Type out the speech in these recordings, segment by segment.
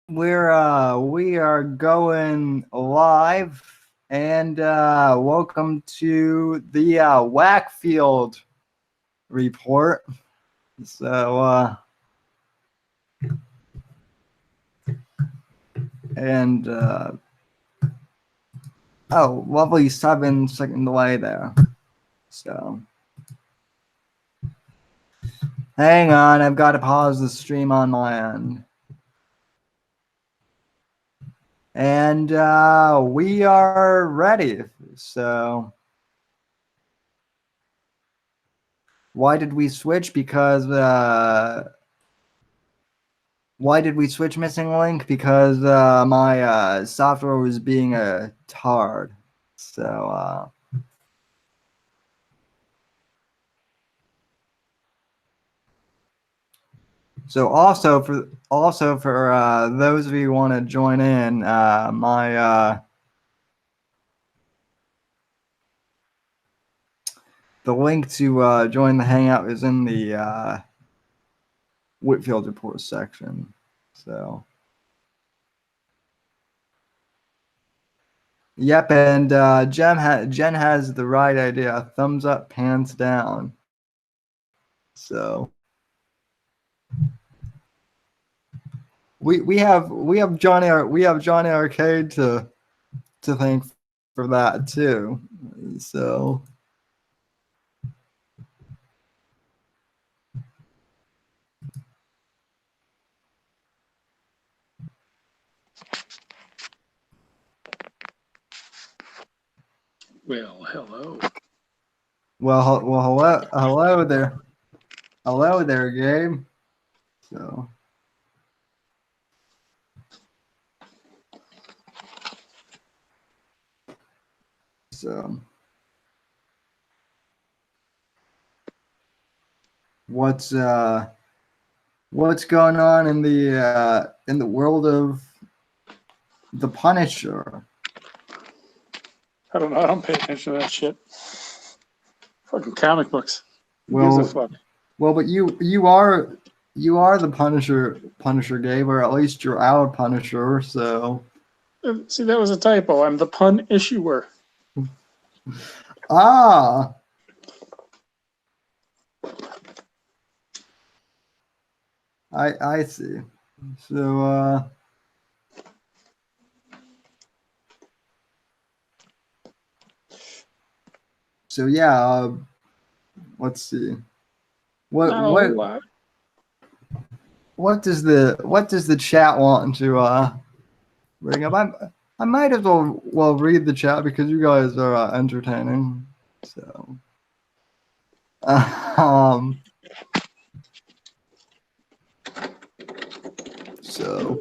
We are going live, and welcome to the Wackfield report. So and oh, lovely 7-second delay there. So hang on, I've got to pause the stream on my end. And we are ready. So why did we switch? Because why did we switch missing link? Because my software was being a tard. So also for those of you who want to join in, my the link to join the Hangout is in the Whitfield report section. So yep, and Jen has the right idea. Thumbs up, pants down. So we have Johnny Arcade to thank for that too. So Well, hello. Well, hello there. Hello there, Gabe. So what's going on in the world of the Punisher? I don't know. I don't pay attention to that shit. Fucking comic books. Who Well, gives a fuck? Well, but you are the Punisher, Gabe, or at least you're our Punisher. So See, that was a typo. I'm the pun issuer. ah. I see. So yeah, let's see. What does the chat want to bring up? I might as well read the chat because you guys are entertaining. So so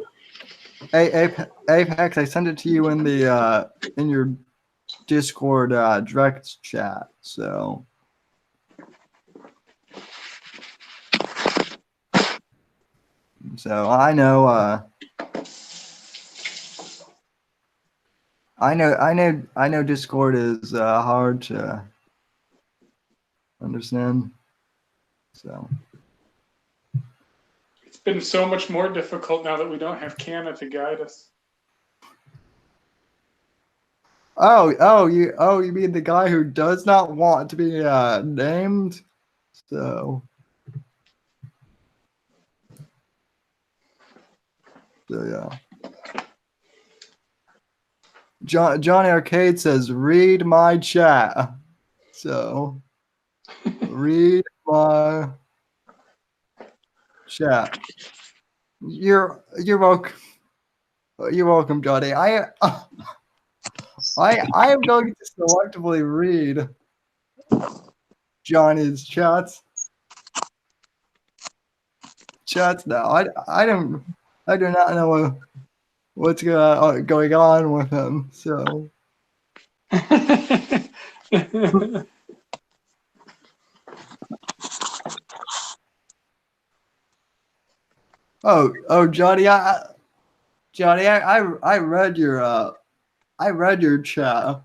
Apex, I sent it to you in the in your Discord direct chat. So I know I know Discord is hard to understand. So it's been so much more difficult now that we don't have Canna to guide us. Oh, you mean the guy who does not want to be named? So yeah. Johnny Arcade says, "Read my chat." So read my chat. You're welcome. You're welcome, Johnny. I am going to selectively read Johnny's chats now. I do not know what's going on with him. So oh Johnny, I read your chat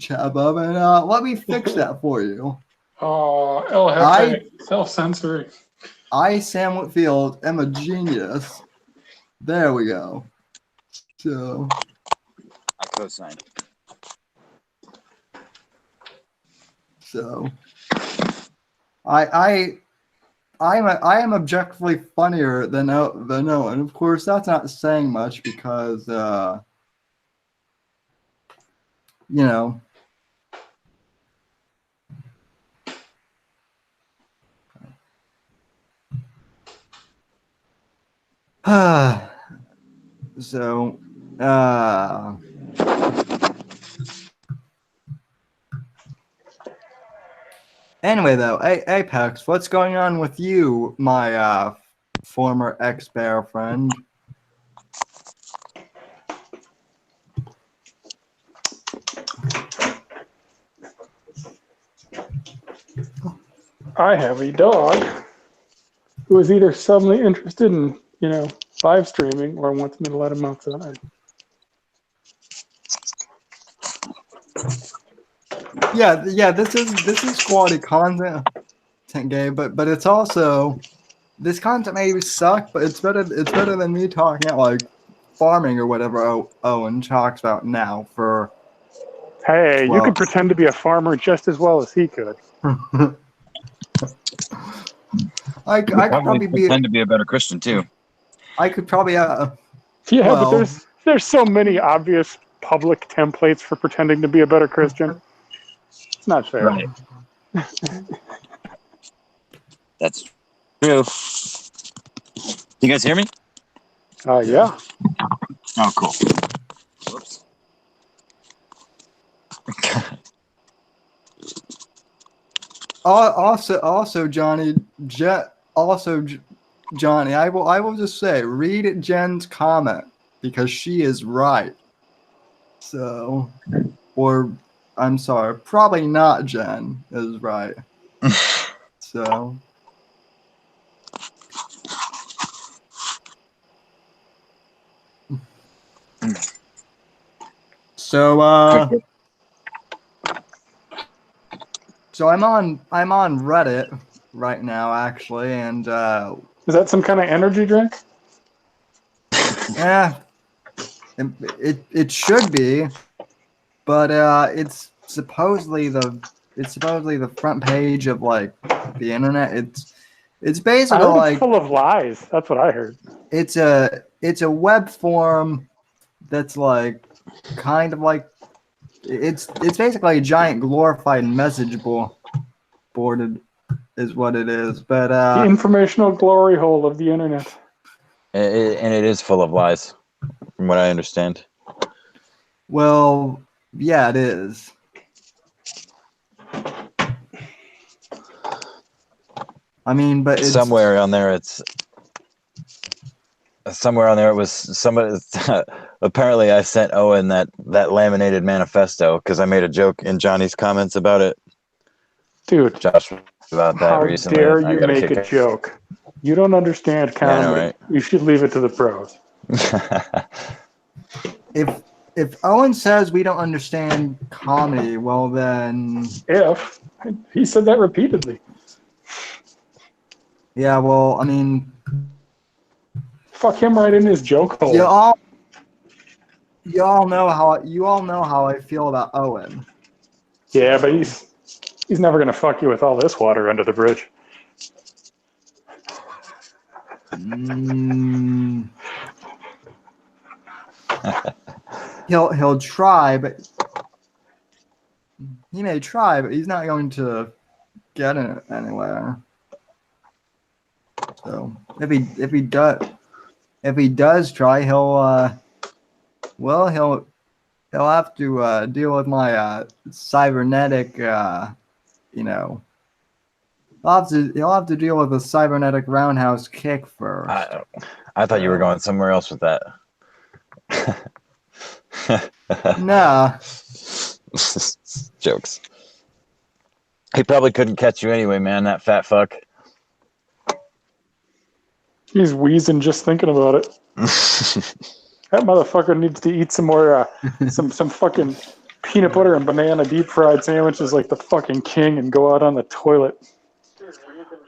above, and let me fix that for you. Oh, LHF, self-censoring. I, Sam Whitfield, am a genius. There we go. So I co-signed. So I am objectively funnier than Owen. Of course, that's not saying much because you know. So anyway, though, Apex, what's going on with you, my former ex-bear friend? I have a dog who is either suddenly interested in, live streaming or wants me to let him outside. Yeah, this is quality content, Gabe, but it's also this content may suck, but it's better than me talking about like farming or whatever Owen talks about now for. Hey, you could pretend to be a farmer just as well as he could. I could probably pretend to be a better Christian too. I could probably Yeah, well, but there's so many obvious public templates for pretending to be a better Christian. It's not fair. Right. That's true. You guys hear me? Yeah. Oh, cool. Whoops. Also, Johnny, Johnny, I will just say, read Jen's comment because she is right. So, or I'm sorry, probably not Jen is right. So. So I'm on Reddit right now, actually, and is that some kind of energy drink? Yeah, it should be, but it's supposedly the front page of like the internet. It's basically it's full of lies. That's what I heard. It's a web form that's like kind of like it's basically a giant glorified message board is what it is. But the informational glory hole of the internet. And it is full of lies, from what I understand. Well, yeah, it is. I mean, but it's somewhere on there. Somewhere on there it was somebody. Apparently, I sent Owen that laminated manifesto because I made a joke in Johnny's comments about it. Dude, Josh, about that how recently. How dare you make a joke? You don't understand comedy. Yeah, I know, right? You should leave it to the pros. If Owen says we don't understand comedy, well then. If he said that repeatedly. Yeah, well, I mean. Fuck him right in his joke hole. You all know how I feel about Owen. Yeah, but he's never gonna fuck you with all this water under the bridge. He'll try, but he may try, but he's not going to get it anywhere. So if he does try, he'll have to deal with my cybernetic he'll have to deal with a cybernetic roundhouse kick first. I thought you were going somewhere else with that. Nah. Jokes. He probably couldn't catch you anyway, man, that fat fuck. He's wheezing just thinking about it. That motherfucker needs to eat some more, some fucking peanut butter and banana deep fried sandwiches like the fucking king and go out on the toilet.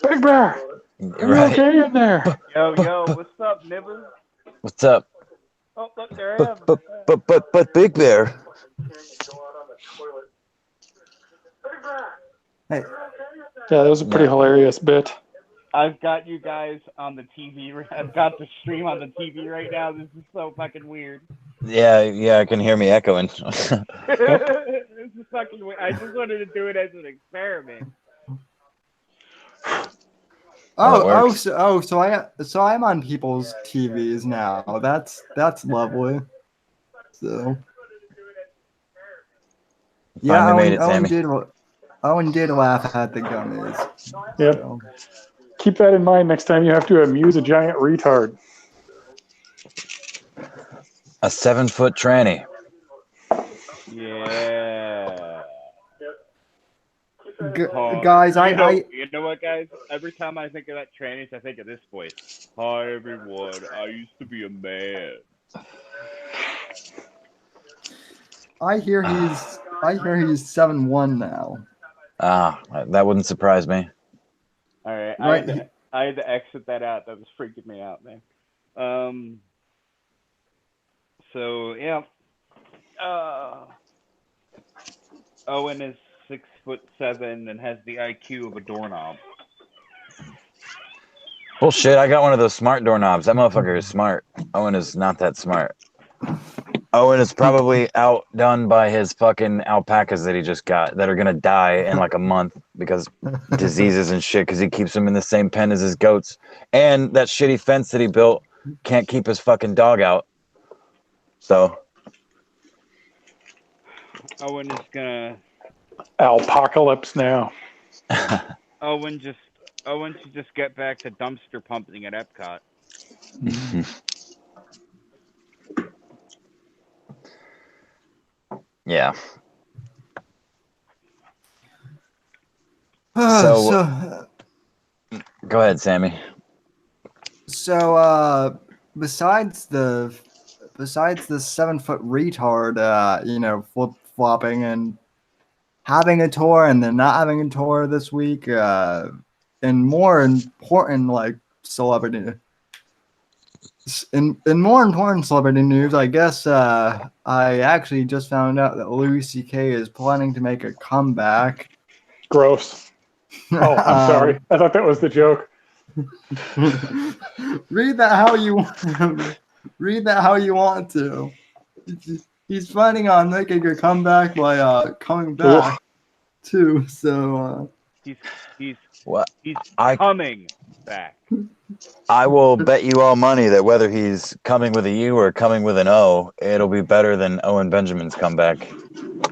Big Bear, are you okay in there? Yo, what's up, nigga? What's up? Oh, look, there I am. But Big Bear. Hey, Yeah, that was a pretty Yeah. hilarious bit. I've got you guys on the TV. I've got the stream on the TV right now. This is so fucking weird. Yeah, I can hear me echoing. This is fucking weird. I just wanted to do it as an experiment. Well, it works. so I'm on people's TVs now. That's lovely. So yeah, Finally made it, Sammy. Owen did laugh at the gummies. Yep. So. Keep that in mind next time you have to amuse a giant retard. A 7-foot tranny. Yeah. Guys, you know what, guys? Every time I think of that trannies, I think of this voice. Hi, everyone. I used to be a man. I hear he's 7'1" now. That wouldn't surprise me. All right, Right. I had to exit that out. That was freaking me out, man. So yeah. Owen is 6'7" and has the IQ of a doorknob. Bullshit, I got one of those smart doorknobs. That motherfucker is smart. Owen is not that smart. Owen is probably outdone by his fucking alpacas that he just got that are gonna die in like a month because diseases and shit because he keeps them in the same pen as his goats. And that shitty fence that he built can't keep his fucking dog out. So Owen is gonna Alpocalypse now. Owen should just get back to dumpster pumping at Epcot. yeah. So Go ahead, Sammy. So besides the 7-foot retard, flip flopping and having a tour and then not having a tour this week, and more important celebrity. In more important celebrity news, I guess I actually just found out that Louis C.K. is planning to make a comeback. Gross. Oh, I'm sorry. I thought that was the joke. Read that how you want to. He's planning on making a comeback by coming back too. So he's What? coming back. I will bet you all money that whether he's coming with a U or coming with an O, it'll be better than Owen Benjamin's comeback.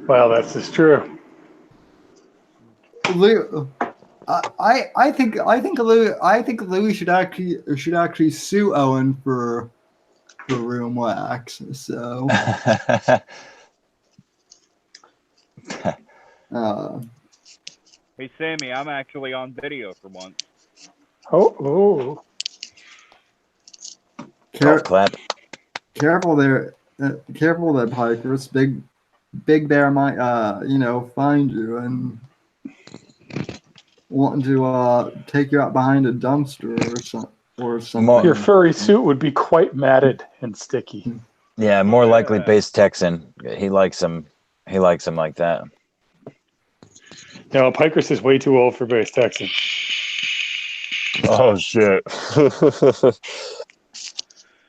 Well, that's just true. I think Louis should actually sue Owen for room wax. So Hey Sammy, I'm actually on video for once. Oh. Clap. Careful there, Pikers. Big Bear might find you and wanting to take you out behind a dumpster or something. Your furry suit would be quite matted and sticky. Yeah, more likely base Texan. He likes him. He likes him like that. No, Pikers is way too old for base Texan. Oh shit.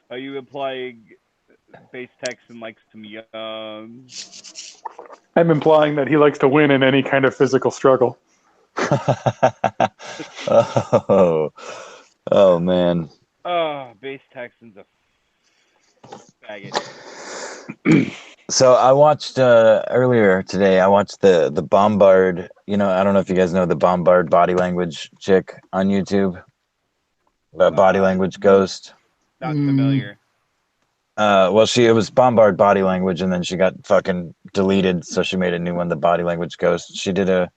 Are you implying base Texan likes to be young? I'm implying that he likes to win in any kind of physical struggle. Oh man. Oh, base Texan's a faggot. So I watched earlier today. I watched the Bombard. I don't know if you guys know the Bombard body language chick on YouTube. The body language ghost. Not familiar. Well, it was Bombard body language, and then she got fucking deleted, so she made a new one, the body language ghost. She did a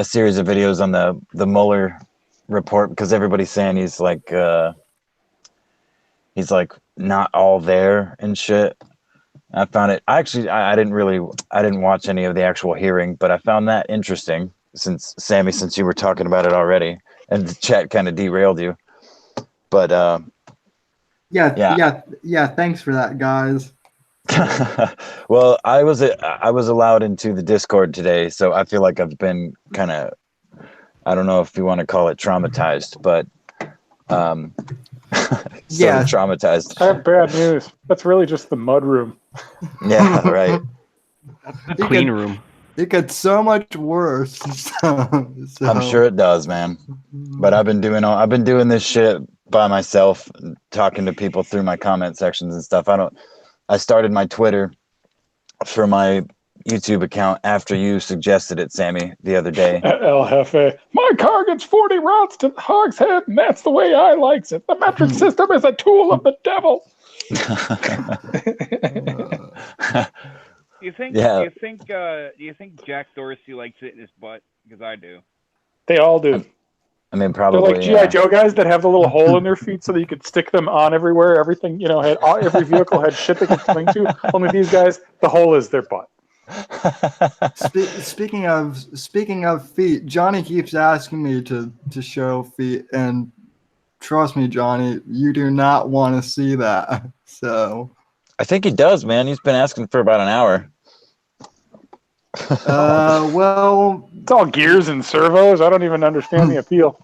series of videos on the Mueller report because everybody's saying he's like not all there and shit. I found it. I didn't watch any of the actual hearing, but I found that interesting. Since you were talking about it already, and the chat kind of derailed you, but Yeah. Thanks for that, guys. Well, I was allowed into the Discord today, so I feel like I've been kind of, I don't know if you want to call it traumatized, but sort of traumatized. I have bad news. That's really just the mud room. Yeah, right. The clean room. It gets so much worse. So, I'm sure it does, man. But I've been doing this shit by myself, talking to people through my comment sections and stuff. I started my Twitter for my YouTube account after you suggested it, Sammy, the other day. El Jefe. My car gets 40 rounds to the hogshead, and that's the way I likes it. The metric system is a tool of the devil. You think? Yeah. You think Jack Dorsey likes it in his butt? Because I do. They all do. I mean, They're probably. like G.I. Joe guys that have the little hole in their feet so that you could stick them on everywhere. Everything, every vehicle had shit they could cling to. Only these guys, the hole is their butt. Speaking of feet, Johnny keeps asking me to show feet, and trust me, Johnny, you do not want to see that. So I think he does, man. He's been asking for about an hour. well, It's all gears and servos. I don't even understand the appeal.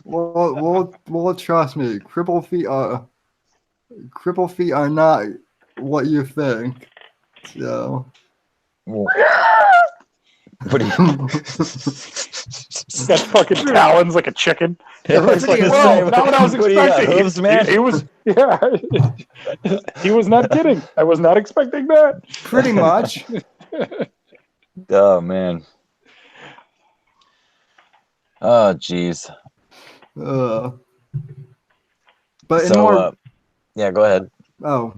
well, trust me, cripple feet are not what you think. So. What do you? Got fucking talons like a chicken. Everybody's like, Pretty "Whoa, much. not what I was What do you got, expecting." hooves, man? He was, yeah. He was not kidding. I was not expecting that. Pretty much. Oh man. Oh jeez. But in So, more. yeah, go ahead. Oh.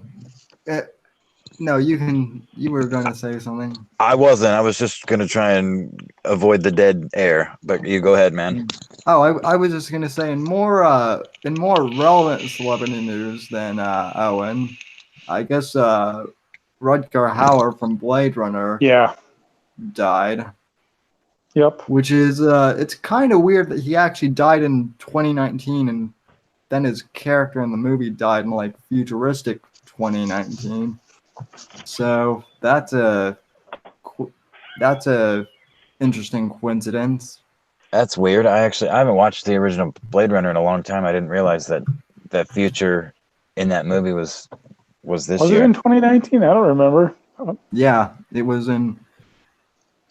No, you were gonna say something. I wasn't. I was just gonna try and avoid the dead air. But you go ahead, man. Oh, I was just gonna say in more relevant celebrity news than Owen, I guess Rutger Hauer from Blade Runner Yeah. died. Yep. Which is it's kind of weird that he actually died in 2019, and then his character in the movie died in like futuristic 2019. So that's a interesting coincidence. That's weird. I haven't watched the original Blade Runner in a long time. I didn't realize that future in that movie was this Was year. it in 2019? I don't remember. Yeah, it was in.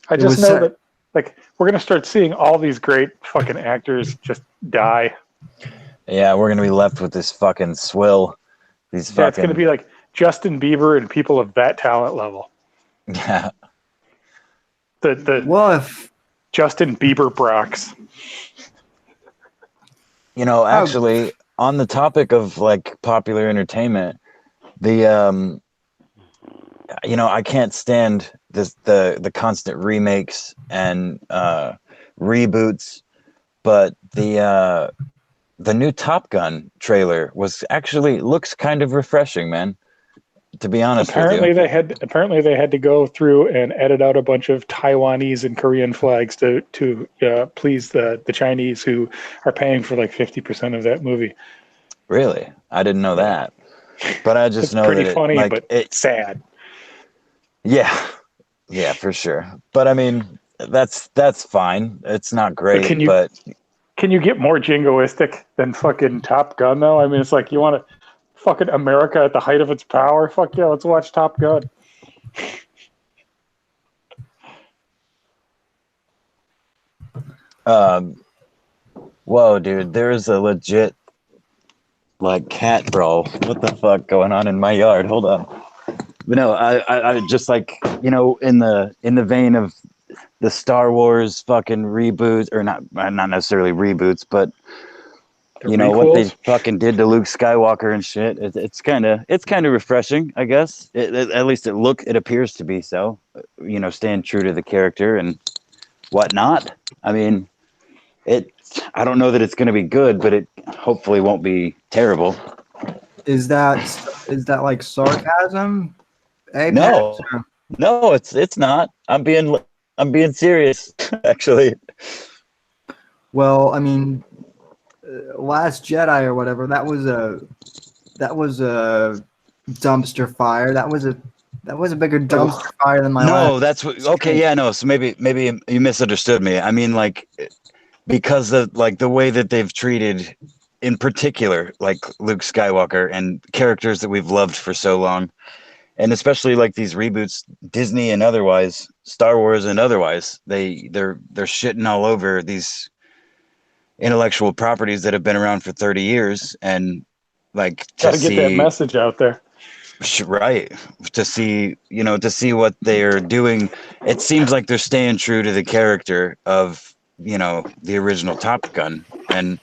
I just know that like we're gonna start seeing all these great fucking actors just die. Yeah, we're gonna be left with this fucking swill. These fucking. Yeah, it's gonna be like Justin Bieber and people of that talent level. Yeah. The Well, if Justin Bieber Brox. Actually, on the topic of like popular entertainment, the I can't stand the constant remakes and reboots, but the new Top Gun trailer looks kind of refreshing, man. To be honest Apparently with you. they had to go through and edit out a bunch of Taiwanese and Korean flags to please the Chinese who are paying for like 50% of that movie. Really? I didn't know that. But I just It's know pretty that funny, but it's sad. Yeah. Yeah, for sure. But I mean, that's fine. It's not great, can you get more jingoistic than fucking Top Gun though? I mean, it's like you want to fucking America at the height of its power. Fuck yeah, let's watch Top Gun. Whoa, dude, there's a legit like cat brawl. What the fuck going on in my yard? Hold on. But no, I just like, in the vein of the Star Wars fucking reboots, or not necessarily reboots, but what they fucking did to Luke Skywalker and shit. It's kind of refreshing, I guess. At least it appears to be so. Staying true to the character and whatnot. I mean, I don't know that it's going to be good, but it hopefully won't be terrible. Is that like sarcasm? No, it's not. I'm being serious, actually. Well, I mean, Last Jedi or whatever. That was a dumpster fire. That was a bigger dumpster fire than my No, last. that's what. Okay, yeah, no. So maybe you misunderstood me. I mean, like, because of like the way that they've treated, in particular, like Luke Skywalker and characters that we've loved for so long, and especially like these reboots, Disney and otherwise, Star Wars and otherwise, they're shitting all over these intellectual properties that have been around for 30 years, and like Got to get that message out there. Right. To see, to see what they're doing. It seems like they're staying true to the character of, the original Top Gun. And,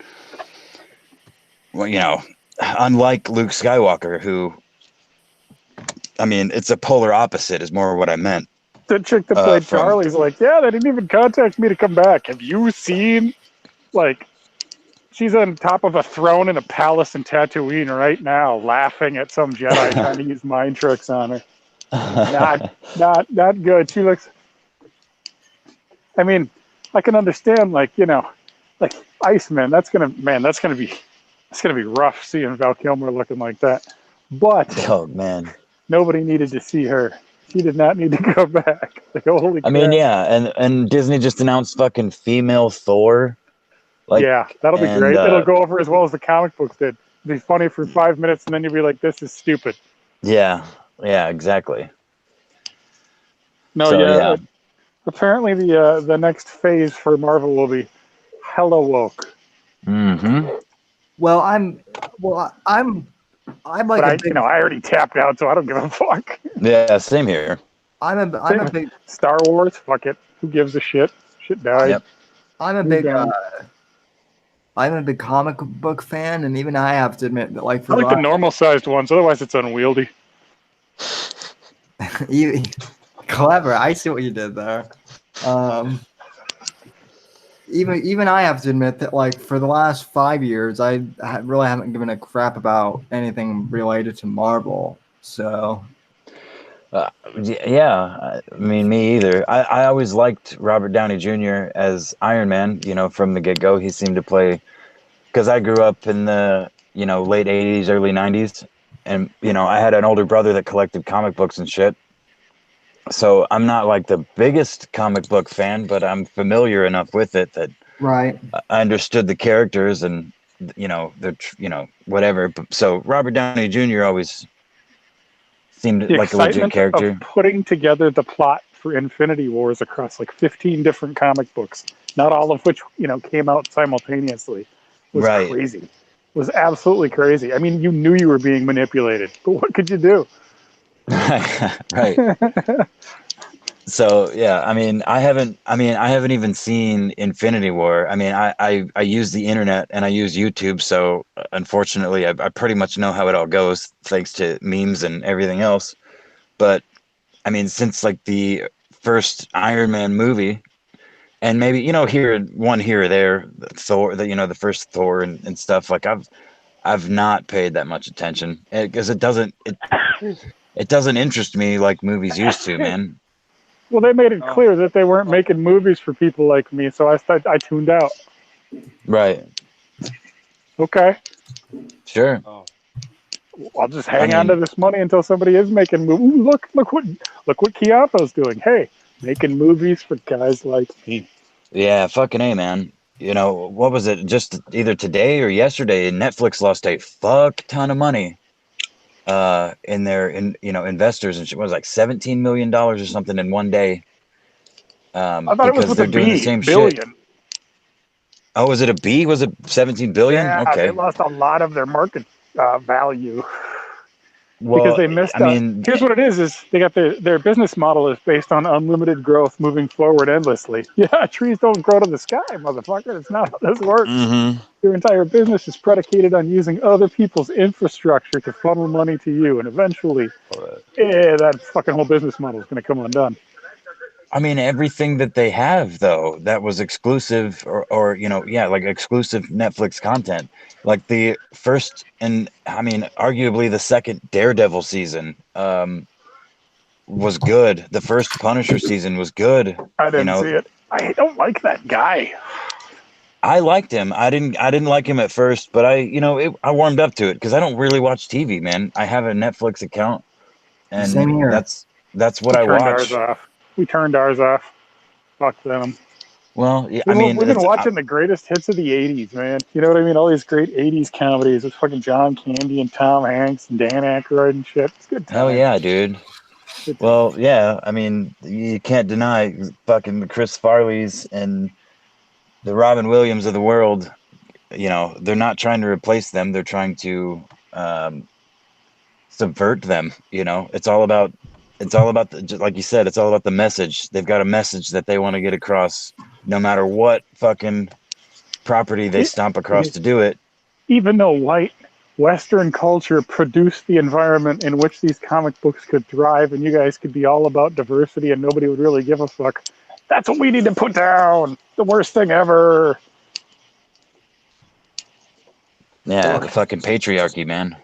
well, unlike Luke Skywalker, who, I mean, it's a polar opposite is more what I meant. The chick that played Charlie's like, yeah, they didn't even contact me to come back. Have you seen, like, she's on top of a throne in a palace in Tatooine right now, laughing at some Jedi trying to use mind tricks on her. Not good. She looks. I mean, I can understand, like Iceman. That's gonna be rough seeing Val Kilmer looking like that. But oh man, nobody needed to see her. She did not need to go back. Like, holy crap. I mean, yeah, and Disney just announced fucking female Thor. Like, yeah, that'll be great. It'll go over as well as the comic books did. It'll be funny for 5 minutes, and then you'll be like, "This is stupid." Yeah, exactly. No, so, yeah. Apparently, the next phase for Marvel will be hella woke. Mm-hmm. Well, I'm like but I already tapped out, so I don't give a fuck. Yeah, same here. I'm a big Star Wars. Fuck it. Who gives a shit? Shit died. Yep. I'm a big comic book fan, and even I have to admit that, like, I like the normal-sized ones. Otherwise, it's unwieldy. Clever. I see what you did there. Even I have to admit that, like, for the last 5 years, I really haven't given a crap about anything related to Marvel. So. Yeah, I mean, me either. I always liked Robert Downey Jr. as Iron Man, from the get-go. He seemed to play, because I grew up in the, late 80s, early 90s, and, I had an older brother that collected comic books and shit. So I'm not like the biggest comic book fan, but I'm familiar enough with it that right. I understood the characters and, whatever. So Robert Downey Jr. always seemed like a legit character. Of putting together the plot for Infinity Wars across like 15 different comic books, not all of which came out simultaneously, was crazy. It was absolutely crazy. I mean, you knew you were being manipulated, but what could you do? Right. So yeah, I haven't even seen Infinity War. I mean, I use the internet and I use YouTube, so unfortunately I pretty much know how it all goes thanks to memes and everything else. But I mean, since like the first Iron Man movie, and maybe here or there, Thor, the first Thor and stuff, like I've not paid that much attention because it doesn't interest me like movies used to, man. Well, they made it clear that they weren't making movies for people like me, so I tuned out. Right. Okay. Sure. I'll just hang on to this money until somebody is making movies. Ooh, look what Chiappo's doing. Hey, making movies for guys like me. Yeah, fucking A, man. What was it? Just either today or yesterday, Netflix lost a fuck ton of money. In their investors, and it was like $17 million or something in one day. I thought it was with they're doing the same billion. Shit. Oh, was it a B? Was it 17 billion? Yeah, okay. They lost a lot of their market value. Well, because they missed out. Here's what it is they got their business model is based on unlimited growth moving forward endlessly. Yeah, trees don't grow to the sky, motherfucker. It's not how this works. Mm-hmm. Your entire business is predicated on using other people's infrastructure to funnel money to you, and eventually, that fucking whole business model is going to come undone. I mean, everything that they have, though, that was exclusive or like exclusive Netflix content, like the first and arguably the second Daredevil season was good. The first Punisher season was good. I didn't see it. I don't like that guy. I liked him. I didn't like him at first, but I warmed up to it because I don't really watch TV, man. I have a Netflix account, Same and here. that's what We I turned ours watch. off. We turned ours off. Fuck them. Well, yeah, I mean, We've been watching the greatest hits of the '80s, man. You know what I mean? All these great '80s comedies with fucking John Candy and Tom Hanks and Dan Aykroyd and shit. It's good time. hell yeah, dude. Good time. Well, yeah, I mean, you can't deny fucking the Chris Farleys and the Robin Williams of the world. They're not trying to replace them. They're trying to subvert them. It's all about just like you said, it's all about the message. They've got a message that they want to get across, no matter what fucking property they stomp across to do it. Even though white Western culture produced the environment in which these comic books could thrive, and you guys could be all about diversity and nobody would really give a fuck. That's what we need to put down. The worst thing ever. Yeah, the fucking patriarchy, man.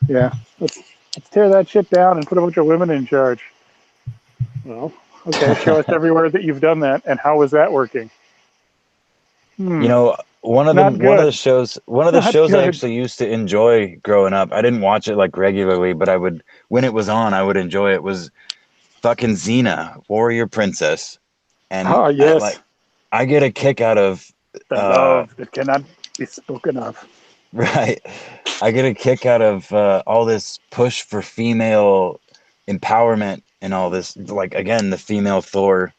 Yeah. Let's tear that shit down and put a bunch of women in charge. Well, okay, show us everywhere that you've done that, and how is that working? One of the shows I actually used to enjoy growing up. I didn't watch it like regularly, but when it was on, I would enjoy it. Was fucking Xena, Warrior Princess, and yes, I get a kick out of the love that cannot be spoken of. Right, I get a kick out of all this push for female empowerment and all this. Like again, the female Thor.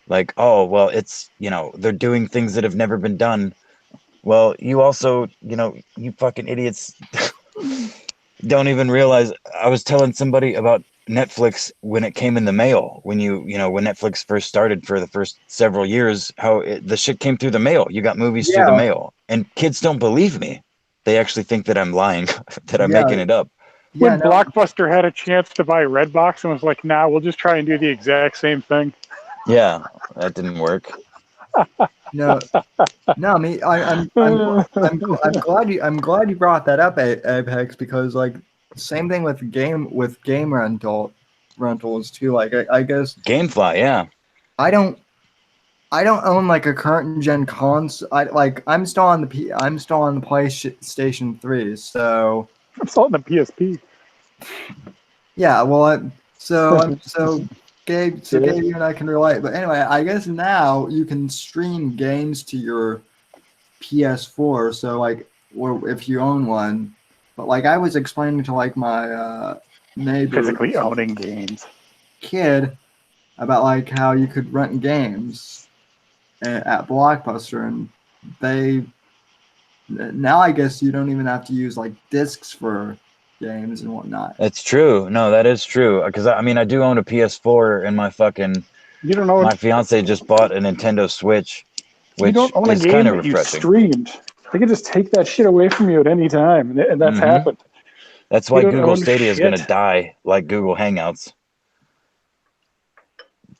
Like, oh well, it's they're doing things that have never been done. Well, you also, you fucking idiots don't even realize. I was telling somebody about Netflix when it came in the mail, when when Netflix first started for the first several years, how the shit came through the mail. You got movies through the mail, and kids don't believe me. They actually think that I'm lying, that I'm making it up. When Blockbuster had a chance to buy Redbox and was like, nah, we'll just try and do the exact same thing. Yeah, that didn't work. No, I'm glad you brought that up, Apex, because like same thing with game rentals too. Like I guess GameFly, yeah. I don't own like a current gen console. I'm still on the PlayStation 3, so I'm still on the PSP. Yeah, well, Gabe, Gabe, you and I can relate. But anyway, I guess now you can stream games to your PS4. So like, or if you own one, but like I was explaining to like my neighbor, physically owning games, kid, about like how you could rent games at Blockbuster, and now I guess you don't even have to use like discs for games and whatnot. It's true. No, that is true. Because I do own a PS4, and my fiance just bought a Nintendo Switch, which you don't own a is game kind of that refreshing. You streamed. They can just take that shit away from you at any time, and that's happened. That's why Google Stadia is going to die like Google Hangouts.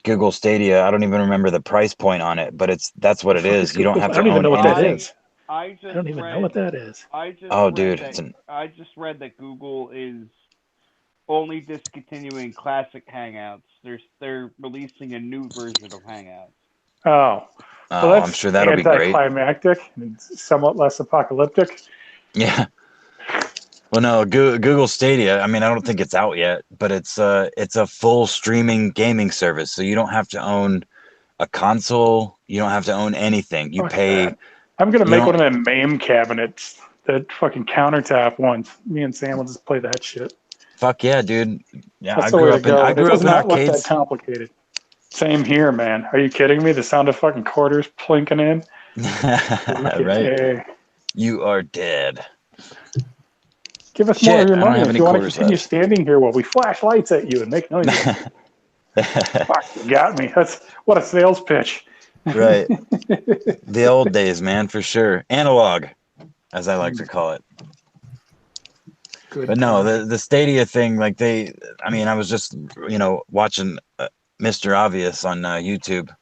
Google Stadia, I don't even remember the price point on it, but that's what it is. You don't have to own anything. I don't even know what that is. I just read that Google is only discontinuing classic Hangouts. They're releasing a new version of Hangouts. Oh, well, that's I'm sure that'll be great. Anticlimactic and somewhat less apocalyptic. Yeah. Well, no, Google Stadia. I don't think it's out yet, but it's a full streaming gaming service. So you don't have to own a console. You don't have to own anything. You pay. God. I'm gonna make one of them MAME cabinets, that fucking countertop ones. Me and Sam will just play that shit. Fuck yeah, dude. Yeah, That's I grew up in arcades. Look that complicated. Same here, man. Are you kidding me? The sound of fucking quarters plinking in. Right. You are dead. Give us more of your money if you want to continue standing here while we flash lights at you and make noises. Fuck, you got me. What a sales pitch. Right. The old days, man, for sure. Analog, as I like to call it. Good. But no, the Stadia thing, like I was just, watching Mr. Obvious on YouTube.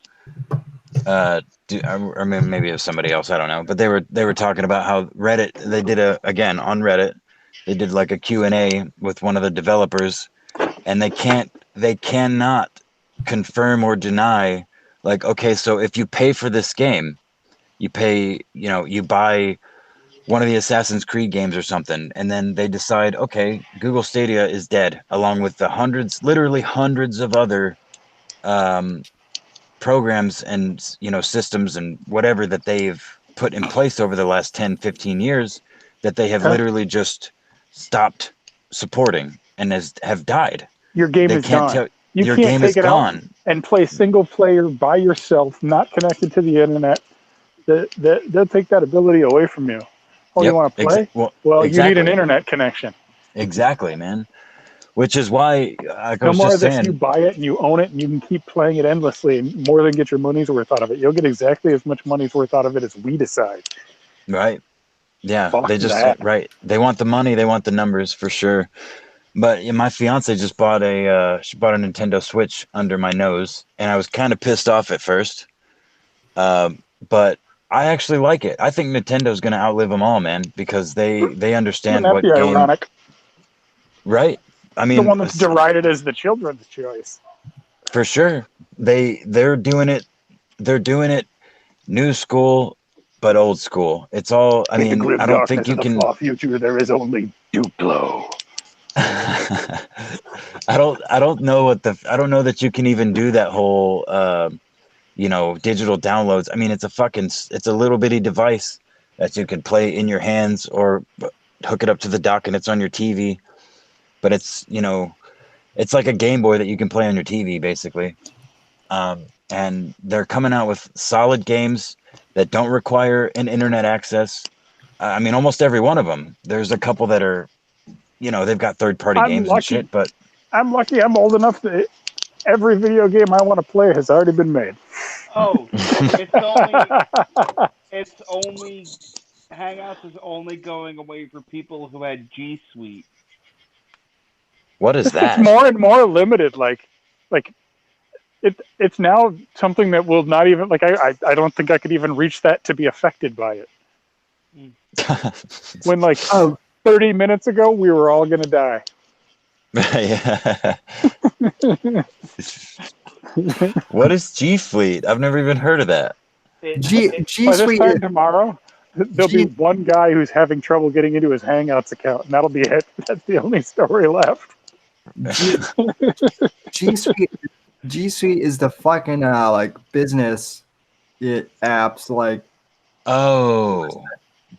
Or maybe it was somebody else, I don't know. But they were talking about how Reddit, they did on Reddit, they did like a Q&A with one of the developers, and they cannot confirm or deny, like, okay, so if you pay for this game, you pay, you buy one of the Assassin's Creed games or something, and then they decide, okay, Google Stadia is dead, along with the literally hundreds of other programs and systems and whatever that they've put in place over the last 10, 15 years that they have literally just stopped supporting and have died. Your game They is can't gone. tell You your can't game take is it gone. out and play single player by yourself, not connected to the internet. They'll take that ability away from you. Oh, you want to play? Well, you need an internet connection. Exactly, man. Which is why I No was more just of this. saying. You buy it and you own it, and you can keep playing it endlessly, and more than get your money's worth out of it. You'll get exactly as much money's worth out of it as we decide. Right. Yeah. Fuck they just that. right. They want the money. They want the numbers for sure. But my fiance just bought she bought a Nintendo Switch under my nose, and I was kind of pissed off at first. But I actually like it. I think Nintendo's going to outlive them all, man, because they understand Wouldn't that what be game. ironic? Right. I mean, The one that's derided as the children's choice. For sure. They're doing it. They're doing it new school, but old school. It's all. I mean, I don't think you can. Far future, there is only Duplo. I don't know I don't know that you can even do that whole digital downloads. I mean, it's a little bitty device that you can play in your hands or hook it up to the dock and it's on your TV. But it's it's like a Game Boy that you can play on your TV basically. And they're coming out with solid games that don't require an internet access. I mean, almost every one of them. There's a couple that are, they've got third-party games and shit, but I'm lucky I'm old enough that every video game I want to play has already been made. Oh, it's only Hangouts is only going away for people who had G Suite. What is that? It's more and more limited. Like it's now something that will not even I don't think I could even reach that to be affected by it. When 30 minutes ago we were all gonna die. What is G Fleet? I've never even heard of that. G By this Suite. time tomorrow, there'll be one guy who's having trouble getting into his Hangouts account, and that'll be it. That's the only story left. G Suite is the fucking business apps Oh,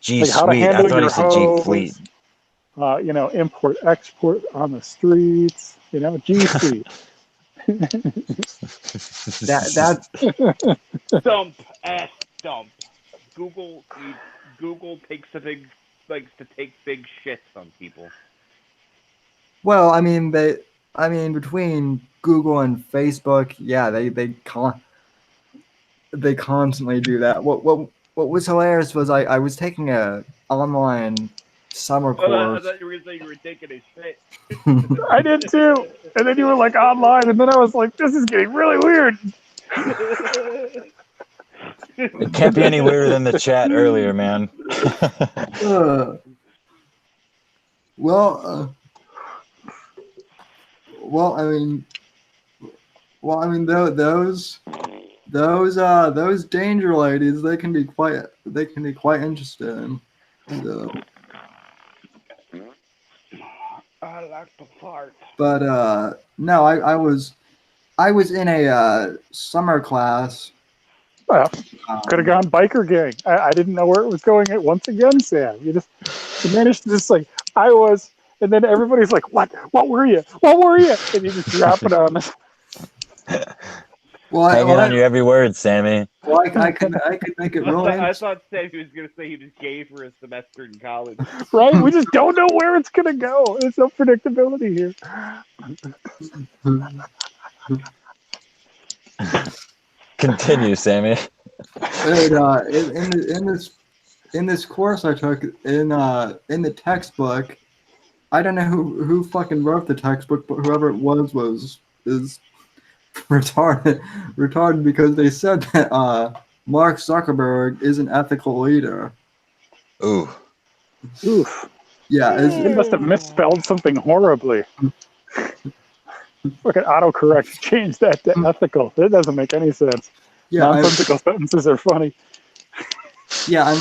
G Like how to Suite. I handle thought he your said G hose, Fleet. Import export on the streets. G Suite. that Dump ass dump. Google likes to take big shits on people. well, I mean between Google and Facebook, yeah, they constantly do that. What was hilarious was I was taking a online summer course. I thought you were gonna say you were taking a shit. I did too. And then you were like online, and then I was like, this is getting really weird. It can't be any weirder than the chat earlier, man. Those danger ladies, they can be quite interesting. So. I like to fart. But no, I was in a summer class. Well, could have gone biker gang. I didn't know where it was going. Once again, Sam, you managed to just I was, and then everybody's like, "What? What were you? What were you?" And you just drop it on us. Hanging on your every word, Sammy. Well, I could make it real. I thought Sammy was gonna say he was gay for a semester in college. Right? We just don't know where it's gonna go. There's no predictability here. Continue, Sammy. And, in this course I took in the textbook, I don't know who fucking wrote the textbook, but whoever it is retarded because they said that Mark Zuckerberg is an ethical leader. Ooh. Oof. Yeah, They must have misspelled something horribly. Look at autocorrect. Change that to ethical. It doesn't make any sense. yeah. Nonsensical sentences are funny. Yeah,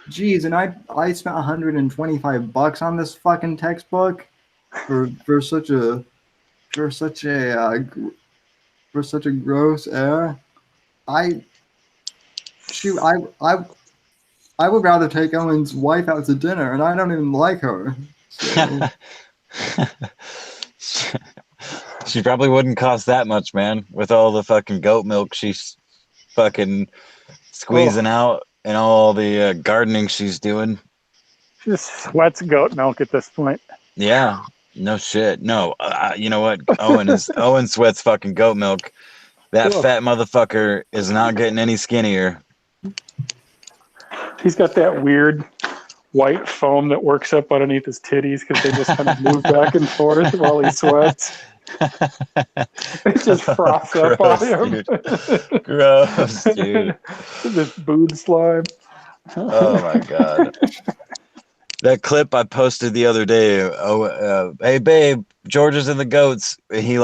geez, and I spent $125 on this fucking textbook for such a for such a for such a gross error. I shoot, I would rather take Owen's wife out to dinner, and I don't even like her. So She probably wouldn't cost that much, man, with all the fucking goat milk she's fucking squeezing out and all the gardening she's doing. She just sweats goat milk at this point. Yeah, no shit. No, you know what? Owen sweats fucking goat milk. That fat motherfucker is not getting any skinnier. He's got that weird white foam that works up underneath his titties because they just kind of move back and forth while he sweats. It just froths up on him. Dude. Gross, dude. This boob slime. Oh my god. That clip I posted the other day. Hey babe, George is in the goats. He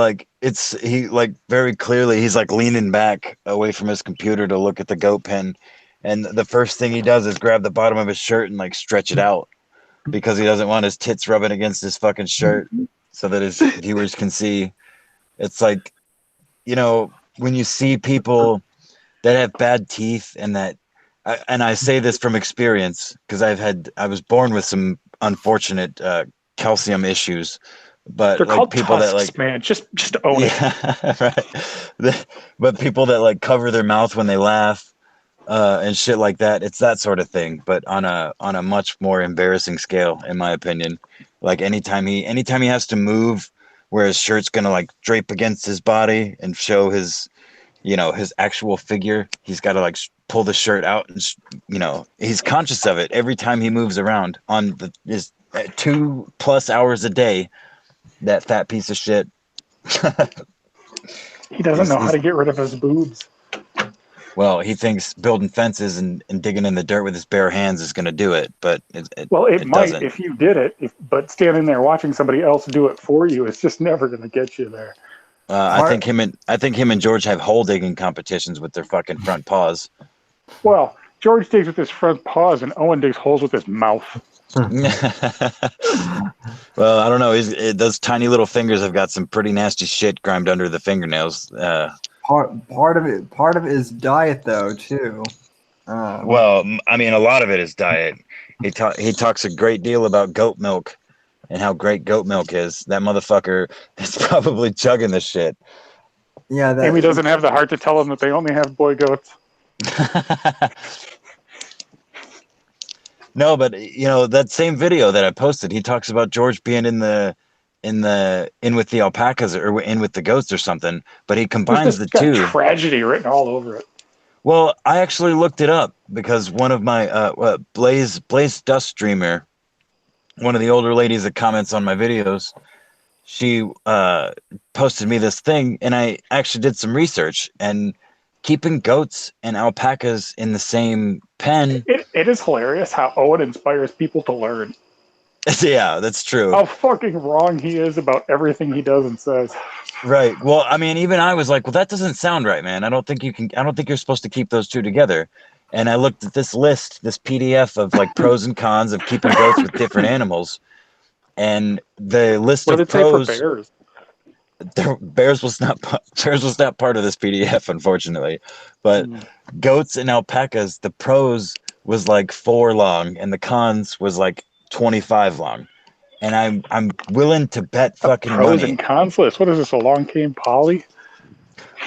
very clearly he's like leaning back away from his computer to look at the goat pen, and the first thing he does is grab the bottom of his shirt and like stretch it out because he doesn't want his tits rubbing against his fucking shirt so that his viewers can see. It's like, you know, when you see people that have bad teeth and and I say this from experience because I was born with some unfortunate calcium issues, but they're like called people tusks, that like, man, just own it. Right. But people that like cover their mouth when they laugh and shit like that, it's that sort of thing, but on a much more embarrassing scale, in my opinion. Like anytime he has to move where his shirt's gonna like drape against his body and show his, you know, his actual figure, he's got to like pull the shirt out and, you know, he's conscious of it every time he moves around on his 2+ hours a day. That fat piece of shit. He doesn't know how to get rid of his boobs. Well, he thinks building fences and digging in the dirt with his bare hands is going to do it, but it might doesn't. if you did it, but standing there watching somebody else do it for you, it's just never going to get you there. I think him and George have hole digging competitions with their fucking front paws. Well, George digs with his front paws, and Owen digs holes with his mouth. Well, I don't know. Those tiny little fingers have got some pretty nasty shit grimed under the fingernails. part of it is diet though too. Well, I mean, a lot of it is diet. He talks a great deal about goat milk and how great goat milk is. That motherfucker is probably chugging this shit. Yeah, Amy doesn't have the heart to tell him that they only have boy goats. No, but you know, that same video that I posted, he talks about George being in with the alpacas or in with the goats or something, but he combines the two. Tragedy written all over it. Well, I actually looked it up because one of my Blaze Dust Streamer, one of the older ladies that comments on my videos, she posted me this thing, and I actually did some research, and keeping goats and alpacas in the same pen. It is hilarious how Owen inspires people to learn. Yeah, that's true. How fucking wrong he is about everything he does and says. Right. Well, I mean, even I was like, well, that doesn't sound right, man. I don't think you're supposed to keep those two together. And I looked at this list, this PDF of like pros and cons of keeping goats with different animals. And the list of pros. Say for bears? Bears was not part of this PDF, unfortunately. But goats and alpacas, the pros was like 4 long and the cons was like 25 long. And I'm willing to bet fucking pros money. And cons list. What is this, a long cane poly?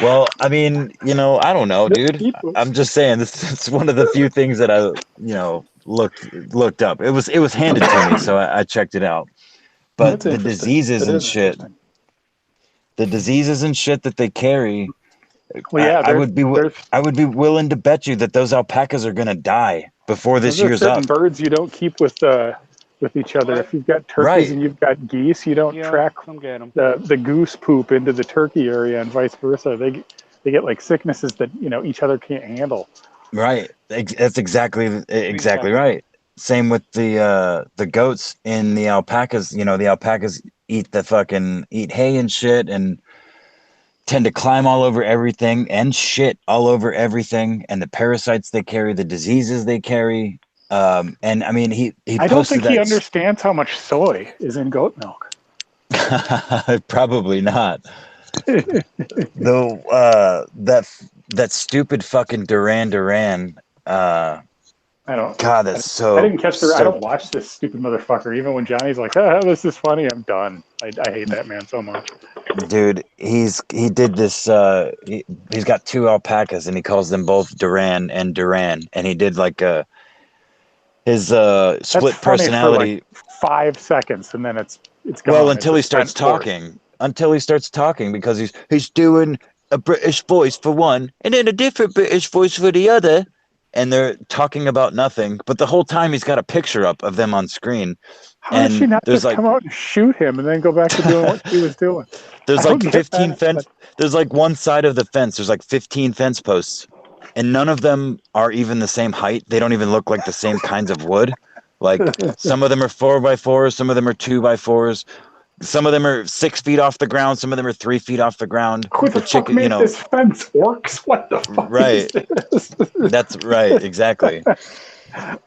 Well, I mean, you know, I don't know, dude. I'm just saying this is one of the few things that I, you know, looked up. It was handed to me, so I checked it out. But the diseases and shit, that they carry, well, yeah, I would be willing to bet you that those alpacas are gonna die before this year's up. Birds you don't keep with each other. If you've got turkeys and you've got geese, you don't track the goose poop into the turkey area and vice versa. They get like sicknesses that, you know, each other can't handle. Right. That's exactly right. Same with the goats and the alpacas. You know, the alpacas eat hay and shit, and tend to climb all over everything and shit all over everything, and the parasites they carry, the diseases they carry. And I mean, he I don't think posted he that. understands how much soy is in goat milk. Probably not. Though that stupid fucking Duran. I don't. God, that's I didn't catch I so. don't watch this stupid motherfucker. Even when Johnny's like, "Ah, this is funny," I'm done. I hate that man so much. Dude, he did this. He's got 2 alpacas, and he calls them both Duran, and he did like his That's split funny personality. for like 5 seconds, and then it's gone. Well, It's until a he starts spent force. talking. Until he starts talking, because he's doing a British voice for one, and then a different British voice for the other, and they're talking about nothing. But the whole time he's got a picture up of them on screen, How does she and not there's just like come out and shoot him and then go back to doing what she was doing? there's I don't like get 15 that, fence. There's like one side of the fence. There's like 15 fence posts, and none of them are even the same height. They don't even look like the same kinds of wood. Like some of them are 4x4s, some of them are 2x4s. Some of them are 6 feet off the ground. Some of them are 3 feet off the ground. Who the fuck chicken, made this fence? Orcs? What the fuck right. is this? That's right. Exactly.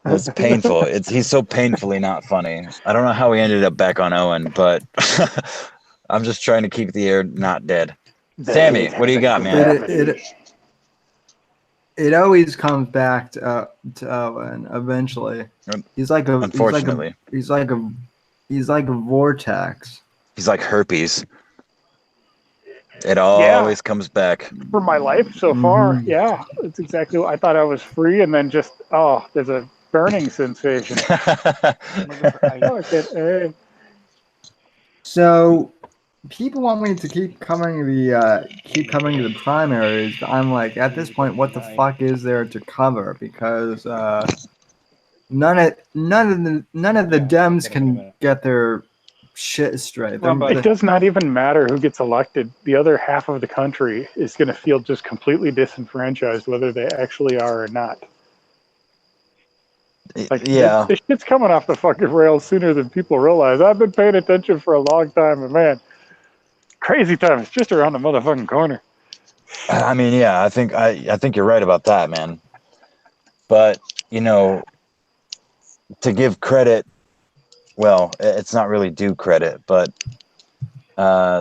It's painful. He's so painfully not funny. I don't know how he ended up back on Owen, but I'm just trying to keep the air not dead. Sammy, what do you got, man? But it always comes back to Owen eventually. He's like a Unfortunately. he's like a vortex. He's like herpes. It always comes back. For my life so far, yeah, that's exactly what I thought. I was free, and then just there's a burning sensation. So people want me to keep coming to the primaries. But I'm like, at this point, what the fuck is there to cover? Because none of the Dems can get their shit straight. It does not even matter who gets elected. The other half of the country is going to feel just completely disenfranchised, whether they actually are or not. Like, yeah, this shit's coming off the fucking rails sooner than people realize. I've been paying attention for a long time, and man, crazy time is just around the motherfucking corner. I mean, yeah, I think you're right about that, man. But to give credit, well, it's not really due credit, but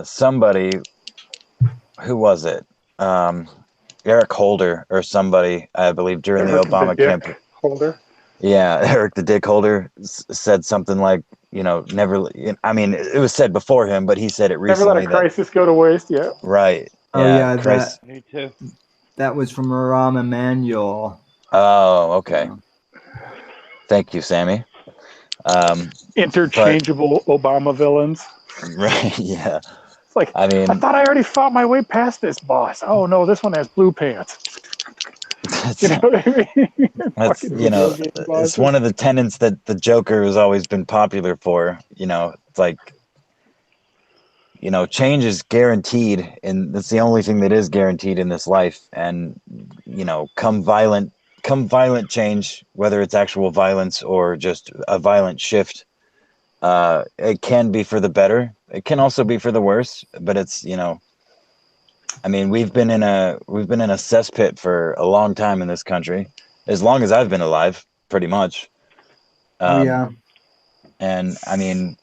somebody, who was it? Eric Holder or somebody, I believe, during the Obama campaign. Holder. Yeah, Eric the Dick Holder said something like, never. I mean, it was said before him, but he said it recently. Never let a crisis go to waste. Yeah. Right. Oh yeah, Me too. That was from Rahm Emanuel. Oh, okay. Thank you, Sammy. Interchangeable Obama villains. Right. Yeah. It's like, I thought I already fought my way past this boss. Oh no, this one has blue pants. You know what I mean? That's it's one of the tenets that the Joker has always been popular for. It's like, change is guaranteed, and that's the only thing that is guaranteed in this life. And come violent change, whether it's actual violence or just a violent shift, it can be for the better. It can also be for the worse, but it's I mean, we've been in a cesspit for a long time in this country, as long as I've been alive, pretty much. Yeah. And I mean,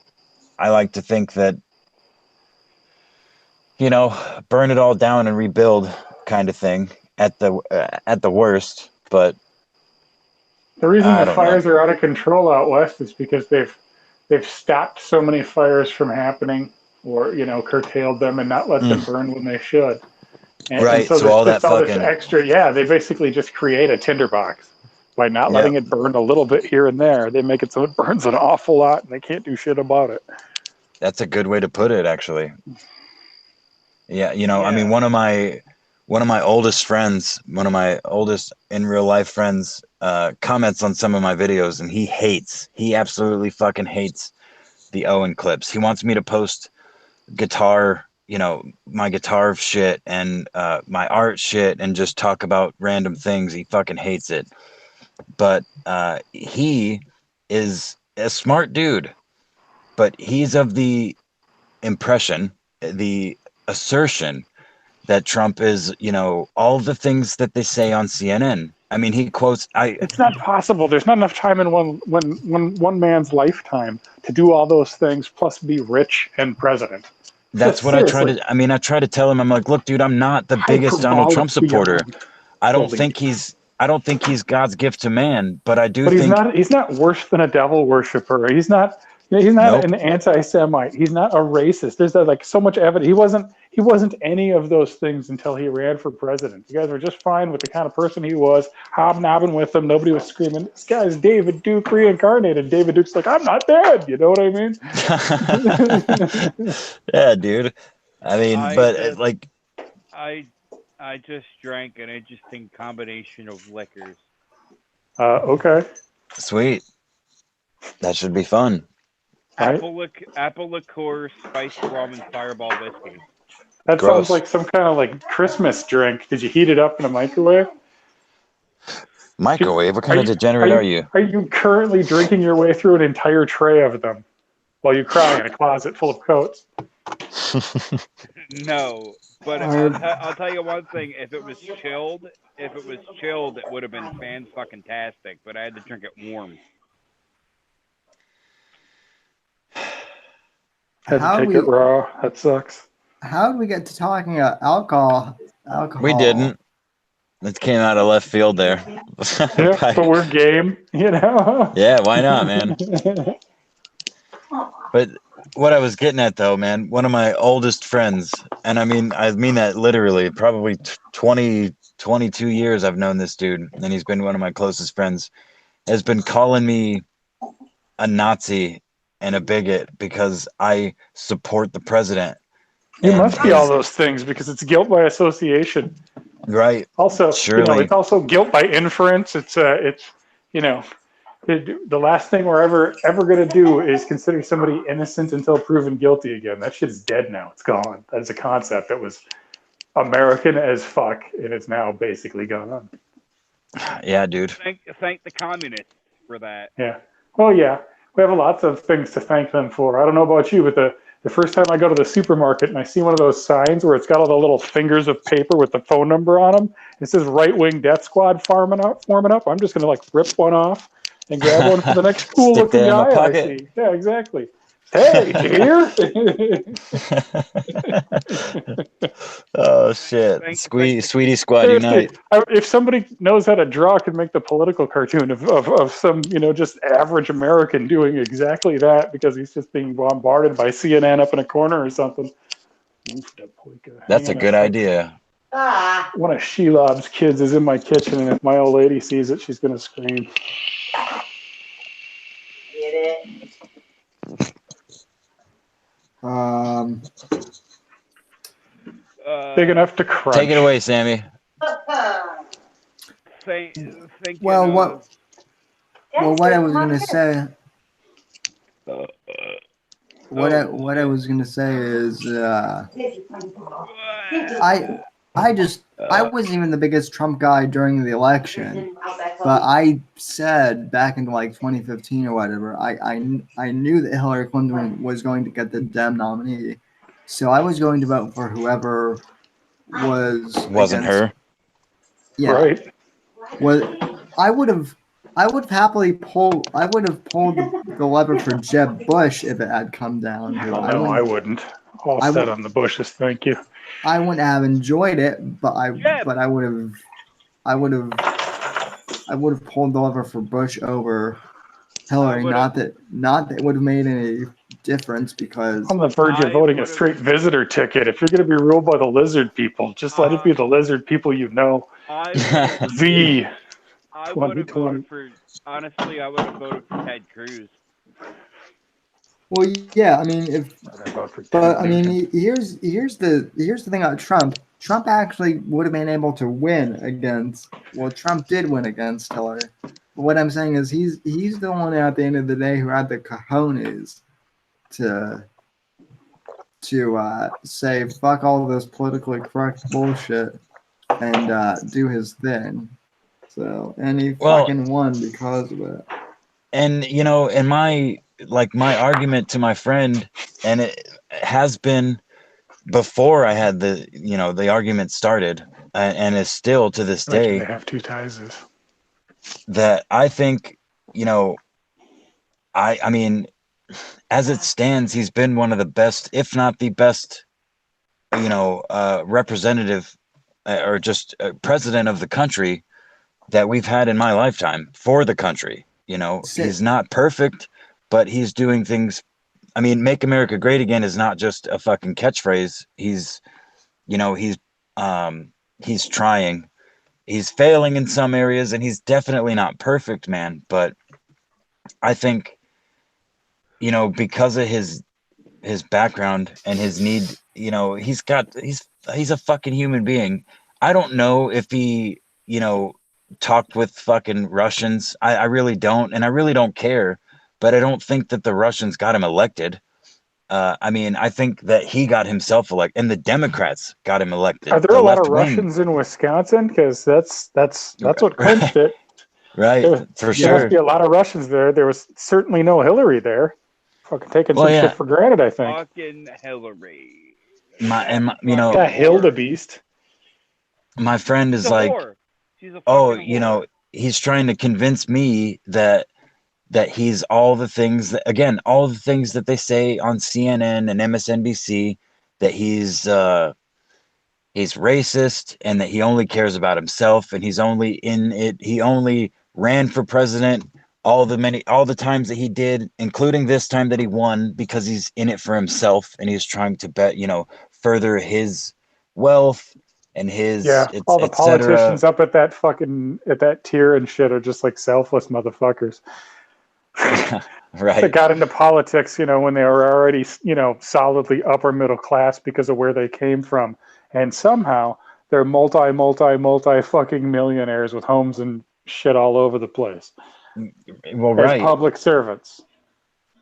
I like to think that burn it all down and rebuild, kind of thing, at the worst. But the reason the fires are out of control out west is because they've stopped so many fires from happening, or curtailed them and not let them burn when they should. And, right. And so all that fucking this extra, they basically just create a tinderbox by not letting it burn a little bit here and there. They make it so it burns an awful lot, and they can't do shit about it. That's a good way to put it, actually. Yeah, I mean, one of my oldest friends, one of my oldest in real life friends, comments on some of my videos, and he absolutely fucking hates the Owen clips. He wants me to post guitar, my guitar shit and my art shit, and just talk about random things. He fucking hates it. But he is a smart dude, but he's of the impression, the assertion, that Trump is, all the things that they say on CNN. I mean, he quotes. It's not possible. There's not enough time in one man's lifetime to do all those things, plus be rich and president. That's what Seriously. I try to tell him. I'm like, look, dude, I'm not the biggest Donald Trump supporter. I don't think he's God's gift to man, but I do think he's not worse than a devil worshiper. He's not Nope. an anti-Semite. He's not a racist. There's like so much evidence. He wasn't any of those things until he ran for president. You guys were just fine with the kind of person he was, hobnobbing with him. Nobody was screaming, "This guy's David Duke reincarnated." David Duke's like, "I'm not dead." You know what I mean? Yeah, dude. I mean, I just drank an interesting combination of liquors. Okay. Sweet. That should be fun. Apple liqueur, spiced rum, and Fireball whiskey. That Gross. sounds like some kind of like Christmas drink. Did you heat it up in a microwave? Microwave? What kind of degenerate are you? Are you currently drinking your way through an entire tray of them while you cry in a closet full of coats? No, but I'll tell you one thing. If it was chilled, it would have been fan-fucking-tastic, but I had to drink it warm. Had to take it raw. That sucks. How did we get to talking about alcohol? We didn't. It came out of left field there. Yeah, but we're game, Yeah, why not, man? But what I was getting at, though, man, one of my oldest friends, and I mean that literally, probably 20, 22 years I've known this dude, and he's been one of my closest friends, has been calling me a Nazi and a bigot because I support the president. You must be all those things because it's guilt by association. Right. Also, surely. It's also guilt by inference. It's the last thing we're ever going to do is consider somebody innocent until proven guilty again. That shit is dead now. It's gone. That is a concept that was American as fuck, and it's now basically gone. Yeah, dude. Thank the communists for that. Yeah. Well, yeah. We have lots of things to thank them for. I don't know about you, but the first time I go to the supermarket and I see one of those signs where it's got all the little fingers of paper with the phone number on them, it says right-wing death squad forming up. I'm just going to like rip one off and grab one for the next cool-looking guy I see. Yeah, exactly. Hey, you here? Oh shit! Sweetie Squad unite! If somebody knows how to draw, could make the political cartoon of some just average American doing exactly that because he's just being bombarded by CNN up in a corner or something. That's a good idea. One of Shelob's kids is in my kitchen, and if my old lady sees it, she's gonna scream. Get it? Big enough to crunch. Take it away, Sammy. What I was gonna say. What I was gonna say is, I wasn't even the biggest Trump guy during the election, but I said back in like 2015 or whatever, I knew that Hillary Clinton was going to get the Dem nominee, so I was going to vote for whoever wasn't her. Yeah, right. I would have happily pulled the lever for Jeb Bush if it had come down to. No, I wouldn't. All set on the Bushes, thank you. I wouldn't have enjoyed it, but I would have pulled the lever for Bush over Hillary. Not that it would have made any difference because on the verge of voting a straight visitor ticket. If you're going to be ruled by the lizard people, just let it be the lizard people you know. Honestly, I would have voted for Ted Cruz. Well, yeah, I mean, here's the thing about Trump. Trump actually would have been able to win against. Well, Trump did win against Hillary. But what I'm saying is, he's the one at the end of the day who had the cojones to say fuck all of this politically correct bullshit and do his thing. So, and he fucking won because of it. And in my argument to my friend, and it has been before I had the argument started, and is still to this They day, have two ties. that I think, I mean, as it stands, he's been one of the best, if not the best, representative or just president of the country that we've had in my lifetime for the country. He's not perfect, but he's doing things. I mean, "Make America Great Again" is not just a fucking catchphrase. He's trying. He's failing in some areas, and he's definitely not perfect, man. But I think, because of his background and his need, he's a fucking human being. I don't know if he, talked with fucking Russians. I really don't, and I really don't care. But I don't think that the Russians got him elected. I mean, I think that he got himself elected, and the Democrats got him elected. Are there a lot of Russians in Wisconsin? Because that's what clinched it. Right, for sure. There must be a lot of Russians there. There was certainly no Hillary there. Fucking taking some shit for granted, I think. Fucking Hillary. That Hildebeest. My friend is like, she's a whore. He's trying to convince me that he's all the things that they say on CNN and MSNBC, that he's racist and that he only cares about himself, and he's only in it. He only ran for president all the times that he did, including this time that he won, because he's in it for himself and he's trying to further his wealth and his all the politicians up at that tier and shit are just like selfless motherfuckers. Right. They got into politics, when they were already, solidly upper middle class because of where they came from, and somehow they're multi fucking millionaires with homes and shit all over the place. Well, right. As public servants.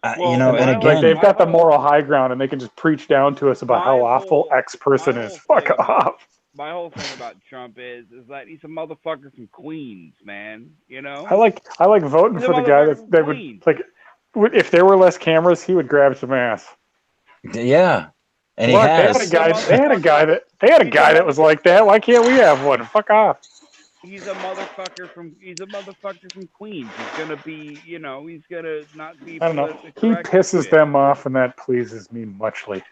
And again, they've got the moral high ground, and they can just preach down to us about how awful X person is. Fuck off. My whole thing about Trump is that he's a motherfucker from Queens, man. I like voting for the guy that would, like, if there were less cameras, he would grab some ass. Yeah, and They had a guy that was like that. Why can't we have one? Fuck off. He's a motherfucker from Queens. He's gonna be, he's gonna not be. I don't know. He pisses them off, and that pleases me muchly.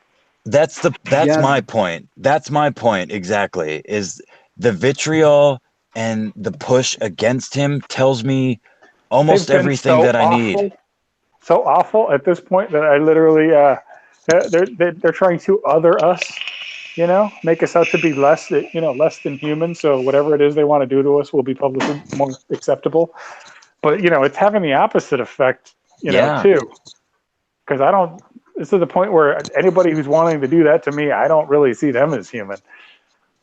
That's my point. That's my point exactly. Is the vitriol and the push against him tells me almost everything that I need. So awful at this point that I literally they're trying to other us, make us out to be less than human. So whatever it is they want to do to us will be publicly more acceptable. But it's having the opposite effect, too. Because this is the point where anybody who's wanting to do that to me, I don't really see them as human.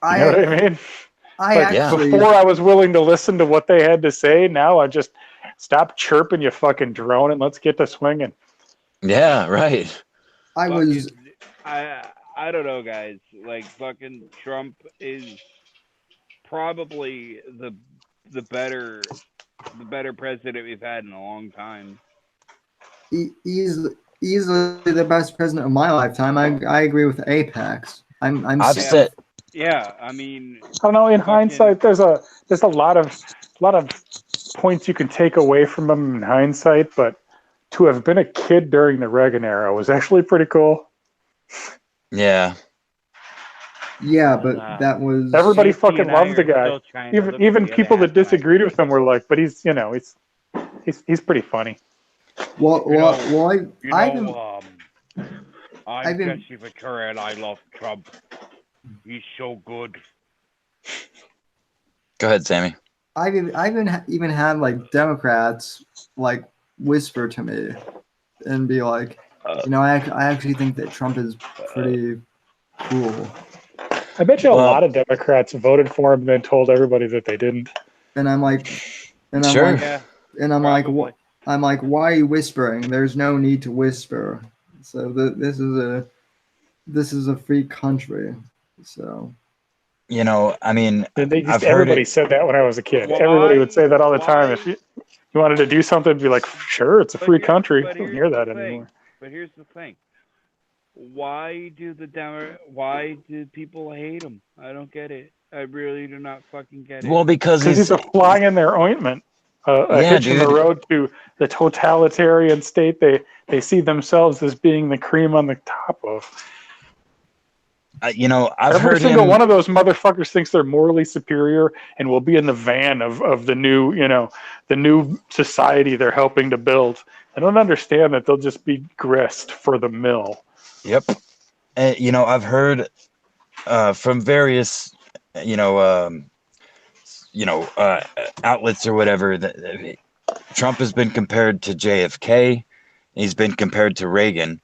You know what I mean? Before I was willing to listen to what they had to say. Now I just stop chirping, you fucking drone, and let's get to swinging. Yeah, right. I don't know, guys. Like, fucking Trump is probably the better president we've had in a long time. He's easily the best president of my lifetime. I agree with Apex. I'm upset. Yeah, I mean, I don't know. In hindsight, there's a lot of points you can take away from him in hindsight, but to have been a kid during the Reagan era was actually pretty cool. Yeah. Yeah, but that was everybody fucking loved the guy. Even people that disagreed with him were like, but he's pretty funny. I'm Jesse Ventura and I love Trump. He's so good. Go ahead, Sammy. I've even had like Democrats like whisper to me and be like, I actually think that Trump is pretty cool. I bet you a lot of Democrats voted for him and then told everybody that they didn't. And I'm like, I'm like, why are you whispering? There's no need to whisper. So this is a free country. So, I mean, everybody said that when I was a kid. Everybody would say that all the time. If you wanted to do something, be like, sure, it's a free country. I don't hear that anymore. But here's the thing. why why do people hate him? I don't get it. I really do not fucking get it. Well, because he's a fly in their ointment, a Yeah, hitch in the dude. road to the totalitarian state they see themselves as being the cream on the top of. you know, I've Every heard single him. one of those motherfuckers thinks they're morally superior and will be in the van of the new, the new society they're helping to build. I don't understand that they'll just be grist for the mill. Yep. You know, I've heard from various, you know, outlets or whatever that Trump has been compared to JFK. He's been compared to Reagan,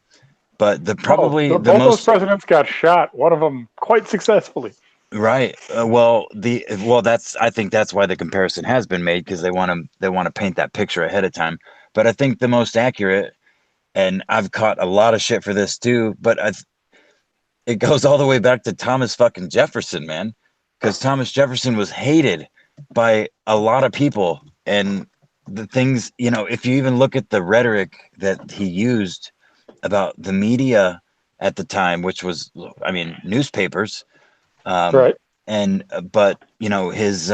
but Both the those most presidents got shot. One of them quite successfully. right. That's I think that's why the comparison has been made because they want to paint that picture ahead of time. But I think the most accurate, and I've caught a lot of shit for this too, but it goes all the way back to Thomas fucking Jefferson, man, because Thomas Jefferson was hated by a lot of people, and the things, you know, if you even look at the rhetoric that he used about the media at the time, which was, I mean, newspapers, Right. and but you know his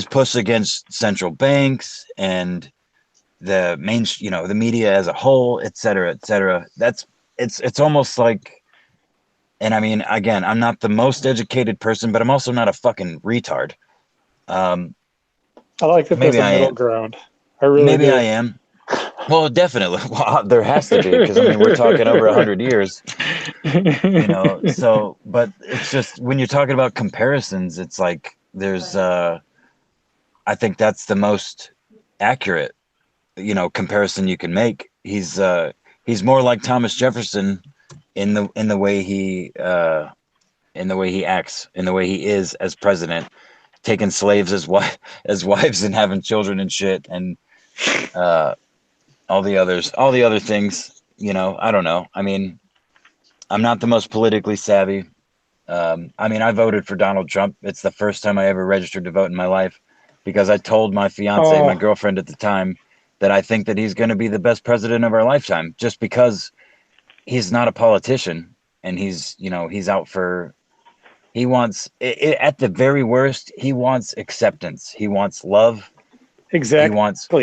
push against central banks and the main, you know, the media as a whole, et cetera, et cetera. It's almost like, and I mean, again, I'm not the most educated person, but I'm also not a fucking retard. I like that there's Maybe a I middle am. ground. I really Maybe do. I am. Well, definitely. Well, there has to be because I mean we're talking over 100 years, you know. So, but it's just when you're talking about comparisons, it's like there's. I think that's the most accurate, you know, comparison you can make. He's more like Thomas Jefferson in the way he acts, in the way he is as president, taking slaves as wives and having children and shit, and all the other things. You know, I don't know. I mean, I'm not the most politically savvy. I mean, I voted for Donald Trump. It's the first time I ever registered to vote in my life because I told my fiance, my girlfriend at the time, that I think that he's going to be the best president of our lifetime, just because he's not a politician and he's, you know, he's out for. He wants, at the very worst, he wants acceptance. He wants love. Exactly.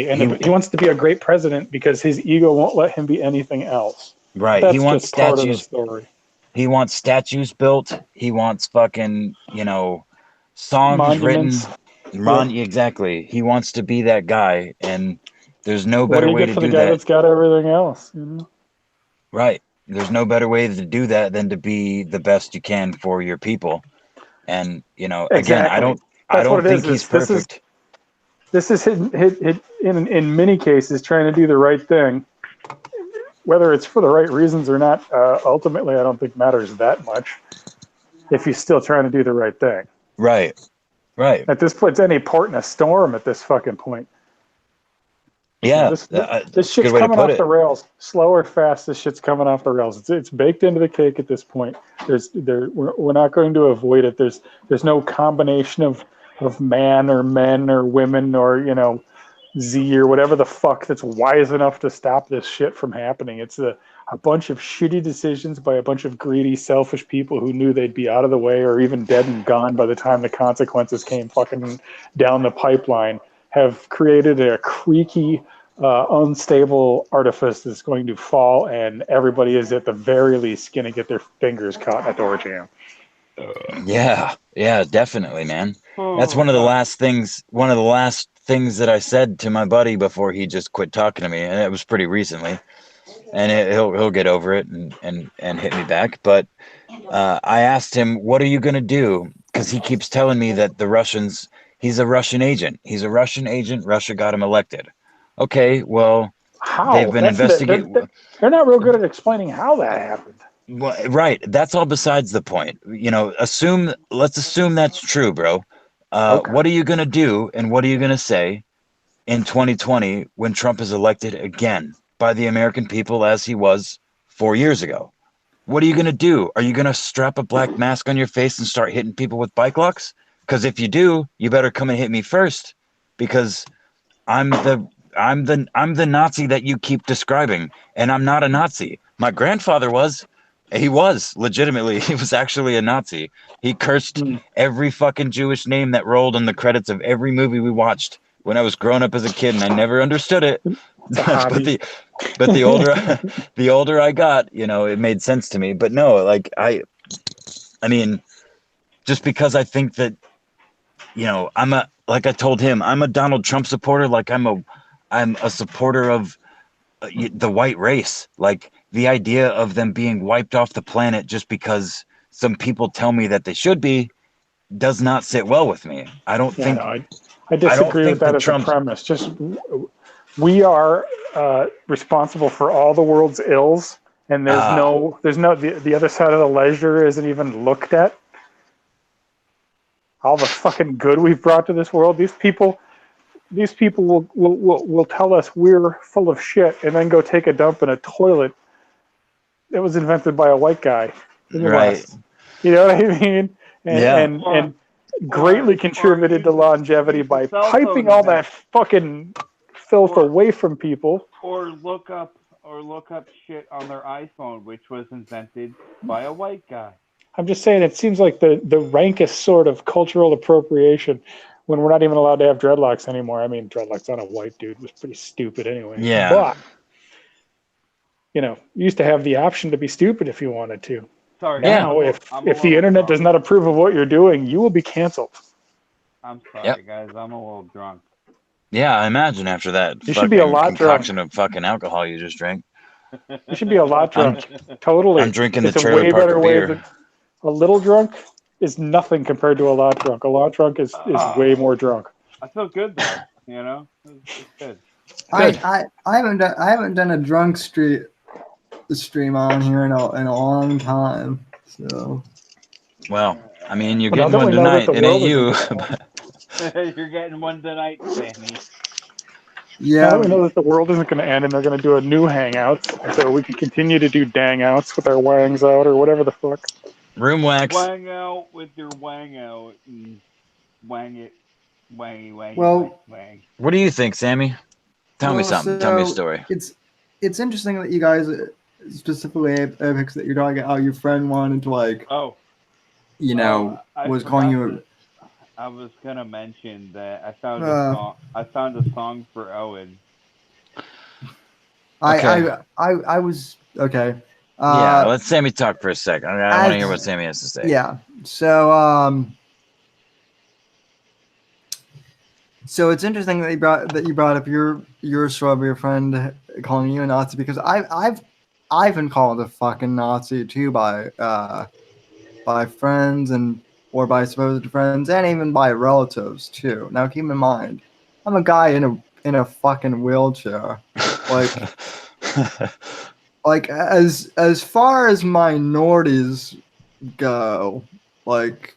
He wants to be a great president because his ego won't let him be anything else. Right. That's He wants just part of the statues. story. He wants statues built. He wants fucking, you know, songs Monuments. written. Exactly. He wants to be that guy, and there's no What better do you way get to for the do guy that. that's got everything else? You know? Right. There's no better way to do that than to be the best you can for your people. And, you know, again, Exactly. I That's what don't it think is. he's perfect. This is in many cases trying to do the right thing. Whether it's for the right reasons or not, ultimately, I don't think matters that much. If he's still trying to do the right thing. Right. Right. At this point, it's any port in a storm at this fucking point. Yeah. This shit's coming off the rails. Slow or fast, this shit's coming off the rails. It's baked into the cake at this point. We're not going to avoid it. There's no combination of man or men or women or, you know, Z or whatever the fuck that's wise enough to stop this shit from happening. It's a bunch of shitty decisions by a bunch of greedy, selfish people who knew they'd be out of the way or even dead and gone by the time the consequences came fucking down the pipeline, have created a creaky, unstable artifice that's going to fall, and everybody is at the very least going to get their fingers caught in a door jam. Yeah, definitely, man. That's one of the last things that I said to my buddy before he just quit talking to me, and it was pretty recently. And he'll get over it and hit me back. But I asked him, "What are you gonna do?" Because he keeps telling me that the Russians. He's a Russian agent. He's a Russian agent. Russia got him elected. Okay, well, how? they've been investigating. They're not real good at explaining how that happened. Well, right. That's all besides the point. You know, let's assume that's true, bro. Okay. What are you going to do and what are you going to say in 2020 when Trump is elected again by the American people as he was 4 years ago? What are you going to do? Are you going to strap a black mask on your face and start hitting people with bike locks? Because if you do, you better come and hit me first, because I'm the Nazi that you keep describing, and I'm not a Nazi. My grandfather was, He was legitimately. He was actually a Nazi. He cursed every fucking Jewish name that rolled on the credits of every movie we watched when I was growing up as a kid, and I never understood it. It's a but hobby. the older I got, it made sense to me. But no, like I mean, just because I think that, like I told him, I'm a Donald Trump supporter. Like I'm a supporter of the white race. Like the idea of them being wiped off the planet just because some people tell me that they should be does not sit well with me. I don't think. No, I disagree with that as a premise. Just we are responsible for all the world's ills, and there's the other side of the ledger isn't even looked at. All the fucking good we've brought to this world. These people will tell us we're full of shit, and then go take a dump in a toilet that was invented by a white guy in the West. You know what I mean? And greatly contributed to longevity by piping all that fucking filth away from people. Or look up shit on their iPhone, which was invented by a white guy. I'm just saying, it seems like the rankest sort of cultural appropriation when we're not even allowed to have dreadlocks anymore. I mean, dreadlocks on a white dude was pretty stupid anyway. Yeah. But, you used to have the option to be stupid if you wanted to. Sorry. Now, if the internet does not approve of what you're doing, you will be canceled. I'm sorry, guys. I'm a little drunk. Yeah, I imagine after that you should be a lot concoction of fucking alcohol you just drank. You should be a lot drunk. Totally. I'm drinking it's the trailer park beer. A little drunk is nothing compared to a lot drunk. A lot drunk is way more drunk. I feel good though, It's good. I haven't done a drunk stream on here in a long time. So. Well, I mean, you're getting one tonight. It ain't you. You're getting one tonight, Sammy. Yeah. Now we know that the world isn't going to end, and they're going to do a new Hangouts, so we can continue to do dangouts with our wangs out or whatever the fuck. Room wax. Wang out with your wang out and wang it, wang. Wang. What do you think, Sammy? Tell me something. Tell me a story. It's interesting that you guys, specifically Apex, that you're talking about how your friend wanted to was calling you. I was gonna mention that I found a song. I found a song for Owen. I was okay. Yeah, let Sammy talk for a second. I want to hear what Sammy has to say. Yeah. So so it's interesting that you brought up your story of your friend calling you a Nazi, because I've been called a fucking Nazi too by friends or by supposed friends, and even by relatives too. Now keep in mind, I'm a guy in a fucking wheelchair. Like as far as minorities go, like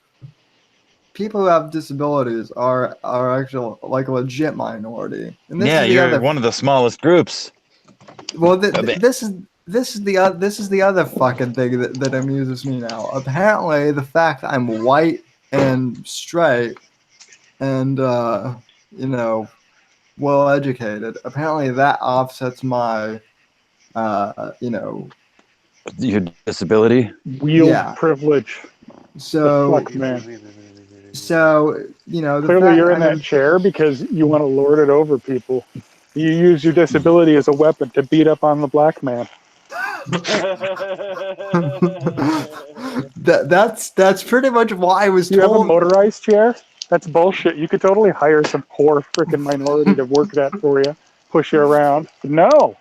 people who have disabilities are actually like a legit minority. And you're one of the smallest groups. Well, this is the other fucking thing that amuses me now. Apparently, the fact that I'm white and straight and well educated, apparently that offsets my your disability, privilege. So fuck, man. So clearly you're in that chair because you want to lord it over people. You use your disability as a weapon to beat up on the black man. That's pretty much why I was told. You have a motorized chair? That's bullshit. You could totally hire some poor freaking minority to work that for you, push you around. No.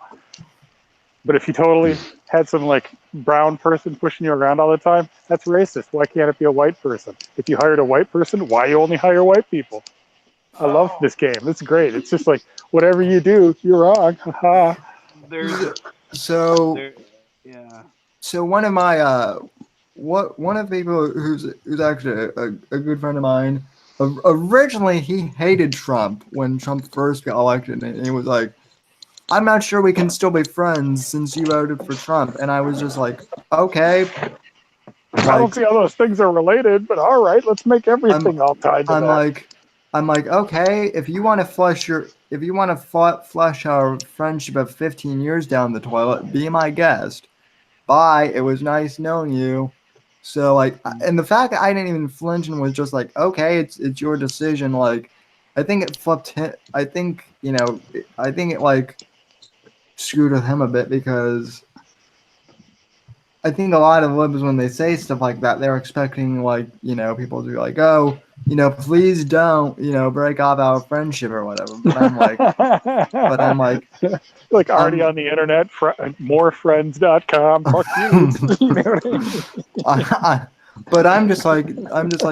But if you totally had some brown person pushing you around all the time, that's racist. Why can't it be a white person? If you hired a white person, why you only hire white people? I love this game. It's great. It's just like whatever you do, you're wrong. So one of my one of the people who's actually a good friend of mine, originally he hated Trump when Trump first got elected, and he was like, I'm not sure we can still be friends since you voted for Trump. And I was just like, okay. I don't see how those things are related, but all right, let's make everything all tied to that. I'm like, okay, if you want to flush our friendship of 15 years down the toilet, be my guest. bye. It was nice knowing you. So like, and the fact that I didn't even flinch and was just like, okay, it's your decision. Like, I think it flipped him. I think I think it like screwed with him a bit because I think a lot of libs when they say stuff like that, they're expecting like people to be like, oh, please don't break off our friendship or whatever. But I'm like, like already on the internet, morefriends.com. Fuck you. You know what I mean? But I'm just like,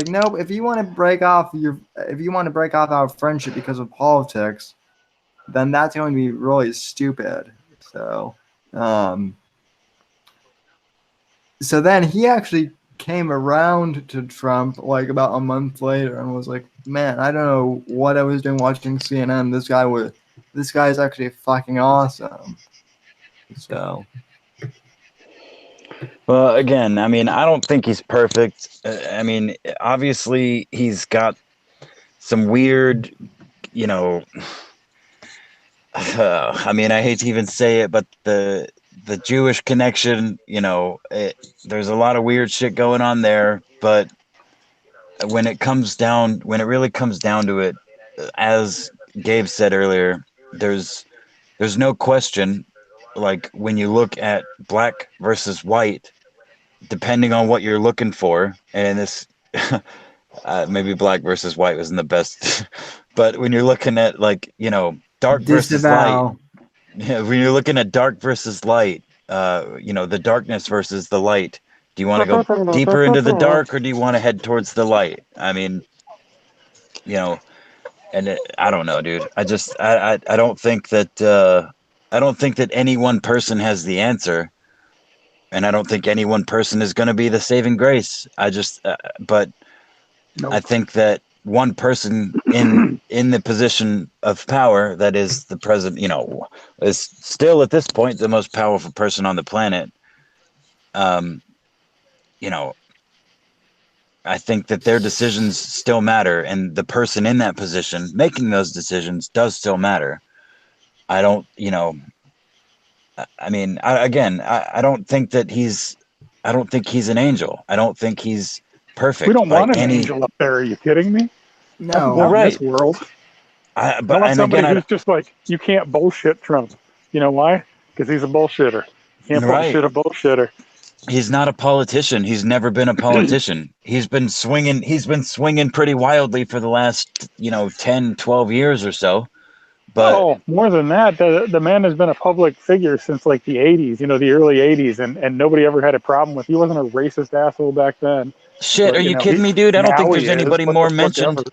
no. If you want to break off our friendship because of politics, then that's going to be really stupid. So, so then he actually came around to Trump like about a month later and was like, man, I don't know what I was doing watching CNN. This guy's actually fucking awesome. So. Well, again, I mean, I don't think he's perfect. I mean, obviously, he's got some weird, I mean, I hate to even say it, but the Jewish connection, there's a lot of weird shit going on there. But when it really comes down to it, as Gabe said earlier, there's no question. Like when you look at black versus white, depending on what you're looking for, and this maybe black versus white wasn't the best, but when you're looking at dark versus light, when you're looking at dark versus light, the darkness versus the light, do you want to go deeper into the dark or do you want to head towards the light? I mean, and I don't know, dude. I don't think that any one person has the answer. And I don't think any one person is going to be the saving grace. But Nope. I think that one person in the position of power, that is the president, is still at this point the most powerful person on the planet. I think that their decisions still matter, and the person in that position making those decisions does still matter. I don't, I mean, I don't think that I don't think he's an angel. I don't think he's perfect. We don't want an angel up there. Are you kidding me? No. Well, right. In this world. I want somebody who's just like, you can't bullshit Trump. You know why? Because he's a bullshitter. You can't bullshit a bullshitter. He's not a politician. He's never been a politician. He's been swinging pretty wildly for the last, 10, 12 years or so. But more than that, the man has been a public figure since like the 80s, the early 80s, and nobody ever had a problem with. He wasn't a racist asshole back then. Shit, are you kidding me, dude? I don't think there's anybody more mentioned.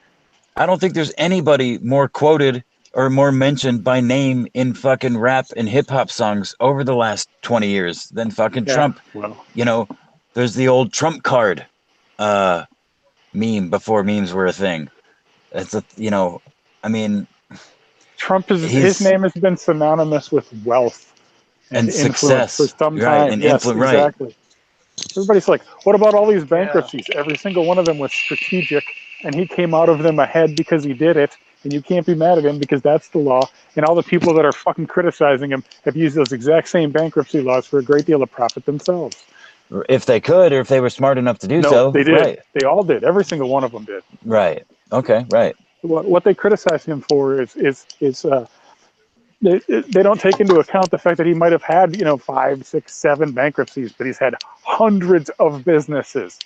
I don't think there's anybody more quoted or more mentioned by name in fucking rap and hip hop songs over the last 20 years than fucking Trump. Well, there's the old Trump card meme before memes were a thing. It's I mean, Trump his name has been synonymous with wealth and success for some time. Right, and yes, exactly. Right. Everybody's like, what about all these bankruptcies? Yeah. Every single one of them was strategic, and he came out of them ahead because he did it, and you can't be mad at him because that's the law. And all the people that are fucking criticizing him have used those exact same bankruptcy laws for a great deal of profit themselves. If they could, or if they were smart enough to do so. They did. Right. They all did. Every single one of them did. Right. Okay. Right. What they criticize him for is they don't take into account the fact that he might have had 5, 6, 7 bankruptcies, but he's had hundreds of businesses.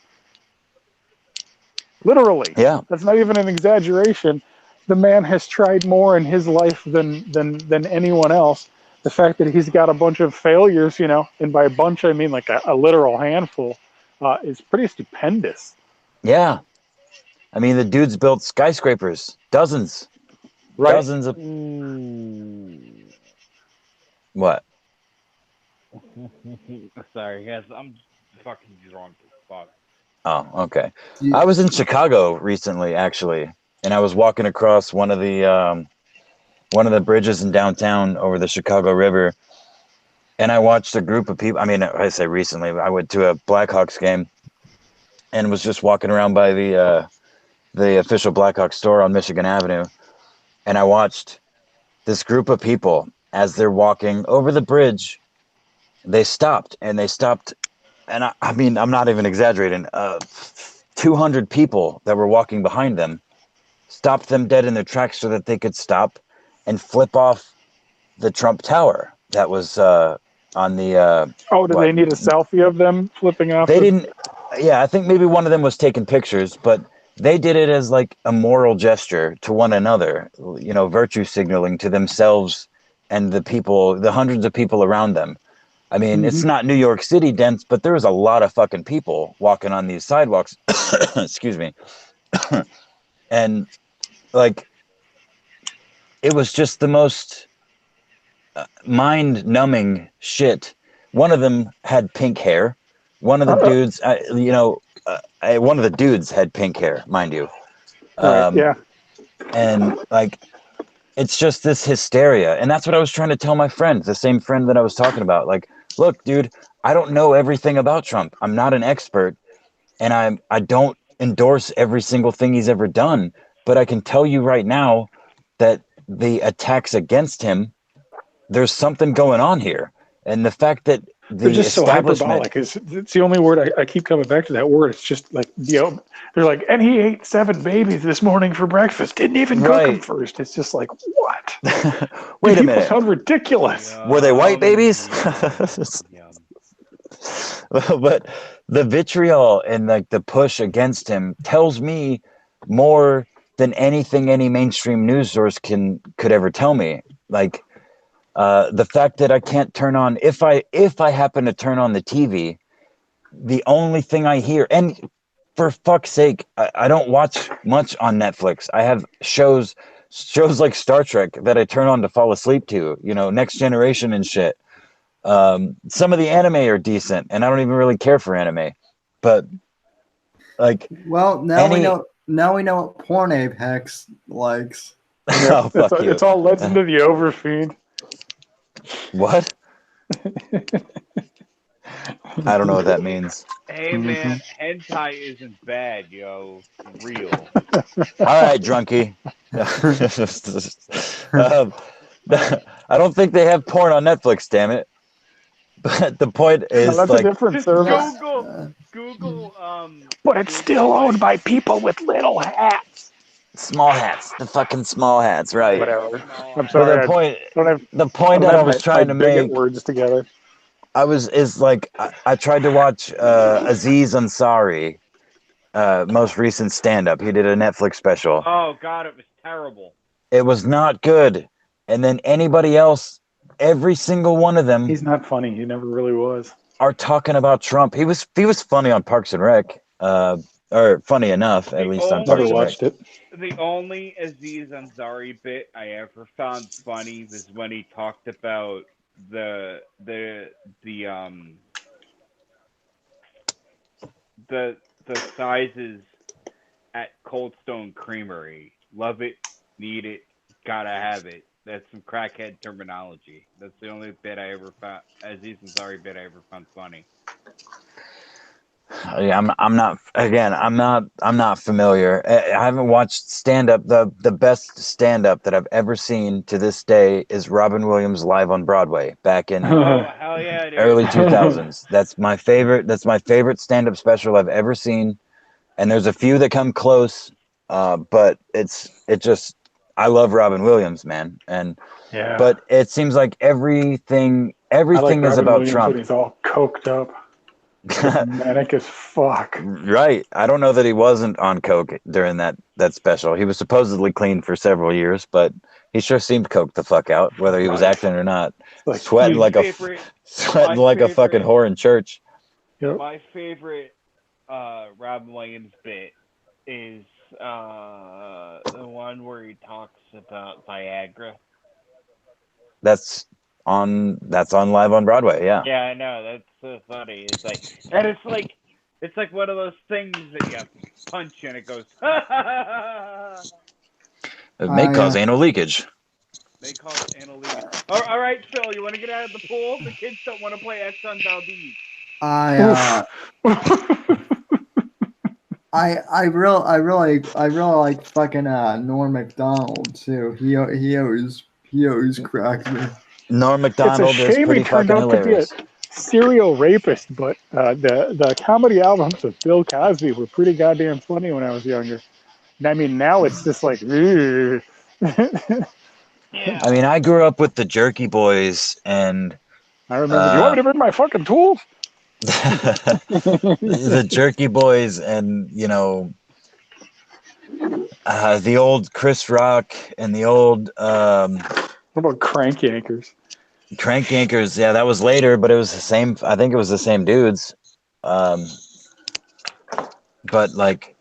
Literally. Yeah. That's not even an exaggeration. The man has tried more in his life than anyone else. The fact that he's got a bunch of failures, and by a bunch I mean like a literal handful, is pretty stupendous. Yeah. I mean, the dude's built skyscrapers, dozens. Right. Dozens of... What? Sorry, guys. I'm fucking drunk as fuck. Oh, okay. I was in Chicago recently, actually, and I was walking across one of the bridges in downtown over the Chicago River, and I watched a group of people. I mean, I say recently, I went to a Blackhawks game and was just walking around by the official Blackhawks store on Michigan Avenue, and I watched this group of people as they're walking over the bridge, they stopped, and I mean, I'm not even exaggerating. 200 people that were walking behind them stopped them dead in their tracks so that they could stop and flip off the Trump Tower that was on the. Oh, do they need a selfie of them flipping off? They didn't. Yeah, I think maybe one of them was taking pictures, but they did it as like a moral gesture to one another, virtue signaling to themselves and the hundreds of people around them. I mean, it's not New York City dense, but there was a lot of fucking people walking on these sidewalks. Excuse me. And like, it was just the most mind-numbing shit. One of them had pink hair. One of the dudes, one of the dudes had pink hair, mind you. Yeah. And like, it's just this hysteria. And that's what I was trying to tell my friend, the same friend that I was talking about. Like, look, dude, I don't know everything about Trump. I'm not an expert, and I don't endorse every single thing he's ever done. But I can tell you right now that the attacks against him, there's something going on here. And the fact that they're just so hyperbolic. It's the only word I keep coming back to that word. It's just like, they're like, and he ate 7 babies this morning for breakfast. Didn't even cook them first. It's just like, what? Wait a minute. Sound ridiculous. Were they white babies? But the vitriol and like the push against him tells me more than anything any mainstream news source could ever tell me. Like, the fact that I can't turn on, if I happen to turn on the TV, the only thing I hear, and for fuck's sake, I don't watch much on Netflix. I have shows like Star Trek that I turn on to fall asleep to, Next Generation and shit. Some of the anime are decent, and I don't even really care for anime, but like, well, we know what Porn Apex likes. Oh, fuck you. It's all Legend of the Overfiend. What? I don't know what that means. Hey man, hentai isn't bad, yo. For real. All right, drunkie. I don't think they have porn on Netflix, damn it. But the point is, that's like, a different service. Google. But it's still owned by people with little hats. Small hats, the fucking small hats, right? Whatever. I'm sorry. The point that I was trying to make. Words together. I tried to watch Aziz Ansari, most recent stand-up. He did a Netflix special. Oh God, it was terrible. It was not good. And then anybody else, every single one of them. He's not funny. He never really was. Are talking about Trump. He was funny on Parks and Rec. Or funny enough, at least on Parks and Rec. The only Aziz Ansari bit I ever found funny was when he talked about the sizes at Cold Stone Creamery. Love it, need it, gotta have it. That's some crackhead terminology. That's the only bit I ever found, Aziz Ansari bit I ever found funny. Yeah, I'm not familiar. I haven't watched stand-up. The best stand-up that I've ever seen to this day is Robin Williams live on Broadway back in hell yeah, dude. early 2000s. That's my favorite stand-up special I've ever seen. And there's a few that come close, but I love Robin Williams, man. But it seems like everything is about Trump. When he's all coked up. Manic as fuck. Right. I don't know that he wasn't on coke during that special. He was supposedly clean for several years, but he sure seemed coked the fuck out, whether he was acting or not. Like, sweating like a fucking whore in church. Yep. My favorite Robin Williams bit is the one where he talks about Viagra. That's on live on Broadway, yeah. Yeah, I know. That's so funny. It's like one of those things that you punch and it goes. It may cause anal leakage. May cause anal leakage. All right, Phil, you want to get out of the pool? The kids don't want to play Exxon Valdez. I really like fucking Norm Macdonald too. He always cracks me. Norm Macdonald is pretty fucking hilarious. serial rapist, but the comedy albums of Bill Cosby were pretty goddamn funny when I was younger. And I mean, now it's just like, ugh. Yeah. I mean, I grew up with the Jerky Boys and I remember. Do you want me to bring my fucking tools? the Jerky Boys and, you know, the old Chris Rock and the old What about Crank Yankers? Crank Yankers. Yeah, that was later, but it was the same. I think it was the same dudes. But like,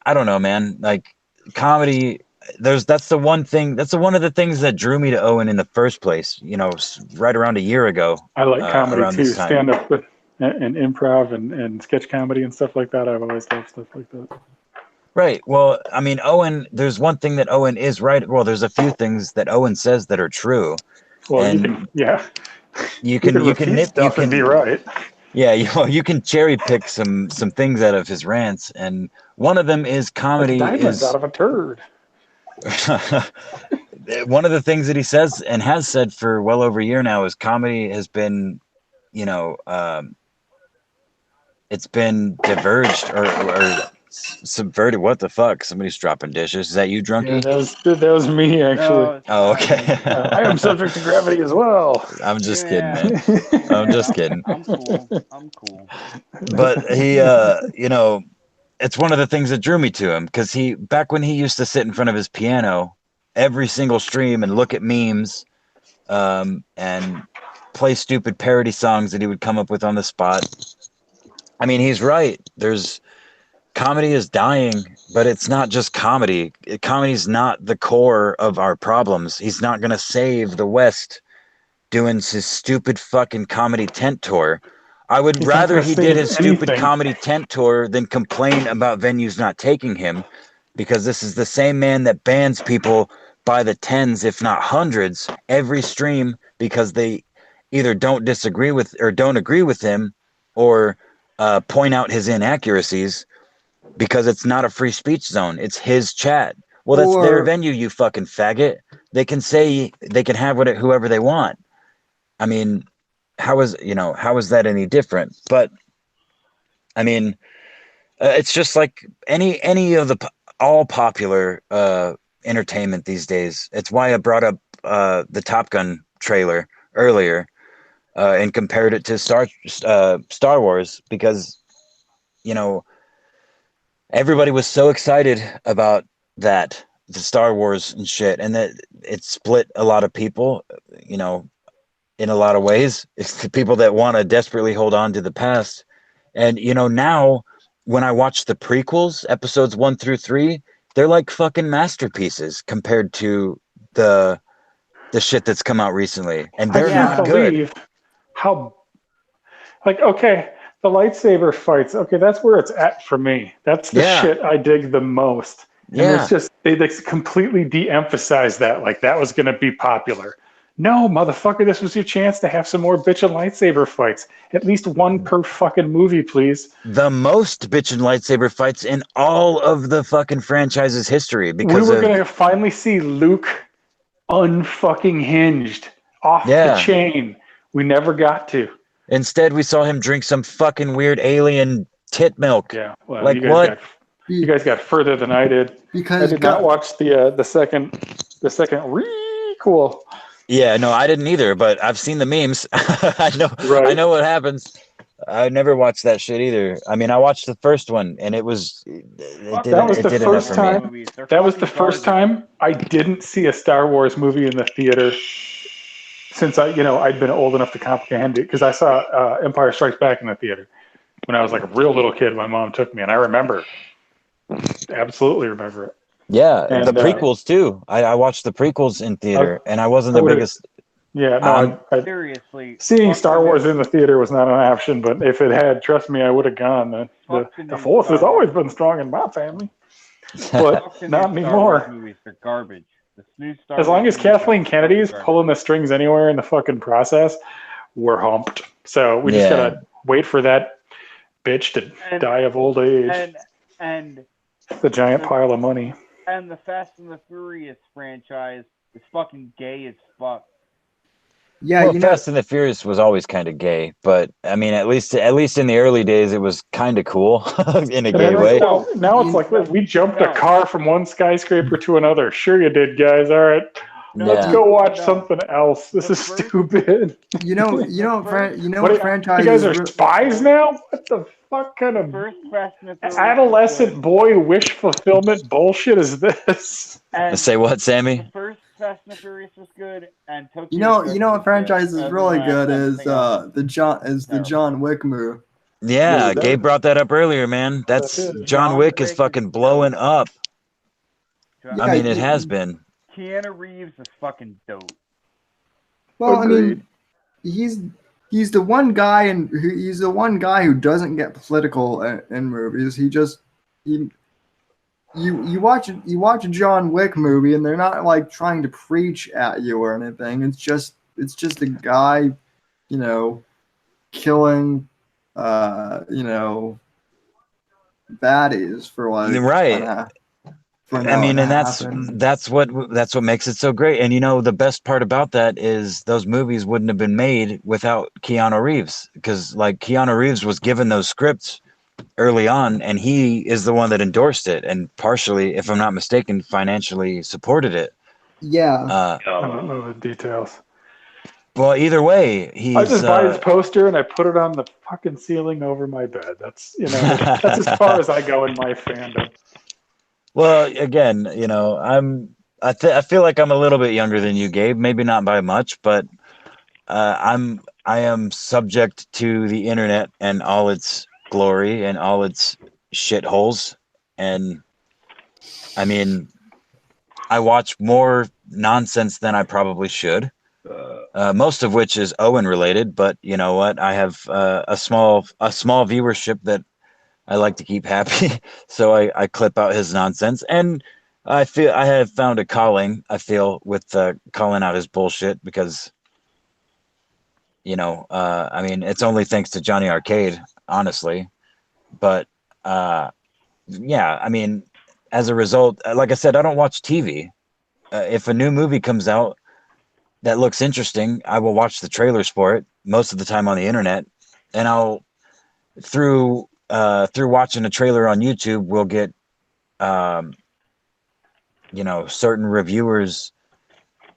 I don't know, man. Like comedy, that's the one thing. That's one of the things that drew me to Owen in the first place. You know, right around a year ago. I like comedy around too, this time. stand up and improv and sketch comedy and stuff like that. I've always loved stuff like that. Right. Well, I mean, Owen. There's one thing that Owen is right. Well, there's a few things that Owen says that are true. Well, And you can, yeah. You can repeat stuff and be right. Yeah, you can cherry pick some things out of his rants, and one of them is comedy Like diamonds out of a turd. One of the things that he says and has said for well over a year now is comedy has been, you know, it's been diverged or subverted. What the fuck? Somebody's dropping dishes. Is that you, Drunky? Yeah, that was me, actually. Oh, okay. I am subject to gravity as well. I'm just kidding, man. I'm just kidding. I'm cool. But he, you know, it's one of the things that drew me to him because back when he used to sit in front of his piano every single stream and look at memes, and play stupid parody songs that he would come up with on the spot. I mean, he's right. Comedy is dying, but it's not just comedy. Comedy's not the core of our problems. He's not going to save the West doing his stupid fucking comedy tent tour. I would rather he did his stupid comedy tent tour than complain about venues not taking him, because this is the same man that bans people by the tens, if not hundreds, every stream because they either don't disagree with or don't agree with him or point out his inaccuracies, because it's not a free speech zone. It's his chat. Well, that's their venue, you fucking faggot. They can say, they can have whoever they want. I mean, how is that any different? But I mean, it's just like any of the all popular entertainment these days. It's why I brought up the Top Gun trailer earlier and compared it to Star Wars, because, you know, everybody was so excited about the Star Wars and shit, and that it split a lot of people, you know, in a lot of ways. It's the people that want to desperately hold on to the past. And, you know, now when I watch the prequels, episodes 1 through 3, they're like fucking masterpieces compared to the shit that's come out recently. And they're not good. How, like, okay, the lightsaber fights, okay, that's where it's at for me. That's the shit I dig the most. And it's just, they completely de-emphasize that, like that was going to be popular. No, motherfucker, this was your chance to have some more bitchin' lightsaber fights. At least one per fucking movie, please. The most bitchin' lightsaber fights in all of the fucking franchise's history. Because we were going to finally see Luke unfucking hinged, off the chain. We never got to. Instead, we saw him drink some fucking weird alien tit milk. Yeah, well, like what? You guys got further than I did. Because I did not watch the second requel. Yeah, no, I didn't either, but I've seen the memes. I know what happens. I never watched that shit either. I mean, I watched the first one, and that was the first time I didn't see a Star Wars movie in the theater since I'd been old enough to comprehend it, because I saw Empire Strikes Back in the theater when I was like a real little kid. My mom took me, and I absolutely remember it. Yeah, and the prequels too. I watched the prequels in theater, and I wasn't the biggest. Yeah, no, seriously. Seeing Star Wars in the theater was not an option, but if it had, trust me, I would have gone. The Force has always been strong in my family, but not anymore. Star Wars movies are garbage. As long as Kathleen Kennedy is pulling the strings anywhere in the fucking process, we're humped. So we just gotta wait for that bitch to die of old age. And the giant pile of money. And the Fast and the Furious franchise is fucking gay as fuck. Yeah, Well, you know, Fast and the Furious was always kind of gay, but I mean, at least in the early days, it was kind of cool in a And gay then way. now it's like we jumped a car from one skyscraper to another. Sure, you did, guys. All right, let's Yeah. go watch something else. This is stupid. you know, What what you guys franchises? are spies now? What the fuck kind The of first Fast and the Furious adolescent boy wish fulfillment bullshit is this? and Say what, the Sammy? first Fast and the Furious was good, and Tokyo You know what franchise is really good is the Terrible. John Wick movie. Yeah, that- Gabe brought that up earlier, man. That's That's it. John Wick is fucking blowing up. Yeah, I mean, it has been. Keanu Reeves is fucking dope. Well, I Agreed. mean, he's the one guy he's the one guy who doesn't get political in movies. You watch a John Wick movie and they're not like trying to preach at you or anything. It's just a guy, you know, killing baddies for like Right. for I mean, and happen. that's what makes it so great. And you know, the best part about that is those movies wouldn't have been made without Keanu Reeves, because like Keanu Reeves was given those scripts early on, and he is the one that endorsed it, and partially, if I'm not mistaken, financially supported it. Yeah. I don't know the details. Well, either way, I just buy his he's poster and I put it on the fucking ceiling over my bed. That's that's as far as I go in my fandom. well, again, you know, I feel like I'm a little bit younger than you, Gabe. Maybe not by much, but I am subject to the internet and all its glory and all its shitholes. And I mean, I watch more nonsense than I probably should. Most of which is Owen related, but you know what? I have a small viewership that I like to keep happy, so I clip out his nonsense, and I feel I have found a calling. I feel with calling out his bullshit, because you know, I mean, it's only thanks to Johnny Arcade, honestly, but yeah, I mean, as a result, like I said, I don't watch TV. If a new movie comes out that looks interesting, I will watch the trailers for it most of the time on the internet, and I'll through watching a trailer on YouTube, we'll get you know, certain reviewers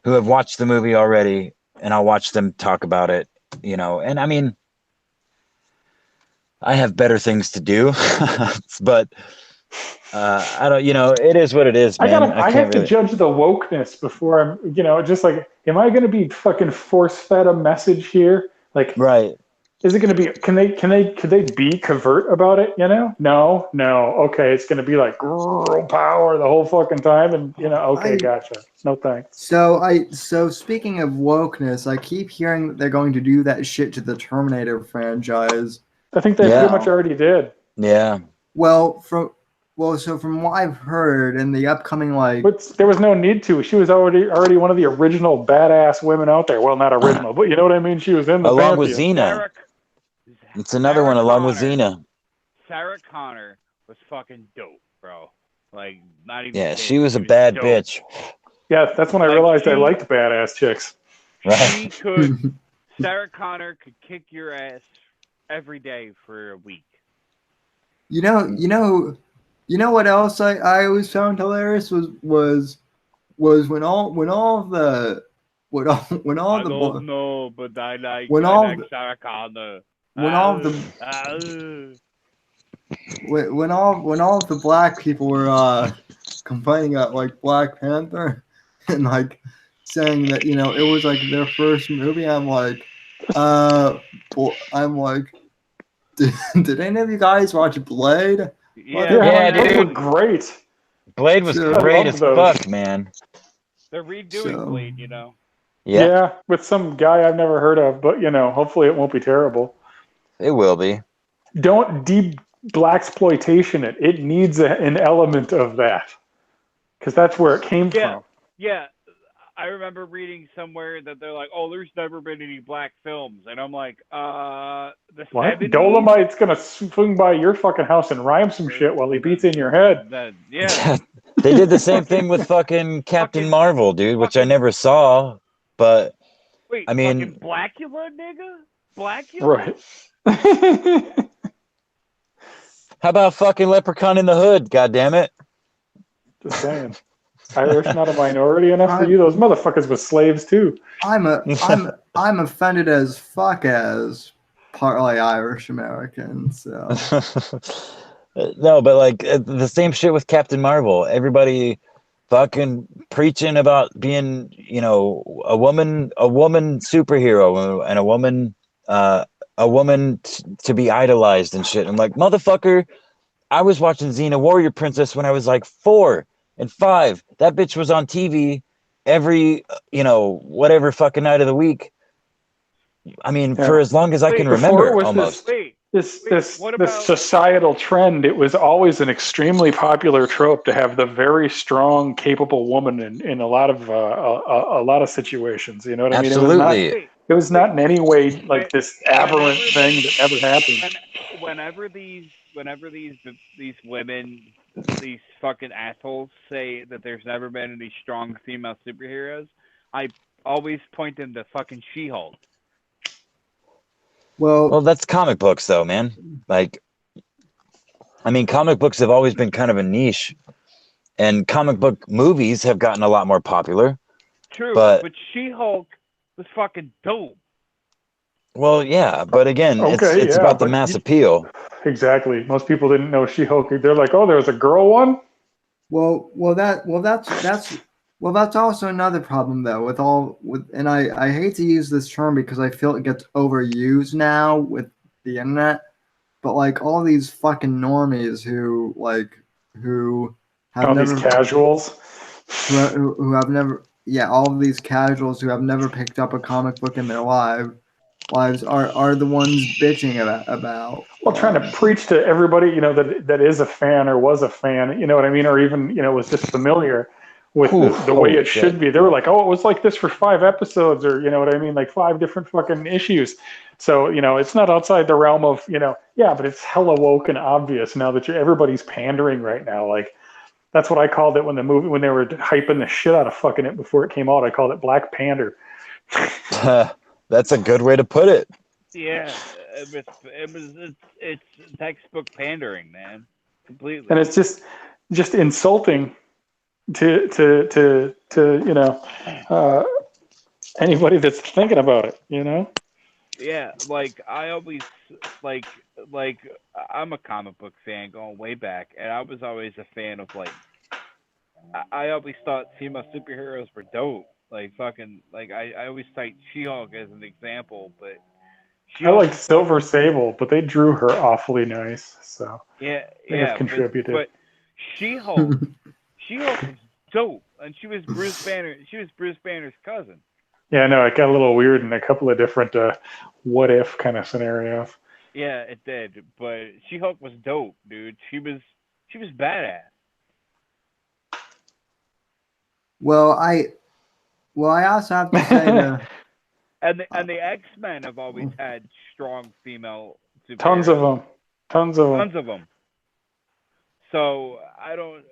who have watched the movie already, and I'll watch them talk about it, you know. And I mean, I have better things to do, but I don't, you know, it is what it is, man. I have to judge the wokeness before I'm, just like, am I going to be fucking force fed a message here? Like, right. is it going to be? Could they be covert about it? You know? No. Okay, it's going to be like girl power the whole fucking time, and okay, gotcha. No thanks. So speaking of wokeness, I keep hearing that they're going to do that shit to the Terminator franchise. I think they pretty much already did. Yeah. So from what I've heard in the upcoming but there was no need to. She was already one of the original badass women out there. Well, not original, but you know what I mean. She was in the along pantheon. with Xena. It's another one along with Xena. Sarah Connor was fucking dope, bro. Like, not even. Yeah, she was a bad bitch. Yeah, that's when I realized I liked badass chicks. Right. Sarah Connor could kick your ass every day for a week. You know what else I always found hilarious was when all the No, but I like Sarah Connor. When all of the black people were complaining about like Black Panther and like saying that it was like their first movie, I'm like did any of you guys watch Blade? Yeah, those dude. were great. Blade was great as fuck, man. They're redoing Blade, you know. Yeah, with some guy I've never heard of, but hopefully it won't be terrible. It will be. Don't blaxploitation it. It needs an element of that, because that's where it came from. Yeah, I remember reading somewhere that they're like, "Oh, there's never been any black films," and I'm like, "The what? 70s? Dolomite's gonna swing by your fucking house and rhyme some shit while he beats in your head." Yeah. They did the same thing with fucking Captain Marvel, dude, which I never saw, but Wait, I mean- fucking Blackula, nigga? Blackula? Right. How about fucking Leprechaun in the Hood? God damn it! Just saying. Irish not a minority enough for you? Those motherfuckers were slaves too. I'm offended as fuck as partly Irish American. So No, but like the same shit with Captain Marvel. Everybody fucking preaching about being, a woman superhero and a woman to be idolized and shit. I'm like, motherfucker, I was watching Xena Warrior Princess when I was like 4 and 5. That bitch was on TV every, whatever fucking night of the week. I mean, for as long as I can Before remember, it was almost. this what about- societal trend, it was always an extremely popular trope to have the very strong, capable woman in a lot of situations. You know what I mean? Absolutely. It was not in any way like this aberrant thing that never happened. Whenever these women, these fucking assholes say that there's never been any strong female superheroes, I always point them to fucking She-Hulk. Well, that's comic books, though, man. Like, I mean, comic books have always been kind of a niche, and comic book movies have gotten a lot more popular. True, but She-Hulk was fucking dope. Well, yeah, but again, it's about the mass appeal. Exactly. Most people didn't know She-Hulk. They're like, oh, there was a girl one. That's also another problem though and I hate to use this term because I feel it gets overused now with the internet, but like all these fucking normies who have never, these casuals who have never, all of these casuals who have never picked up a comic book in their lives are the ones bitching about trying to preach to everybody, that is a fan or was a fan, you know what I mean, or even was just familiar with the way it should be. They were like, oh, it was like this for 5 episodes, or you know what I mean, like 5 different fucking issues. So it's not outside the realm of but it's hella woke and obvious now that everybody's pandering right now. Like that's what I called it when they were hyping the shit out of fucking it before it came out. I called it Black Pander. That's a good way to put it. Yeah, it's textbook pandering, man, completely. And it's just insulting to anybody that's thinking about it, Yeah, like I always like I'm a comic book fan going way back, and I was always a fan of I always thought female superheroes were dope. Like fucking I always cite She-Hulk as an example, but I like Silver Sable, but they drew her awfully nice, so yeah, contributed. But She-Hulk was dope, and she was Bruce Banner's cousin. Yeah, no, it got a little weird in a couple of different what if kind of scenarios. Yeah, it did, but She-Hulk was dope, dude. She was badass. Well, I also have to say that and the X-Men have always had strong female superheroes. Tons of them. So I don't,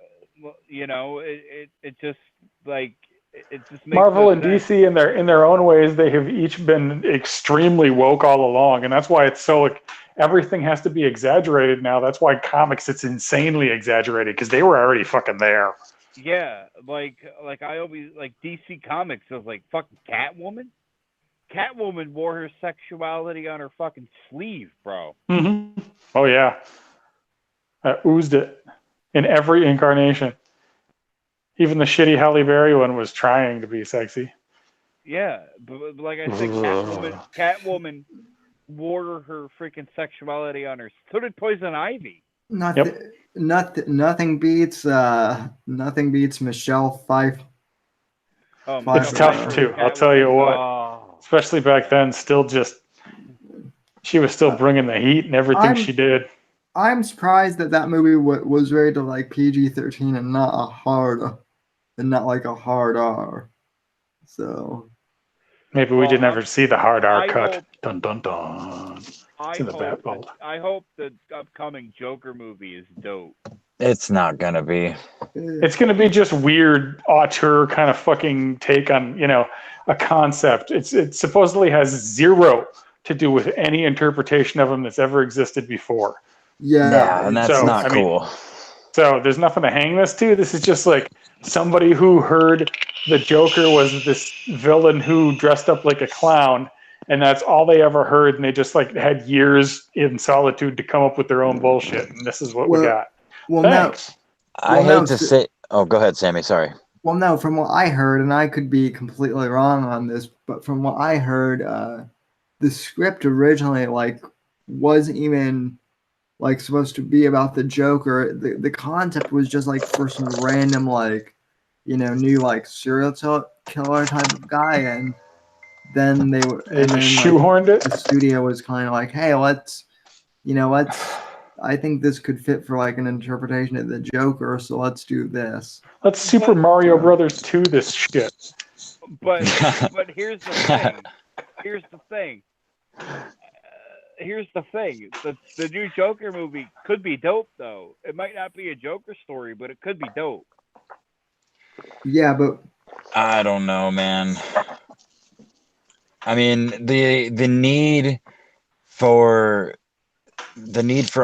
it just like it just makes Marvel and sense. DC in their own ways, they have each been extremely woke all along, and that's why it's so everything has to be exaggerated now. That's why comics, it's insanely exaggerated because they were already fucking there. Yeah, like I always like DC Comics was like fucking Catwoman. Catwoman wore her sexuality on her fucking sleeve, bro. Mm-hmm. Oh yeah, oozed it in every incarnation. Even the shitty Halle Berry one was trying to be sexy. Yeah, but like I said, Catwoman wore her freaking sexuality on her. So did Poison Ivy. Nothing beats Michelle Pfeiffer. It's tough too. I'll tell you what. Especially back then, she was still bringing the heat and everything she did. I'm surprised that movie was rated like PG-13 and not like a hard R. So maybe we didn't ever see the hard R cut. Dun dun dun. I hope the upcoming Joker movie is dope. It's not gonna be. It's gonna be just weird auteur kind of fucking take on a concept. It supposedly has zero to do with any interpretation of him that's ever existed before. Yeah, and that's So, not I mean, cool. So there's nothing to hang this to. This is just like somebody who heard the Joker was this villain who dressed up like a clown, and that's all they ever heard, and they just like had years in solitude to come up with their own bullshit, and this is what we got. Well, Thanks. I hate to say. Oh, go ahead, Sammy. Sorry. Well, no, from what I heard, and I could be completely wrong on this, but from what I heard, the script originally like wasn't even like supposed to be about the Joker. The concept was just like for some random like, you know, new like serial killer type of guy, and then they were They just shoehorned it. The studio was kind of like, hey, let's. I think this could fit for like an interpretation of the Joker, so let's do this. Let's Super Mario Brothers 2 this shit. But here's the thing. Here's the thing. The new Joker movie could be dope, though. It might not be a Joker story, but it could be dope. Yeah, but I don't know, man. I mean, the need for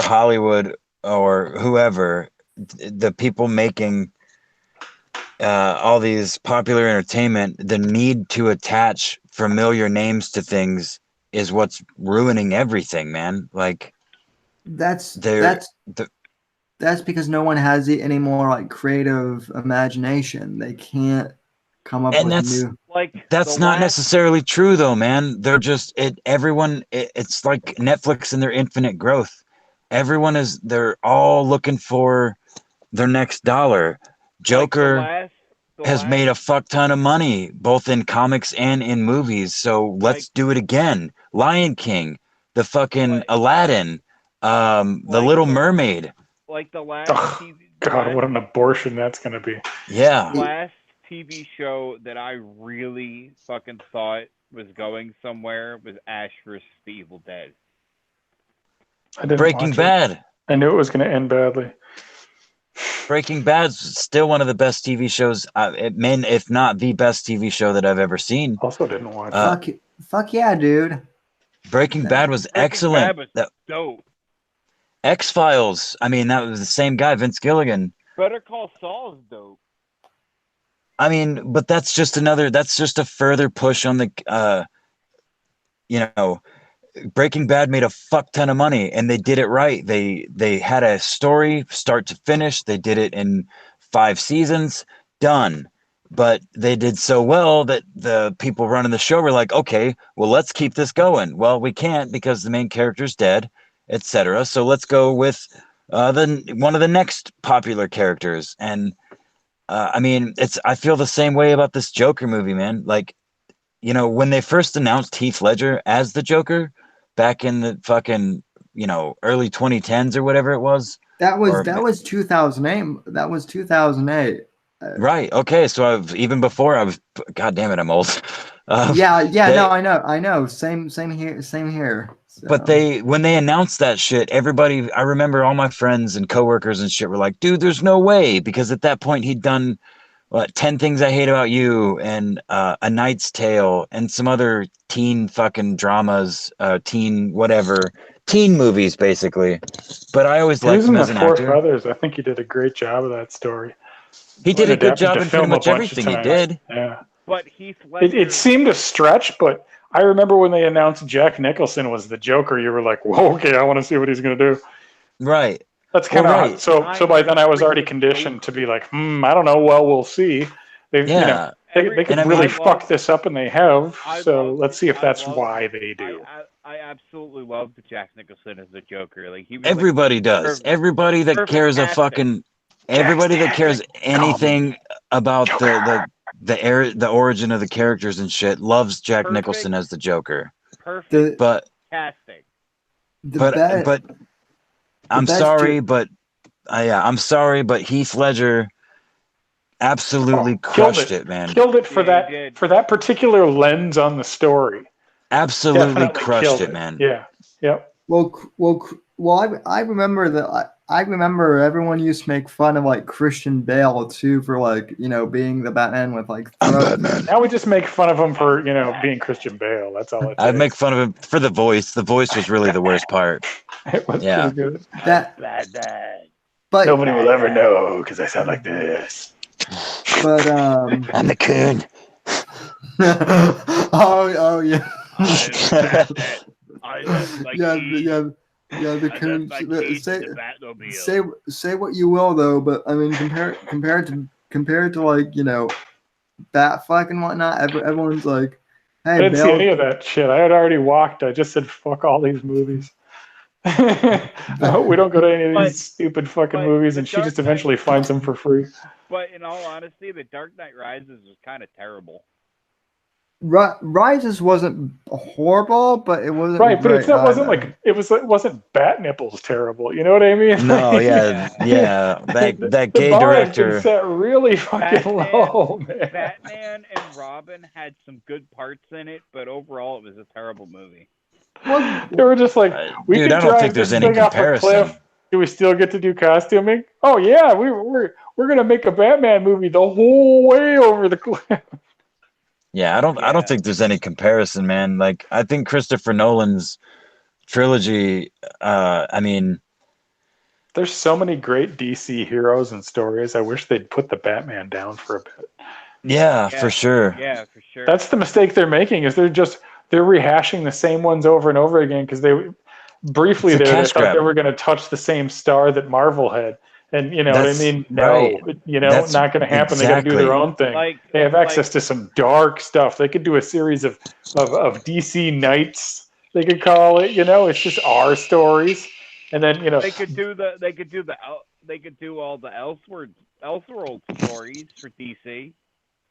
Hollywood or whoever, the people making all these popular entertainment, the need to attach familiar names to things is what's ruining everything, man. Like that's because no one has any more like creative imagination. They can't come up with new. That's not necessarily true, though, man. They're just it's like Netflix and their infinite growth. They're all looking for their next dollar. Joker has made a fuck ton of money, both in comics and in movies. So let's do it again. Lion King, the fucking Aladdin, the Little Mermaid. Like the last TV. God, what an abortion that's going to be. Yeah. The last TV show that I really fucking thought was going somewhere was Ash vs. the Evil Dead. Breaking Bad. I knew it was going to end badly. Breaking Bad's still one of the best TV shows, if not the best TV show that I've ever seen. Also didn't watch it. Fuck yeah, dude. Breaking Bad was excellent. Bad was dope. X-Files. I mean, that was the same guy, Vince Gilligan. Better Call Saul is dope. I mean, but that's just a further push on the, Breaking Bad made a fuck ton of money, and they did it right. They had a story start to finish. They did it in 5 seasons, done. But they did so well that the people running the show were like, okay, well, let's keep this going. Well, we can't because the main character's dead, etc. So let's go with one of the next popular characters. And I mean, I feel the same way about this Joker movie, man. Like, when they first announced Heath Ledger as the Joker back in the fucking, early 2010s or whatever it was. That was 2008. That was 2008. Right. Okay. So God damn it, I'm old. No, I know. Same here. So. But when they announced that shit, everybody, I remember all my friends and coworkers and shit were like, dude, there's no way. Because at that point he'd done 10 Things I Hate About You and A Knight's Tale and some other teen fucking dramas, teen movies, basically. But I always liked him as an actor. Brothers, I think he did a great job of that story. He did a good job in pretty much everything he did. Yeah. But Heath Ledger... It seemed a stretch, but I remember when they announced Jack Nicholson was the Joker, you were like, whoa, okay, I want to see what he's going to do. Right. That's kind of right. So by then I was already conditioned to be like, I don't know. Well, we'll see. They could really fuck this up, and they have. So let's see if that's why they do. I absolutely love Jack Nicholson as the Joker. Like everybody does. Everybody that cares everybody that cares anything about the origin of the characters and shit loves Jack Nicholson as the Joker. Perfect. But casting. But I'm sorry, but Heath Ledger absolutely crushed it, man. Killed it for that particular lens on the story. Absolutely crushed it, man. Yeah. Yep. Well, I remember that I remember everyone used to make fun of like Christian Bale too for like being the Batman with like I'm throat. Batman. Now we just make fun of him for being Christian Bale. That's all it I'd takes. make fun of him for the voice. The voice was really the worst part. It was Yeah. pretty good. That, Bad. but Nobody will ever know because I sound like this. but I'm the coon. oh yeah. I left my Yeah, keys. yeah, the I coon. left my keys in the Batmobile. Say what you will though, but I mean, compared to like Bat fuck and whatnot, everyone's like, I hey, didn't see any Bale. of that shit. I had already walked. I just said, fuck all these movies. I hope we don't go to any of these stupid fucking movies, and she just eventually finds them for free. But in all honesty, The Dark Knight Rises was kind of terrible. Rises wasn't horrible, but it wasn't Right, but great it wasn't either. like it wasn't Bat Nipples terrible. You know what I mean? No, yeah. That the gay bar has been director. set really fucking low, man. Batman and Robin had some good parts in it, but overall it was a terrible movie. They were just like, we Dude, could I don't drive think there's this any thing off a comparison. cliff. Do we still get to do costuming? Oh yeah, we're gonna make a Batman movie the whole way over the cliff. Yeah, I don't think there's any comparison, man. Like, I think Christopher Nolan's trilogy, I mean, There's so many great DC heroes and stories. I wish they'd put the Batman down for a bit. yeah, for sure. Yeah, for sure. That's the mistake they're making, is they're rehashing the same ones over and over again, because they briefly It's a they cash thought grab. they were going to touch the same star that Marvel had. And you know That's what I mean? No, right. it's not going to happen. They got to do their Exactly. own thing. Like- They have access like- to some dark stuff. They could do a series of DC Knights. They could call it. It's just our stories. And then they could do all the Elseworld stories for DC.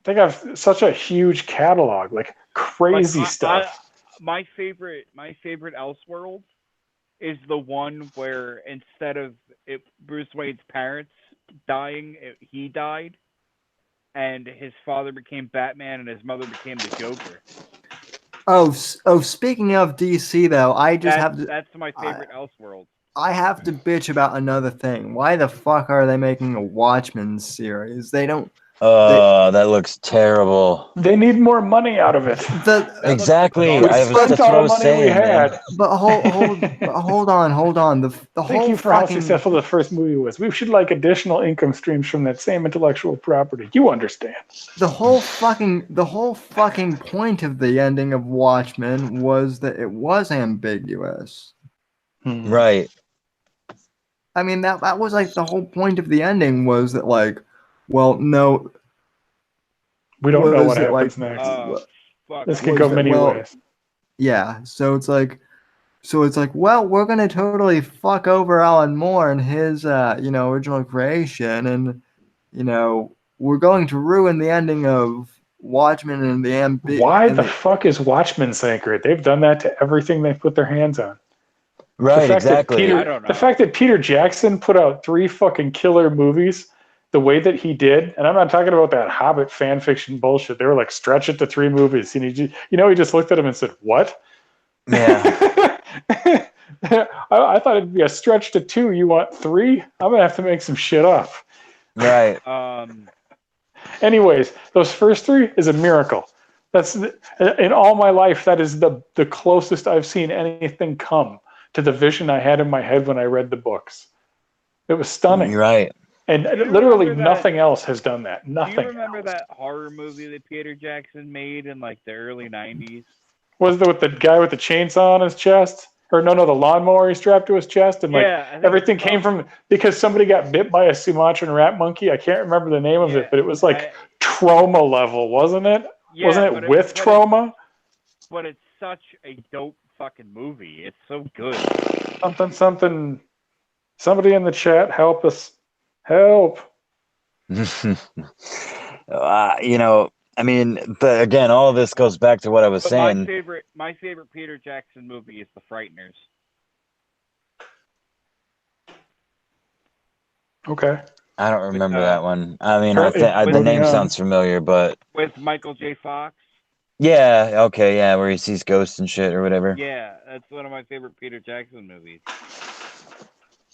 they have such a huge catalog, like crazy stuff. My favorite Elseworld is the one where instead of Bruce Wayne's parents dying, he died, and his father became Batman, and his mother became the Joker. Oh, speaking of DC though, That's my favorite Elseworld. I have to bitch about another thing. Why the fuck are they making a Watchmen series? They don't. Oh, that looks terrible. They need more money out of it. Exactly. We I was spent just all what I the was money saying, we had. man. But hold on. The Thank whole you for how fucking successful the first movie was. We should like additional income streams from that same intellectual property. You understand? the whole fucking point of the ending of Watchmen was that it was ambiguous. Right. I mean that was like the whole point of the ending, was that like, well, no, We don't know what was it happens like? next. Fuck. This could was go it- many well, ways. Yeah, so it's like, well, we're gonna totally fuck over Alan Moore and his original creation, and we're going to ruin the ending of Watchmen and the Why the fuck is Watchmen sacred? They've done that to everything they put their hands on. Right, exactly. I don't know. The fact that Peter Jackson put out 3 fucking killer movies the way that he did, and I'm not talking about that Hobbit fan fiction bullshit. They were like, stretch it to 3 movies. And he just looked at him and said, what? Yeah. I thought it'd be a stretch to 2. You want 3? I'm going to have to make some shit up. Right. Anyways, those first 3 is a miracle. That's in all my life, that is the closest I've seen anything come to the vision I had in my head when I read the books. It was stunning. You're right. And literally nothing else has done that. Nothing. Do you remember that horror movie that Peter Jackson made in like the early 90s? Was there with the guy with the chainsaw on his chest? Or no, the lawnmower he strapped to his chest? And like everything came from, because somebody got bit by a Sumatran rat monkey. I can't remember the name of it, but it was like trauma level, wasn't it? Yeah, wasn't it with trauma? But it's such a dope fucking movie. It's so good. Something. Somebody in the chat, help us. Help. I mean, again, all of this goes back to what I was saying. My favorite Peter Jackson movie is The Frighteners. Okay. I don't remember that one. I mean, Right, the name sounds familiar, but with Michael J. Fox. yeah, okay, yeah, where he sees ghosts and shit or whatever. Yeah, that's one of my favorite Peter Jackson movies.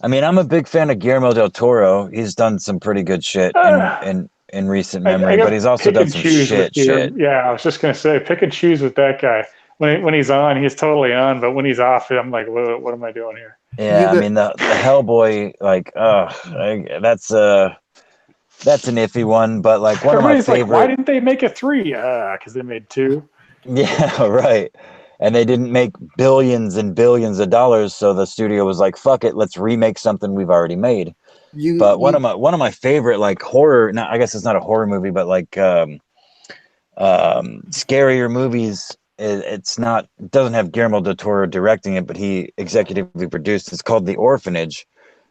I mean, I'm a big fan of Guillermo del Toro. He's done some pretty good shit in recent I memory, got but he's also pick done and some choose with shit. Yeah, I was just gonna say pick and choose with that guy. When he's on, he's totally on, but when he's off, I'm like, what am I doing here? Yeah, I got- mean the Hellboy, like, that's an iffy one, but like one of my Everybody's like, why favorite. didn't they make a 3? Because they made 2. Yeah, right. And they didn't make billions and billions of dollars, so the studio was like, "Fuck it, let's remake something we've already made." But one of my favorite like horror, I guess it's not a horror movie, but like scarier movies. It doesn't have Guillermo del Toro directing it, but he executively produced. It's called The Orphanage,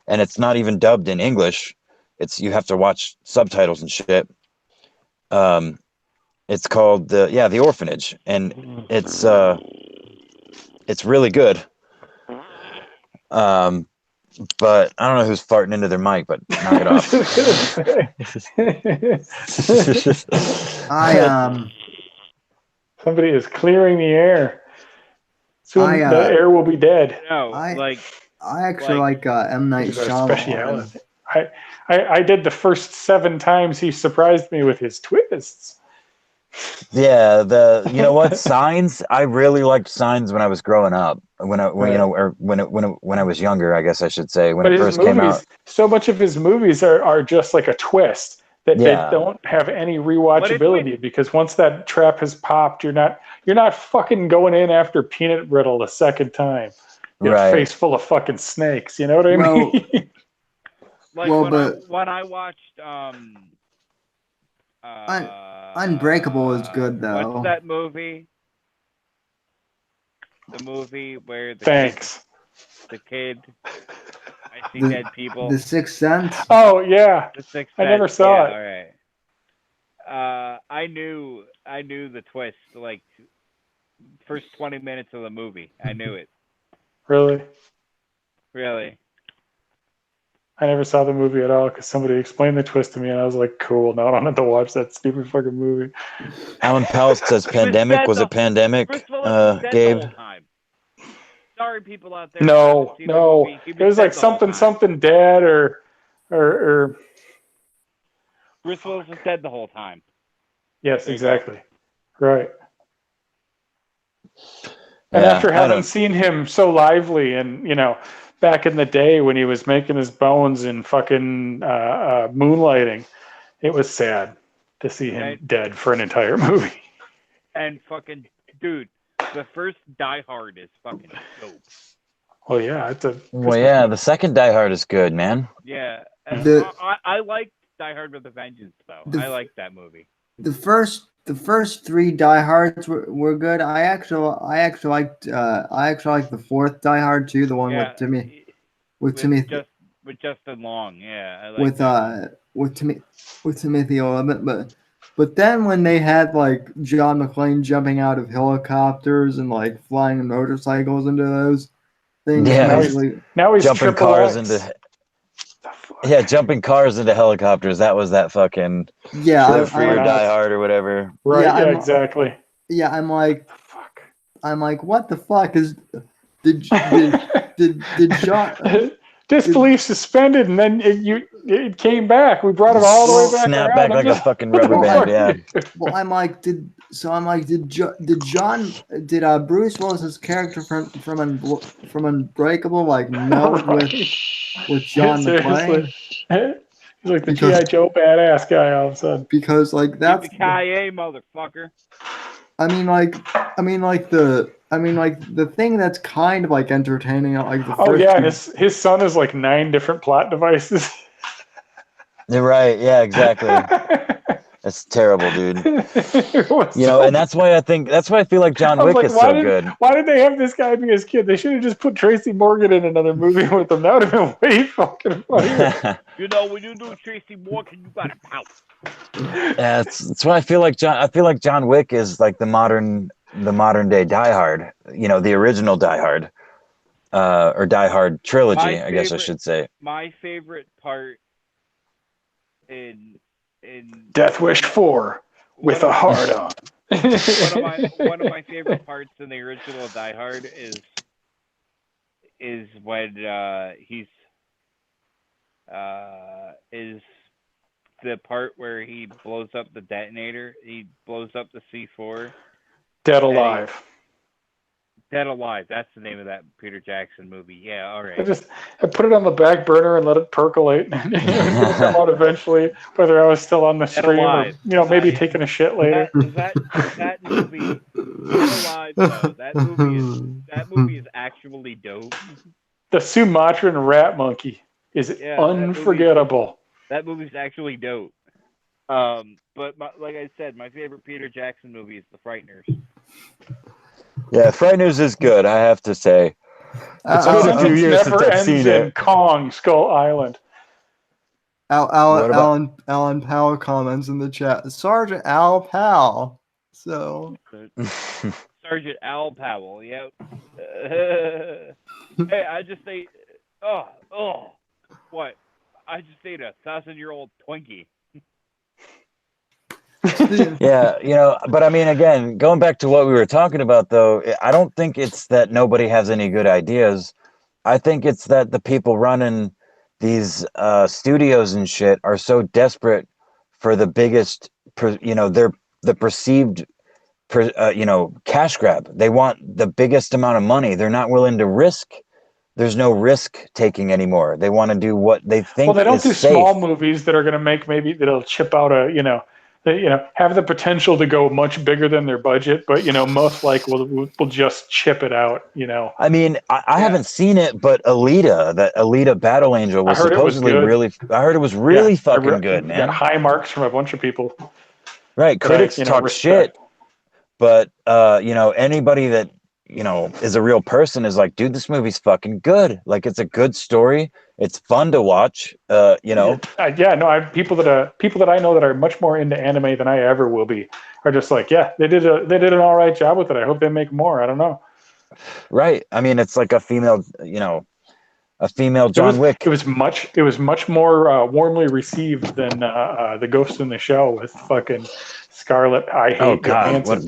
and it's not even dubbed in English. You have to watch subtitles and shit. It's called The Orphanage, and it's really good. But I don't know who's farting into their mic, but knock it off. Somebody is clearing the air. Soon the air will be dead. No, I actually like M. Night Which is our Shyamalan. speciality. I did the first 7 times he surprised me with his twists. Yeah, you know what, Signs. I really liked Signs when I was growing up. When I was younger, I guess I should say, when But it his first movies, came out. so much of his movies are just like a twist that they Yeah. don't have any rewatchability because once that trap has popped, you're not fucking going in after Peanut Brittle a second time. Right. Face full of fucking snakes. You know what I Well, mean? Like when I watched Unbreakable is good though. What's that movie? The movie where the kid I see dead people. The Sixth Sense. Oh yeah. The Sixth Sense. I never saw it. All right. I knew the twist like first 20 minutes of the movie. I knew it. Really? Really. I never saw the movie at all because somebody explained the twist to me, and I was like, "Cool, now I don't have to watch that stupid fucking movie." Alan Powell says Pandemic. Was it Pandemic, Gabe? The whole time. Sorry, people out there. No. It was like something dead or. Bruce Willis was dead the whole time. Yes, exactly. Right. And after having seen him so lively and, back in the day when he was making his bones in fucking Moonlighting, it was sad to see him dead for an entire movie. And fucking, dude, the first Die Hard is fucking dope. Well, yeah. The second Die Hard is good, man. Yeah. I like Die Hard with a Vengeance, though. I like that movie. The first 3 Die Hards were good. I actually liked the 4th Die Hard too, the one with Justin Long. Yeah, I like with Timothy Olyphant, but then when they had like John McClane jumping out of helicopters and like flying motorcycles into those things, now he's jumping cars into. Yeah, jumping cars into helicopters. That was that fucking Live Free or Die Hard or whatever. Right? Yeah, exactly. Yeah, I'm like, what the fuck is? Did John? Disbelief suspended, and then it came back. We brought it all the way back. Snap back like a fucking rubber band. Yeah. Well, I'm like, did Bruce Willis's character from Unbreakable like melt with John McClane? He's like the G.I. Joe badass guy all of a sudden. Because like that's the K.I.A. motherfucker. I mean, the thing that's kind of like entertaining, like the first and his son is like 9 different plot devices. You're right. Yeah, exactly. That's terrible, dude. And that's why I feel like John Wick is so good. Why did they have this guy be his kid? They should have just put Tracy Morgan in another movie with him. That would have been way fucking funny. When you do Tracy Morgan, you gotta pout. Yeah, that's why I feel like John Wick is like the modern day Die Hard. The original Die Hard, or Die Hard trilogy, I guess I should say. My favorite part in Death Wish 4 with a hard on. One of my favorite parts in the original Die Hard is when is the part where he blows up the detonator. He blows up the C4. Dead Alive. Dead Alive. That's the name of that Peter Jackson movie. Yeah, all right. I put it on the back burner and let it percolate. And it was going to come out eventually, whether I was still on the Dead stream Alive. or maybe taking a shit later. That movie, Dead Alive, though. That movie is actually dope. The Sumatran rat monkey is unforgettable. That movie's actually dope. But like I said, my favorite Peter Jackson movie is The Frighteners. Yeah, Frighteners is good, I have to say. It's been a few years since I've seen it. Kong, Skull Island. Alan Powell comments in the chat. Sergeant Al Powell. So Sergeant Al Powell. Yep. Hey, I just ate. What? I just ate a 1,000-year-old Twinkie. Yeah, but I mean, again, going back to what we were talking about, though, I don't think it's that nobody has any good ideas. I think it's that the people running these studios and shit are so desperate for the biggest, they're the perceived, cash grab. They want the biggest amount of money. They're not willing to risk. There's no risk taking anymore. They want to do what they think. Well, they don't do safe. Small movies that are going to make that'll chip out have the potential to go much bigger than their budget, but most likely will just chip it out. I mean, I haven't seen it, but that Alita Battle Angel was supposedly really. I heard it was really fucking good, man. Got high marks from a bunch of people. Right, critics talk shit, but anybody that is a real person is like, dude, this movie's fucking good. Like, it's a good story. It's fun to watch. People that I know that are much more into anime than I ever will be are just like, yeah, they did an all right job with it. I hope they make more. I don't know. Right. I mean, it's like a female John Wick. It was much more warmly received than the Ghost in the Shell with fucking Scarlett. I hate. Oh God, Johansson. what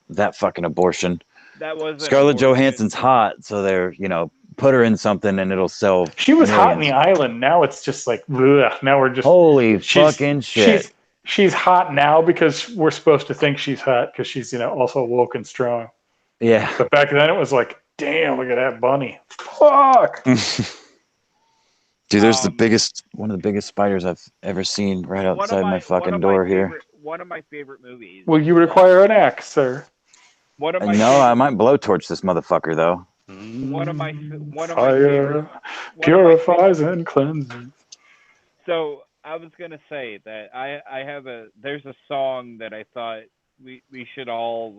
that fucking abortion. That was Scarlett Johansson's hot, so they're put her in something and it'll sell. She was hot in The Island. Now it's just like, ugh. Now we're just holy fucking shit. She's hot now because we're supposed to think she's hot because she's also woke and strong. Yeah. But back then it was like, damn, look at that bunny. Fuck. Dude, there's one of the biggest spiders I've ever seen right outside my fucking door here. One of my favorite movies. Will you require an axe, sir? I might blowtorch this motherfucker though. Fire purifies and cleanses. So I was gonna say that there's a song that I thought we should all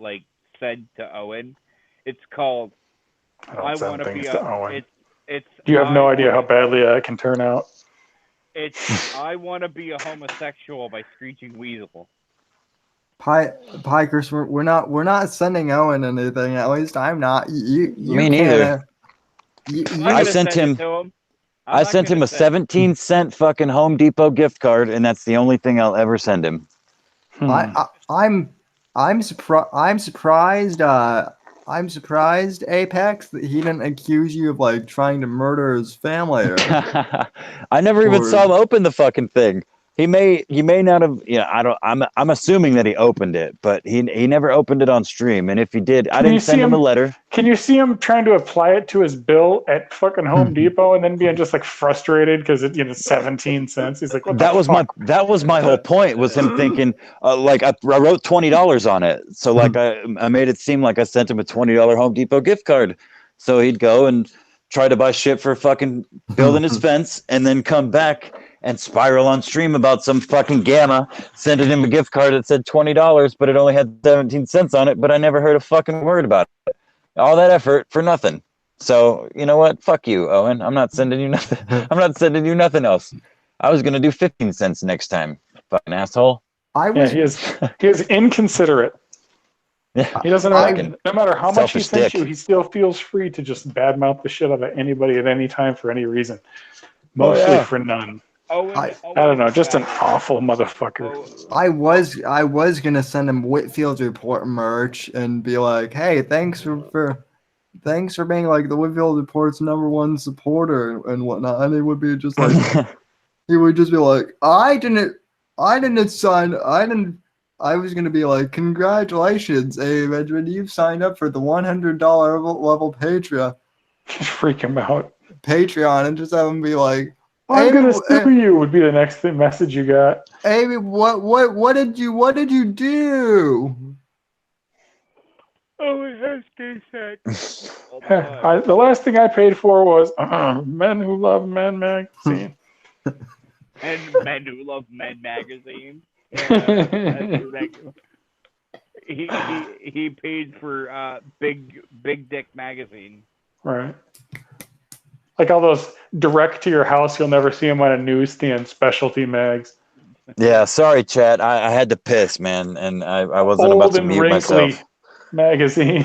send to Owen. It's called I Want to Be a Owen. You have no idea how badly that can turn out. It's I Want to Be a Homosexual by Screeching Weasel. Pikers, we're not sending Owen anything. At least I'm not. You Me neither. I sent him a 17-cent fucking Home Depot gift card, and that's the only thing I'll ever send him. I'm surprised. I'm surprised, Apex, that he didn't accuse you of trying to murder his family. I never even saw him open the fucking thing. He may not have. I'm assuming that he opened it, but he never opened it on stream. And if he did, I didn't send him a letter. Can you see him trying to apply it to his bill at fucking Home Depot and then being just frustrated because it's 17 cents? He's like, what that was my whole point, was him thinking I wrote $20 on it, so I made it seem like I sent him a $20 Home Depot gift card, so he'd go and try to buy shit for fucking building his fence, and then come back and spiral on stream about some fucking gamma, sending him a gift card that said $20, but it only had 17 cents on it, but I never heard a fucking word about it. All that effort for nothing. So, you know what? Fuck you, Owen. I'm not sending you nothing. I'm not sending you nothing else. I was going to do 15 cents next time. Fucking asshole. He is inconsiderate. Yeah. He doesn't no matter how much he sent you, he still feels free to just badmouth the shit out of anybody at any time for any reason. Mostly for none. I don't know, just an awful motherfucker. I was gonna send him Whitfield's report merch and be like, hey, thanks for being the Whitfield Report's #1 supporter and whatnot. And it would be just like he would just be like, I didn't sign. I was gonna be like, congratulations, Abe Edmund, you've signed up for the $100 level Freak him out. Patreon, and just have him be like, I'm Amy, gonna sue you would be the next message you got. Amy, what did you do? Oh, it has gay sex. The last thing I paid for was Men Who Love Men magazine. And Men Who Love Men magazine. Yeah, he paid for Big Dick magazine. Right. Like all those direct to your house, you'll never see them on a newsstand specialty mags. Yeah, sorry, chat. I had to piss, man, and I wasn't Old about to and mute wrinkly myself. magazine.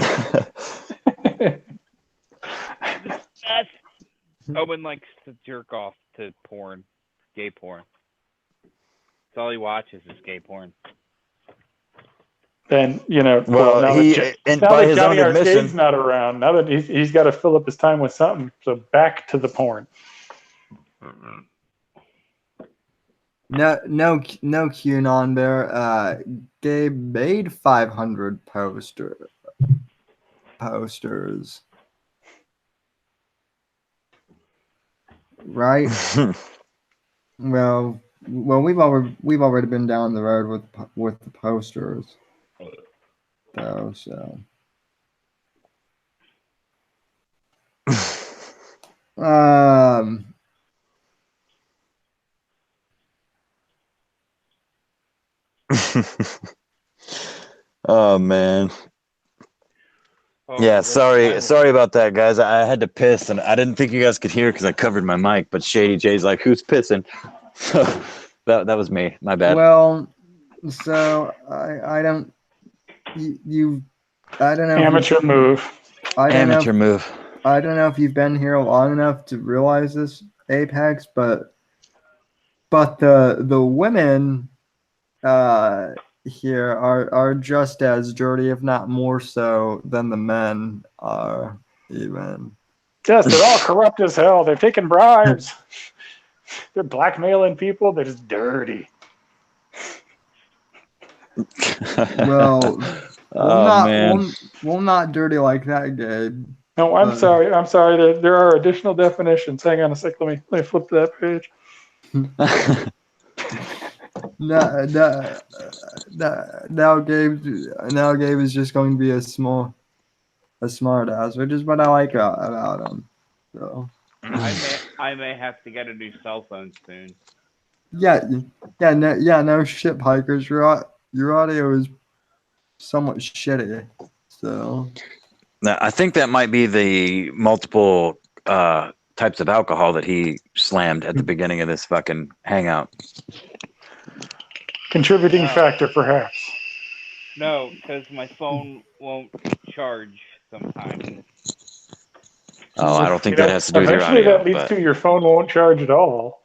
Owen likes to jerk off to porn, gay porn. That's all he watches is gay porn. Then, you know, Well, now he, that, and now by that his Johnny own admission, Arcade's not around, now that he's got to fill up his time with something, so back to the porn. No QAnon there. Gabe made 500 posters. Right? well, we've already been down the road with the posters, though. So, oh man. Oh, Yeah, that's sorry about that, guys. I had to piss, and I didn't think you guys could hear because I covered my mic. But Shady J's like, "Who's pissing?" So that was me. My bad. well, so I don't I don't know. Amateur move. Amateur move. I don't know if you've been here long enough to realize this, Apex, but the women here are just as dirty, if not more so, than the men are. Even. Yes, they're all corrupt as hell. They're taking bribes. They're blackmailing people. They're just dirty. Well, man. not dirty like that, Gabe. No, I'm sorry. There are additional definitions. Hang on a sec. Let me flip to that page. Now Gabe is just going to be a smart ass, which is what I like about him. So I may have to get a new cell phone soon. No shit, Pikers. Your audio is somewhat shitty. So Now, I think that might be the multiple types of alcohol that he slammed at the beginning of this fucking hangout. Contributing factor, perhaps. No, because my phone won't charge sometimes. Oh, I don't think that has to do with your eventually audio. that leads to your phone won't charge at all.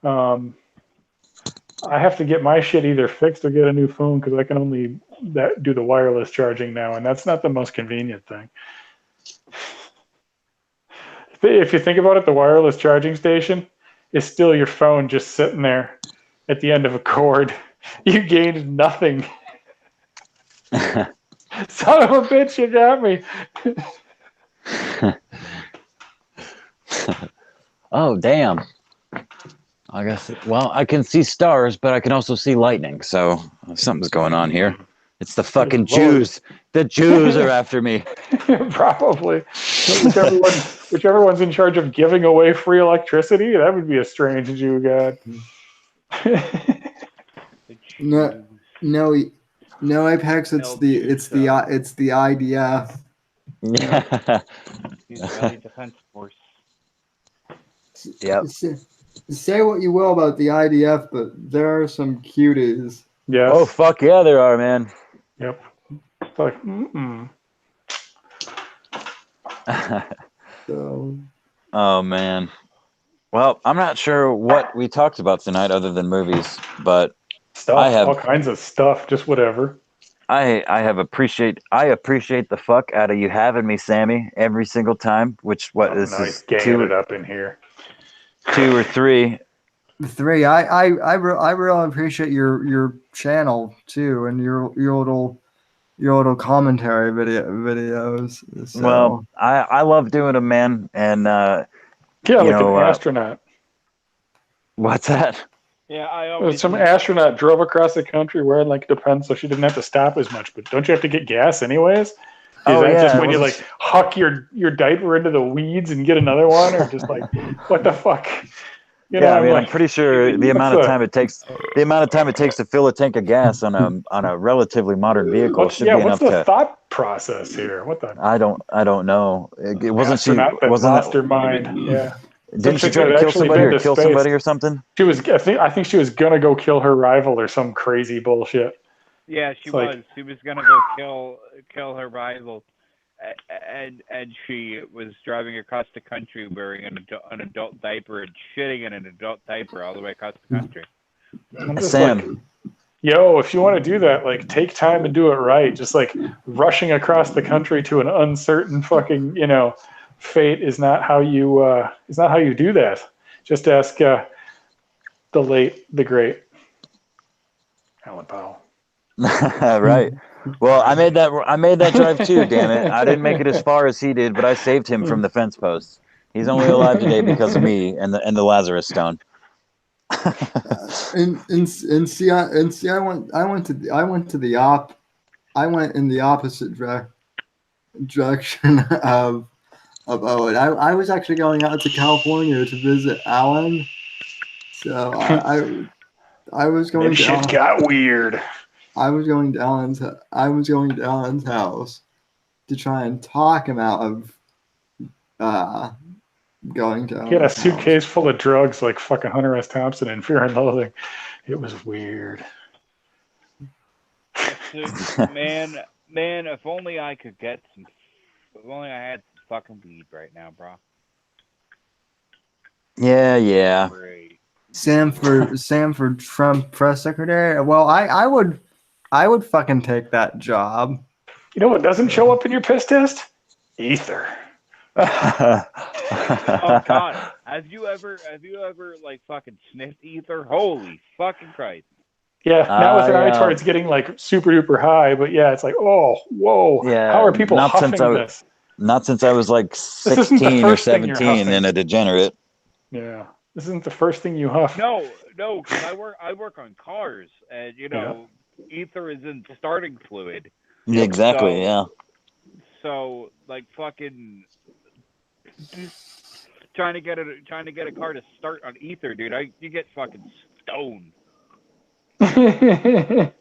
I have to get my shit either fixed or get a new phone because I can only do the wireless charging now, and that's not the most convenient thing. If you think about it, the wireless charging station is still your phone just sitting there at the end of a cord. You gained nothing. Son of a bitch, you got me. Oh, damn. I guess, well, I can see stars, but I can also see lightning. So something's going on here. It's the fucking Jews. The Jews are after me. Probably. Whichever one's in charge of giving away free electricity, that would be a strange Jew god. No, Apex. It's the IDF. Yeah. Israeli Defense Force. Yep. Say what you will about the IDF, but there are some cuties. Yes. Oh, fuck yeah, there are, man. Yep. It's like, mm-mm. So. Oh, man. Well, I'm not sure what we talked about tonight other than movies, but stuff, all kinds of stuff, just whatever. I appreciate the fuck out of you having me, Sammy, every single time. Which this nice is ganging it up in here. 2 or 3. 3. I really appreciate your channel too, and your little commentary videos. So. Well, I love doing them, man. And Yeah, you like know, an astronaut. what's that? Yeah, I always Some astronaut drove across the country wearing like Depends, so she didn't have to stop as much. But don't you have to get gas anyways? Is Oh, that just yeah, when you wasn't- like huck your diaper into the weeds and get another one, or just like what the fuck? You know, Yeah, I mean, I'm like, pretty sure the what's amount of the- time it takes to fill a tank of gas on a relatively modern vehicle should be what's enough the to. thought process here? What the I don't know. It wasn't she astronaut that wasn't lost that her mind? Yeah, didn't she chick try that to had kill actually somebody been or to kill space. somebody or something? She was. I think she was gonna go kill her rival or some crazy bullshit. Yeah, she It's was. like- She was gonna go kill her rival, and she was driving across the country wearing an adult diaper and shitting in an adult diaper all the way across the country. I'm just Sam. like, yo, if you want to do that, like, take time and do it right. Just like rushing across the country to an uncertain fucking, fate is not how you do that. Just ask the late, the great Alan Powell. Right. Well, I made that drive too. Damn it! I didn't make it as far as he did, but I saved him from the fence posts. He's only alive today because of me and the Lazarus Stone. And see, I went in the opposite direction of Owen. I was actually going out to California to visit Alan. So I was going That to shit got weird. I was going to Alan's house to try and talk him out of going to Alan's He had a house. suitcase full of drugs like fucking Hunter S. Thompson in Fear and Loathing. It was weird. Man, if only I could get some. If only I had some fucking weed right now, bro. Yeah. Great. Sam for Trump press secretary. Well, I would fucking take that job. You know what doesn't show up in your piss test? Ether. Oh God, have you ever like fucking sniffed ether? Holy fucking Christ! Yeah, now with an eye I, towards getting like super duper high, but yeah, it's like, oh, whoa. Yeah, How are people not since huffing I- this? Not since I was like This isn't the 16 or first thing you're 17 huffing. and a degenerate. Yeah, this isn't the first thing you huff. No, because I work on cars, and ether is in starting fluid. Exactly. So- Yeah. So like fucking trying to get a car to start on ether, dude. You get fucking stoned. The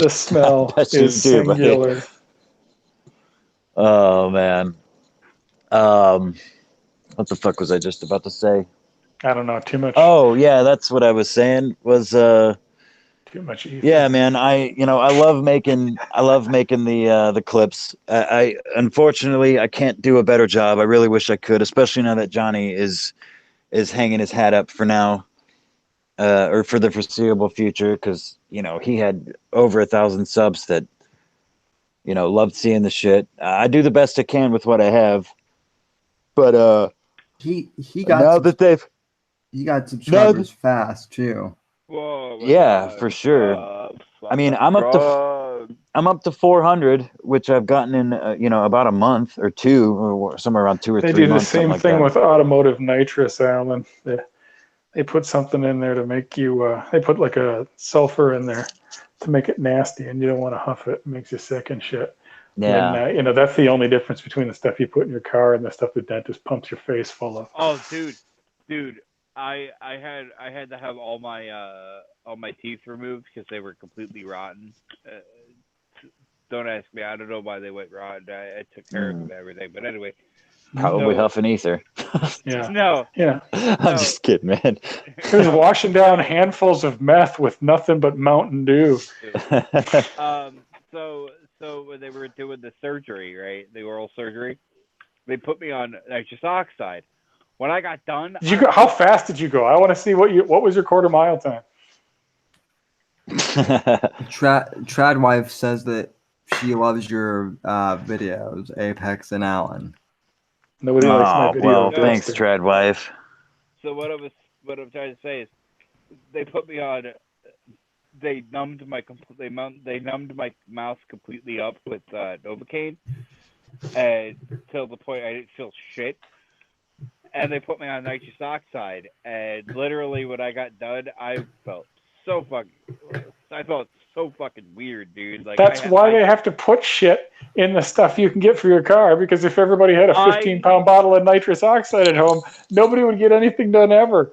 smell Bet you is do, buddy. singular. Oh man. What the fuck was I just about to say? I don't know, too much. Oh yeah, that's what I was saying. Was Too much ether. yeah, man. I love making the clips. I unfortunately I can't do a better job. I really wish I could, especially now that Johnny is hanging his hat up for now, or for the foreseeable future, because he had over 1,000 subs that loved seeing the shit. I do the best I can with what I have, but He now that they've got subscribers fast too. Whoa. yeah, for sure. I mean, I'm up to 400, which I've gotten in about a month or two, or somewhere around 2 or They 3 do the months. same Like thing that. with automotive nitrous, Alan. They put something in there to make you. They put like a sulfur in there to make it nasty, and you don't want to huff it. It makes you sick and shit. Yeah. And, that's the only difference between the stuff you put in your car and the stuff the dentist pumps your face full of. Oh, dude, I had to have all my teeth removed because they were completely rotten. Don't ask me. I don't know why they went rotten. I took care of everything, but anyway. Probably huffing ether. Yeah. No. Yeah. I'm just kidding, man. He was washing down handfuls of meth with nothing but Mountain Dew. So when they were doing the surgery, right, the oral surgery, they put me on nitrous oxide. When I got done, How fast did you go? I want to see what was your quarter mile time. Trad wife says that she loves your videos, Apex and Alan. Nobody likes my Oh video. well, Dexter. thanks, Trad wife. So what I'm trying to say is, they put me on. They numbed my mouth completely up with Novocaine, and till the point I didn't feel shit. And they put me on nitrous oxide, and literally when I got done, I felt so fucking weird, dude. Like That's why they have to put shit in the stuff you can get for your car, because if everybody had a 15-pound bottle of nitrous oxide at home, nobody would get anything done ever.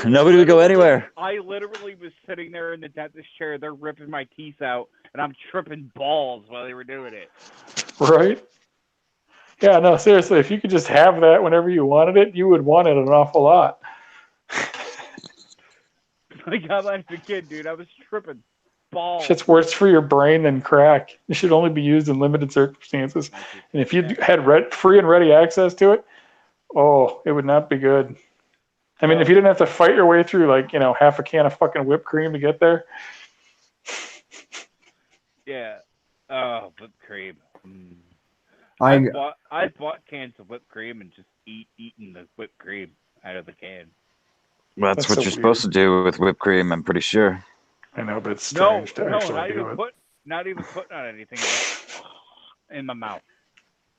Nobody would go anywhere. I literally was sitting there in the dentist chair. They're ripping my teeth out, and I'm tripping balls while they were doing it. Right? Yeah, no, seriously, if you could just have that whenever you wanted it, you would want it an awful lot. Like I was a kid, dude. I was tripping balls. Shit's worse for your brain than crack. It should only be used in limited circumstances. And if you had free and ready access to it, oh, it would not be good. I mean, if you didn't have to fight your way through, like, half a can of fucking whipped cream to get there. Yeah. Oh, whipped cream. I bought cans of whipped cream and just eaten the whipped cream out of the can. That's what you're supposed to do with whipped cream, I'm pretty sure. I know, but it's strange to actually do it. Not even putting on anything in my mouth.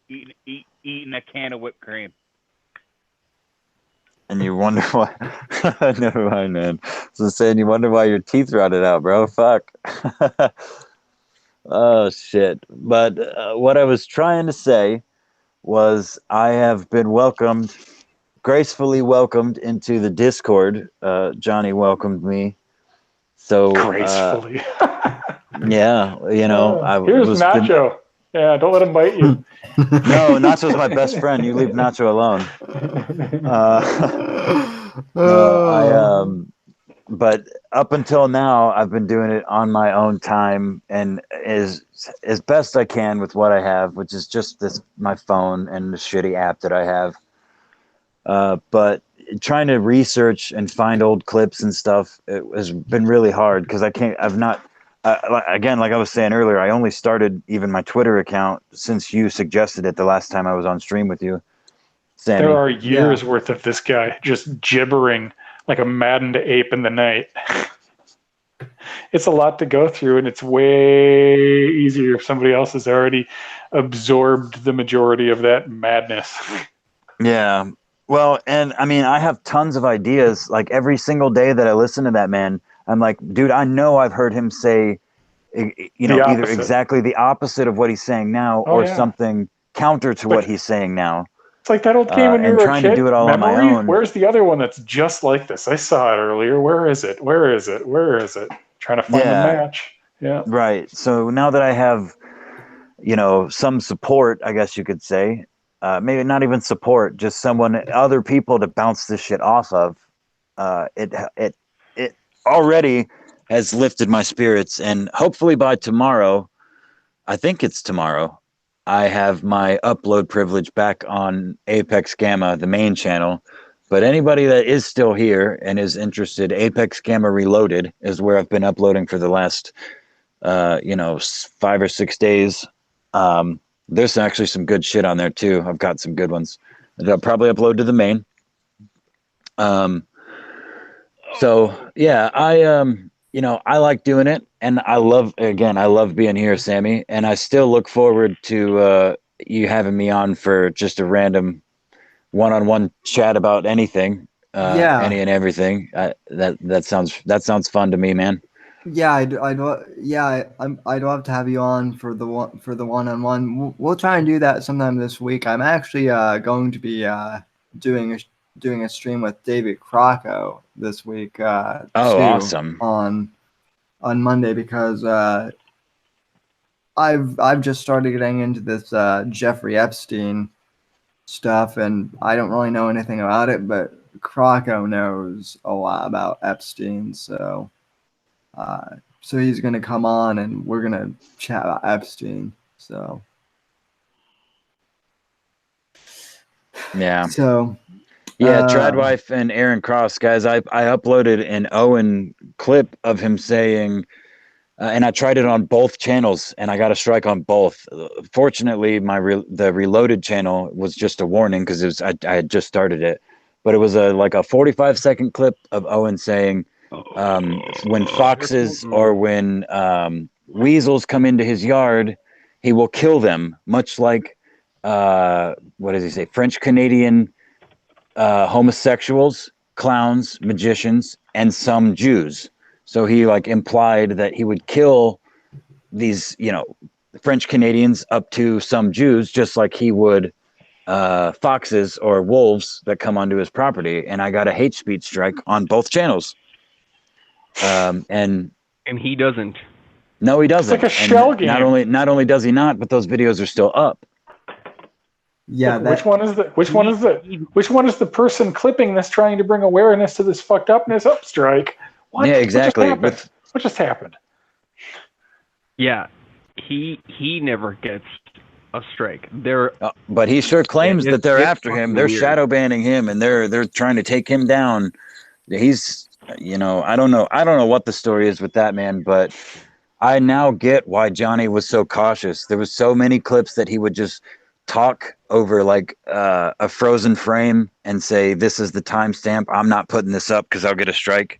Eating a can of whipped cream. And you wonder why. Never mind, man. So saying you wonder why your teeth rotted out, bro. Fuck. Oh, shit. But what I was trying to say was I have been gracefully welcomed into the Discord. Johnny welcomed me. So gracefully. Yeah, here's Nacho. Yeah, don't let him bite you. No, Nacho's my best friend. You leave Nacho alone. But up until now, I've been doing it on my own time and as best I can with what I have, which is just my phone and the shitty app that I have. But trying to research and find old clips and stuff, it has been really hard because again, like I was saying earlier, I only started even my Twitter account since you suggested it the last time I was on stream with you, Sammy. There are years worth of this guy just gibbering like a maddened ape in the night. It's a lot to go through, and it's way easier if somebody else has already absorbed the majority of that madness. Yeah. Well, and I mean, I have tons of ideas. Like every single day that I listen to that man, I'm like, dude, I know I've heard him say, either exactly the opposite of what he's saying now or something counter to what he's saying now. It's like that old game when you were a kid. To do it all on my own. Where's the other one that's just like this? I saw it earlier. Where is it? Where is it? Where is it? Trying to find the match. Yeah. Right. So now that I have, some support, I guess you could say, maybe not even support, just other people to bounce this shit off of. It already has lifted my spirits, and hopefully by tomorrow, I think it's tomorrow, I have my upload privilege back on Apex Gamma, the main channel. But anybody that is still here and is interested, Apex Gamma Reloaded is where I've been uploading for the last, 5 or 6 days. There's actually some good shit on there too. I've got some good ones that I'll probably upload to the main. So yeah, I like doing it, and I love being here, Sammy, and I still look forward to you having me on for just a random one-on-one chat about anything, any and everything. That sounds fun to me, man. Yeah, I'd love to have you on for the one-on-one. We'll try and do that sometime this week. I'm actually going to be doing a stream with David Crocco this week. Awesome! On Monday, because I've just started getting into this Jeffrey Epstein stuff, and I don't really know anything about it, but Crocco knows a lot about Epstein, so he's gonna come on and we're gonna chat about Epstein. So yeah. So Tradwife and Aaron Cross, guys. I uploaded an Owen clip of him saying, and I tried it on both channels, and I got a strike on both. Fortunately, the Reloaded channel was just a warning because I had just started it. but it was like a 45-second clip of Owen saying, when foxes or when weasels come into his yard, he will kill them, much like what does he say? French Canadian homosexuals, clowns, magicians, and some Jews. So he like implied that he would kill these, French Canadians up to some Jews, just like he would foxes or wolves that come onto his property. And I got a hate speech strike on both channels. And he doesn't. No, he doesn't. It's like a shell game. Not only does he not, but those videos are still up. Yeah. Which one is the person clipping this trying to bring awareness to this fucked upness up strike? What? Yeah, exactly. What just happened? Yeah, he never gets a strike. But he sure claims that they're after him. They're weird. shadow banning him, and they're trying to take him down. He's, I don't know what the story is with that man, but I now get why Johnny was so cautious. There was so many clips that he would just talk over like a frozen frame and say, "This is the timestamp. I'm not putting this up because I'll get a strike."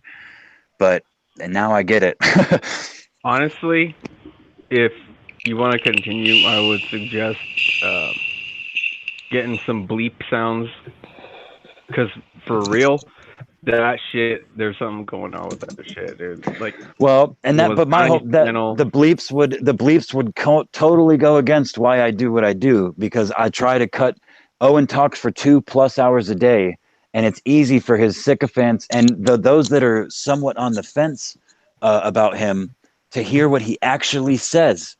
And now I get it. Honestly, if you want to continue, I would suggest getting some bleep sounds, because for real, that shit, there's something going on with that shit, dude. Like, well, and that, but my whole that the bleeps would totally go against why I do what I do, because I try to cut. Owen talks for 2+ hours a day, and it's easy for his sycophants and those that are somewhat on the fence about him to hear what he actually says.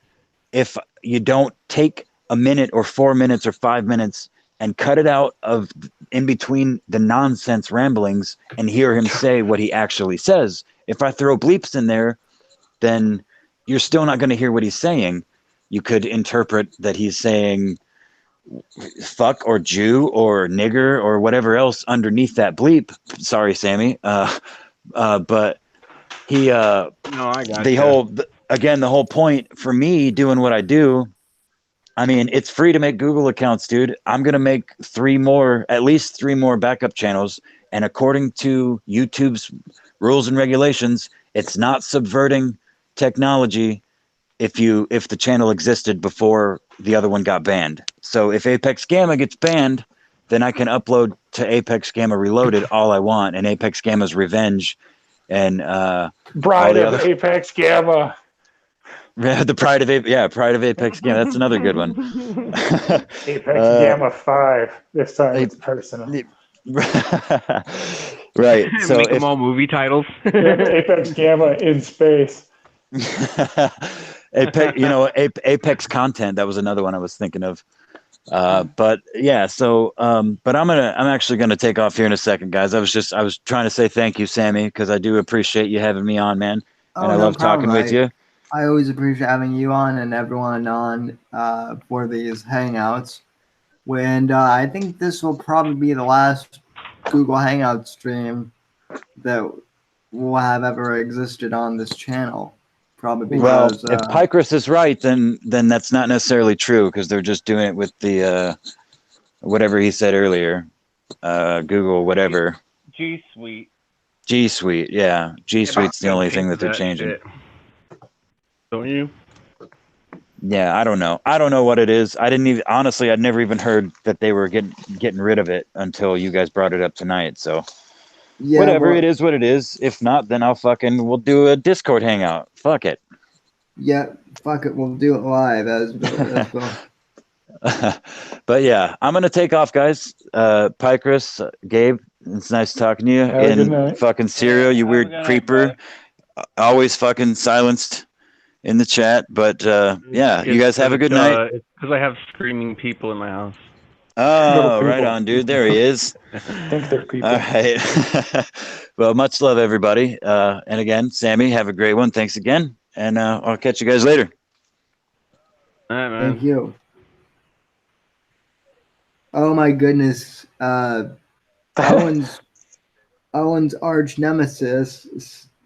If you don't take a minute or 4 minutes or 5 minutes and cut it out of in between the nonsense ramblings and hear him say what he actually says. If I throw bleeps in there, then you're still not going to hear what he's saying. You could interpret that he's saying fuck or Jew or nigger or whatever else underneath that bleep. Sorry, Sammy. But he, no, I got the whole point for me doing what I do, I mean, it's free to make Google accounts, dude. I'm going to make at least three more backup channels. And according to YouTube's rules and regulations, it's not subverting technology if the channel existed before the other one got banned. So if Apex Gamma gets banned, then I can upload to Apex Gamma Reloaded all I want, and Apex Gamma's Revenge and Bride of Apex Gamma. The Pride of Apex Gamma. That's another good one. Apex Gamma 5. This time it's personal. Right. So make them all movie titles. Apex Gamma in space. Apex content. That was another one I was thinking of. But yeah, so but I'm actually gonna take off here in a second, guys. I was trying to say thank you, Sammy, because I do appreciate you having me on, man. And I love talking with you. I always appreciate having you on and everyone on for these hangouts. And I think this will probably be the last Google Hangout stream that will have ever existed on this channel. Probably because if Picrus is right, then that's not necessarily true, because they're just doing it with the whatever he said earlier, Google whatever. G Suite. G Suite, yeah. G Suite's the only thing that they're changing. Shit. Don't you? Yeah, I don't know. I don't know what it is. I'd never even heard that they were getting rid of it until you guys brought it up tonight. So yeah, whatever, it is what it is. If not, then we'll do a Discord hangout. Fuck it. Yeah, fuck it. We'll do it live. That's cool. But yeah, I'm gonna take off, guys. Picrus, Gabe, it's nice talking to you. And fucking Serial, you weird creeper. Always fucking silenced in the chat, but yeah, you guys have a good night. It's because I have screaming people in my house. Oh, right on, dude. There he is. I think they're people. All right. Well, much love, everybody. And again, Sammy, have a great one. Thanks again, and I'll catch you guys later. All right, man. Thank you. Oh my goodness. Owen's arch nemesis,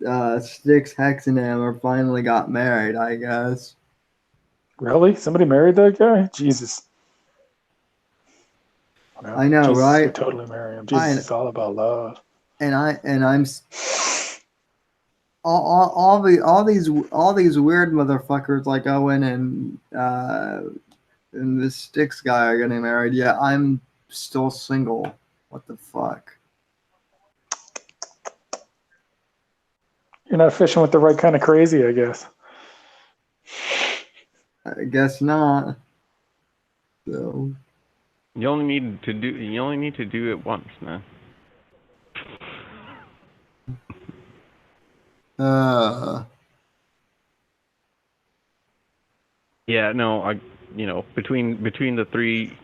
Styx Hexenhammer, finally got married, I guess. Really? Somebody married that guy? Jesus. No, I know, Jesus right? would totally marry him. Jesus is all about love. And I'm all these weird motherfuckers like Owen and this Sticks guy are getting married. Yeah, I'm still single. What the fuck? You're not fishing with the right kind of crazy, I guess. I guess not. So You only need to do it once, man. Yeah, no, between the three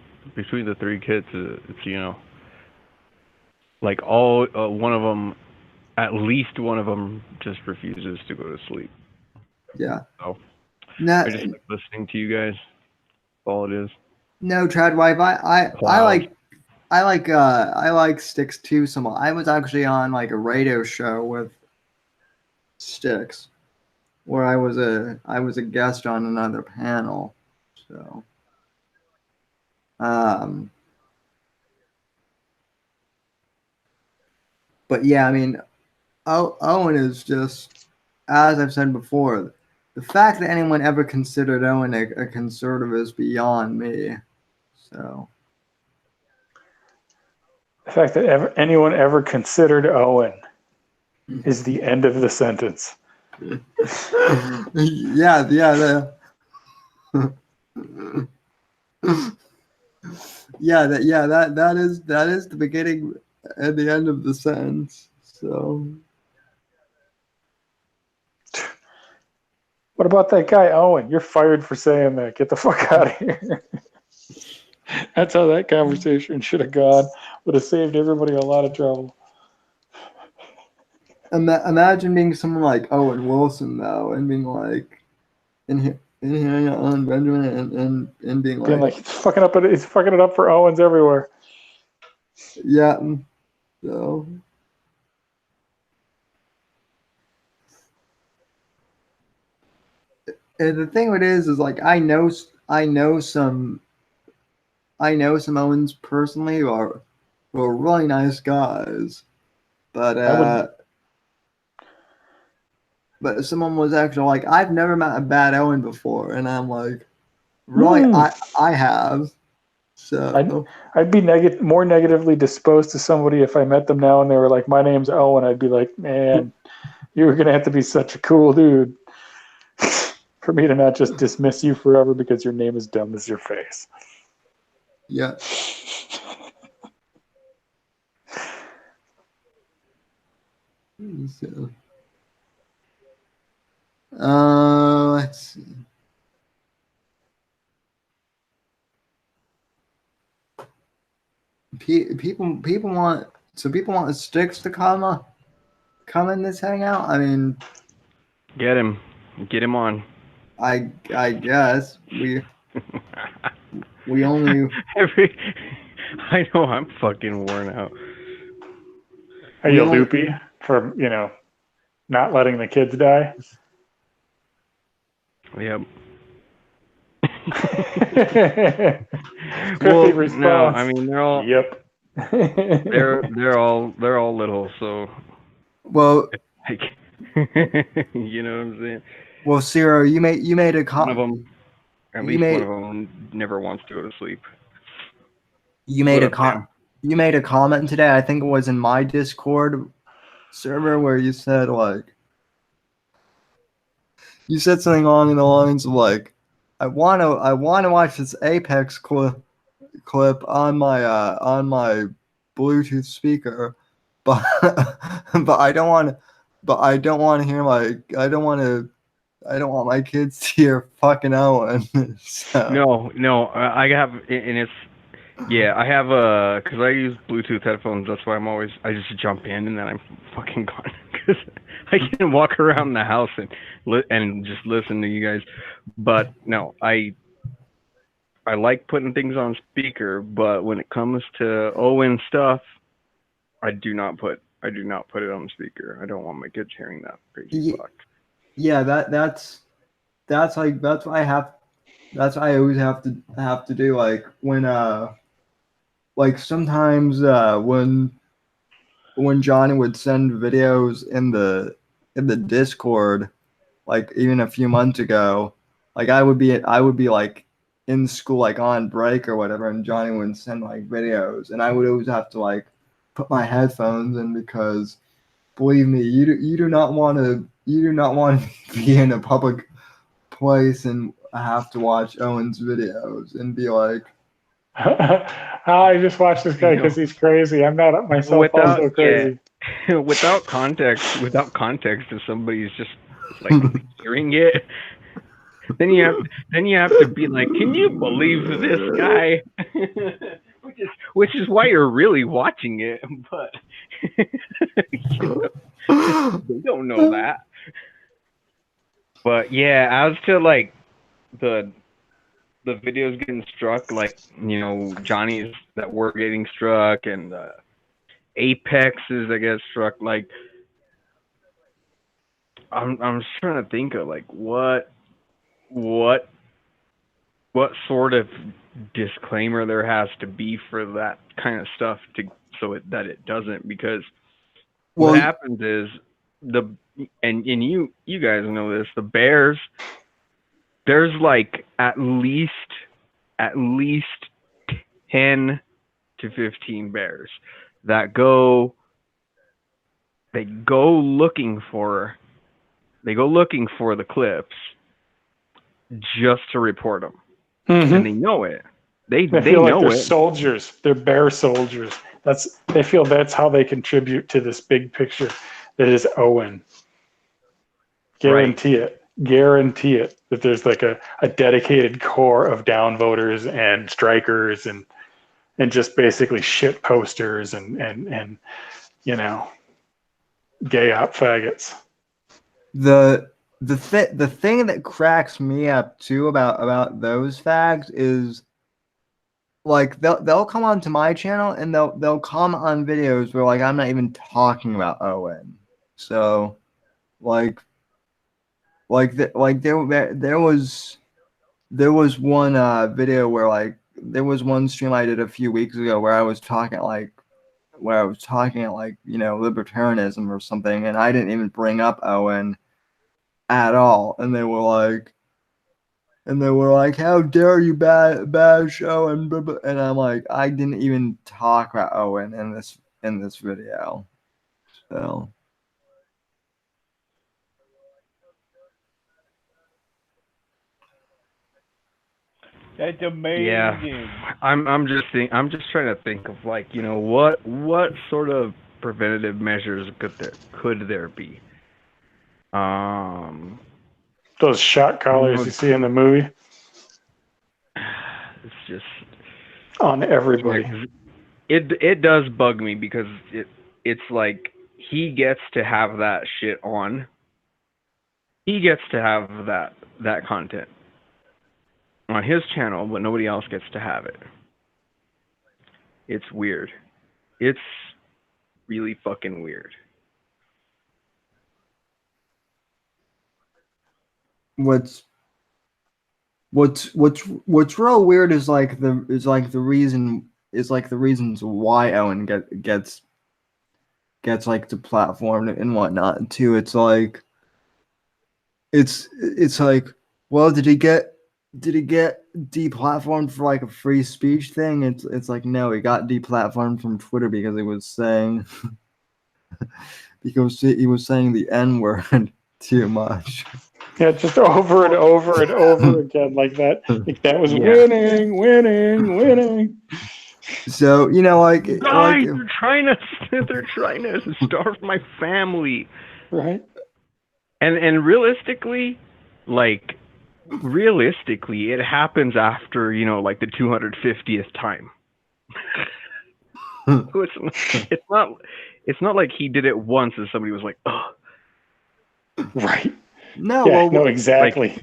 kids, it's like all one of them, at least one of them, just refuses to go to sleep. yeah. So No, I just like listening to you guys. That's all it is. no, Tradwife. I like Sticks too. Somewhat. I was actually on like a radio show with Sticks, where I was a guest on another panel. So, but yeah, I mean, Owen is just, as I've said before, the fact that anyone ever considered Owen a conservative is beyond me. So, The fact that anyone ever considered Owen is the end of the sentence. yeah. That is the beginning and the end of the sentence. So, What about that guy Owen? You're fired for saying that. Get the fuck out of here. That's how that conversation should have gone. Would have saved everybody a lot of trouble. imagine being someone like Owen Wilson though, and being like, and hearing on Benjamin and being Being like, like, he's fucking it up for Owens everywhere. yeah. So, and the thing with it is like I know some Owens personally who are really nice guys, but but someone was actually like, I've never met a bad Owen before, and I'm like, really, I have. So I'd be more negatively disposed to somebody if I met them now and they were like, my name's Owen. I'd be like, man, you were gonna have to be such a cool dude for me to not just dismiss you forever because your name is dumb as your face. yeah. So, let's see. People want Sticks to come in this hangout. I mean, Get him on. I guess we only. I know I'm fucking worn out. Are you loopy for, not letting the kids die? Yep. Well, no, I mean they're all. Yep. they're all little, so. Well, Like, you know what I'm saying? well, Ciro, you made a One of comment. them, at least one of them, never wants to go to sleep. You made a comment today. I think it was in my Discord server where you said something along the lines of like, I want to watch this Apex clip on my Bluetooth speaker, but I don't want my kids to hear fucking Owen. So. No, I have, and it's, yeah, I have because I use Bluetooth headphones. That's why I just jump in and then I'm fucking gone because I can walk around the house and just listen to you guys. But no, I like putting things on speaker, but when it comes to Owen stuff, I do not put it on speaker. I don't want my kids hearing that crazy fuck. Yeah, that's what I always have to do, like when like sometimes when Johnny would send videos in the Discord, like even a few months ago, like I would be like in school, like on break or whatever, and Johnny would send like videos, and I would always have to like put my headphones in because believe me, you do not want to be in a public place and have to watch Owen's videos and be like, I just watch this guy because he's crazy. I'm not myself also crazy. Without context, if somebody's just like hearing it, then you have to be like, can you believe this guy? which is why you're really watching it, but they don't know that. But yeah, as to like the videos getting struck, like, you know, Johnny's that were getting struck and Apexes that get struck, like I'm just trying to think of like what sort of disclaimer there has to be for that kind of stuff that it doesn't, because what happens is and you guys know this, the Bears, there's like at least 10 to 15 bears that go looking for the clips just to report them. Mm-hmm. And they know it. They feel know like they're it. soldiers. They're bear soldiers. They feel that's how they contribute to this big picture that is Owen. Guarantee it that there's like a dedicated core of downvoters and strikers and just basically shit posters and you know, gay op faggots. The thing that cracks me up too about those fags is like they'll come onto my channel and they'll comment on videos where like I'm not even talking about Owen. So like there was one video where like there was one stream I did a few weeks ago where I was talking like you know, libertarianism or something, and I didn't even bring up Owen at all, and they were like, how dare you bash Owen, and I'm like, I didn't even talk about Owen in this video. So That's amazing. Yeah, I'm just trying to think of like, you know, what sort of preventative measures could there be? Those shot collars you see in the movie It's just on everybody. It does bug me because it's like he gets to have that shit on. He gets to have that content on his channel, but nobody else gets to have it. It's weird. It's really fucking weird. what's real weird is like the reasons why Owen gets like deplatformed and whatnot too. It's like well, did he get deplatformed for like a free speech thing? It's like, no, he got deplatformed from Twitter because he was saying the N-word too much. Yeah, just over and over and over again like that. Like that was winning. So, you know, like guys, they're trying to starve my family. Right. And realistically, it happens after, you know, like the 250th time. So it's not like he did it once and somebody was like, oh. Right. No, yeah, well, no, exactly.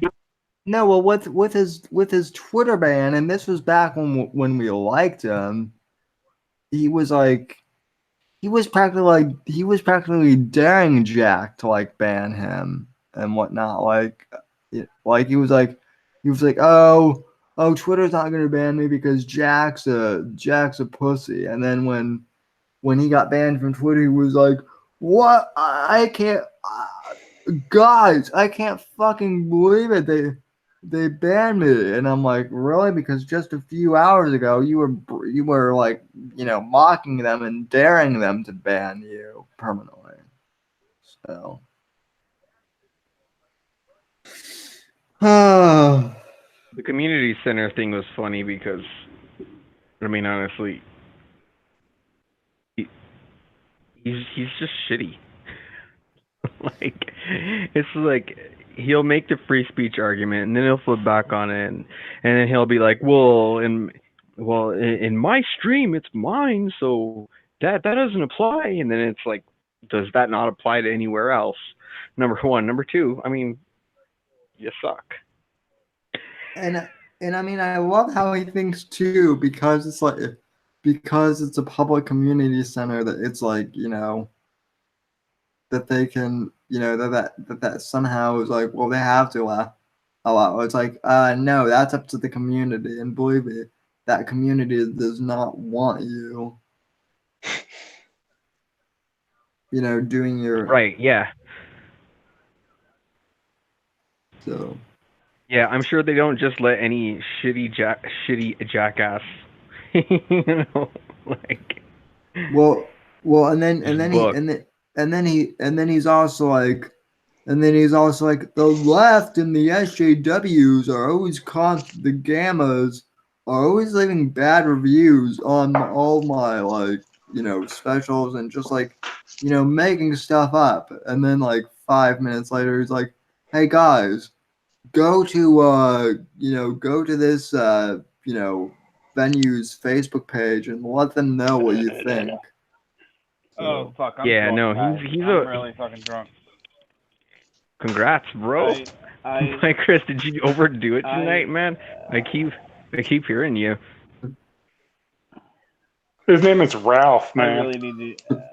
No, well, with his Twitter ban, and this was back when we liked him, he was practically daring Jack to like ban him and whatnot. He was like, oh, oh, Twitter's not gonna ban me because Jack's a pussy. And then when he got banned from Twitter, he was like, "What? I can't, guys, I can't fucking believe it. They banned me." And I'm like, "Really? Because just a few hours ago, you were like, mocking them and daring them to ban you permanently." So, oh, The community center thing was funny because, I mean, honestly, he's just shitty. Like, it's like he'll make the free speech argument and then he'll flip back on it, and then he'll be like, in my stream it's mine, so that doesn't apply. And then it's like, does that not apply to anywhere else? Number one. Number two, I mean, you suck. and I mean, I love how he thinks too, because it's a public community center, that it's like, that they can, that somehow is like, well, they have to allow. It's like, no, that's up to the community, and believe me, that community does not want you, doing your Right? Yeah. so. Yeah, I'm sure they don't just let any shitty jackass, like, Well, and then just book. he's also like, the left and the SJWs are always the gammas are always leaving bad reviews on all my, like, specials, and just like, making stuff up. And then like 5 minutes later, he's like, "Hey guys, go to this venue's Facebook page and let them know what you think." Oh So, fuck! I'm Yeah, drunk, no, guys. he's I'm a. really fucking drunk. Congrats, bro. I Like, Chris, did you overdo it I tonight, man? I keep hearing you. His name is Ralph, I man. really need to.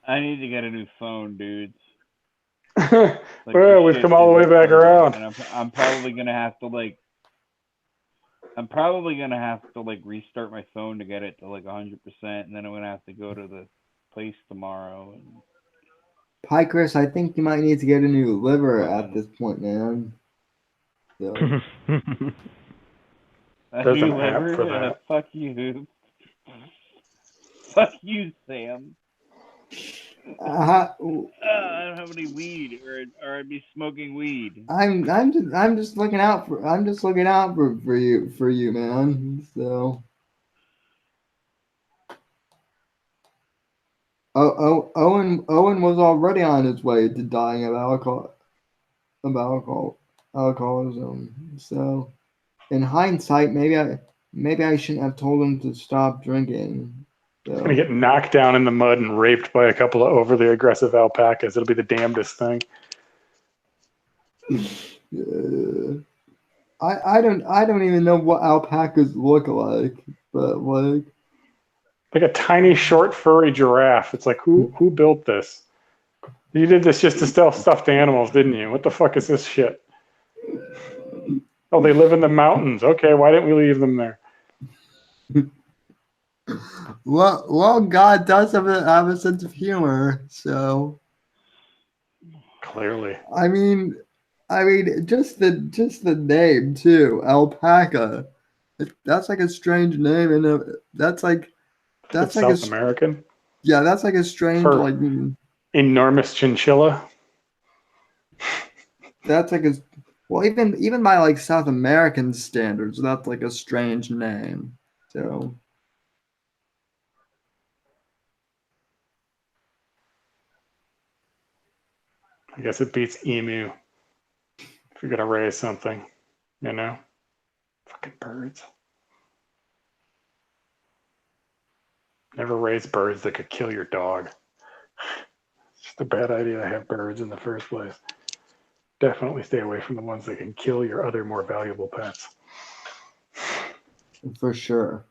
I need to get a new phone, dudes. Like, Well, this we've shit come all the way isn't back funny, around. and I'm probably gonna have to restart my phone to get it to like 100%, and then I'm gonna have to go to the place tomorrow. And Hi Chris, I think you might need to get a new liver at this point, man. So, a There's new an app liver? for that. Fuck you. Fuck you, Sam. uh, I don't have any weed, or I'd be smoking weed. I'm just looking out for you, man. So, Owen was already on his way to dying of alcoholism. So, in hindsight, maybe I shouldn't have told him to stop drinking. He's gonna So, get knocked down in the mud and raped by a couple of overly aggressive alpacas. It'll be the damnedest thing. I don't even know what alpacas look like, but like, Like a tiny, short, furry giraffe. It's like, who built this? You did this just to sell stuffed animals, didn't you? What the fuck is this shit? Oh, they live in the mountains. Okay, why didn't we leave them there? well, God does have a sense of humor, so Clearly. I mean, just the name too, alpaca. That's like a strange name, and that's like It's South American. yeah, that's like a strange, For like, enormous chinchilla. that's like a, well, even by like South American standards, that's like a strange name. So, I guess it beats emu if you're gonna raise something, you know? Fucking birds. Never raise birds that could kill your dog. It's just a bad idea to have birds in the first place. Definitely stay away from the ones that can kill your other more valuable pets. for sure.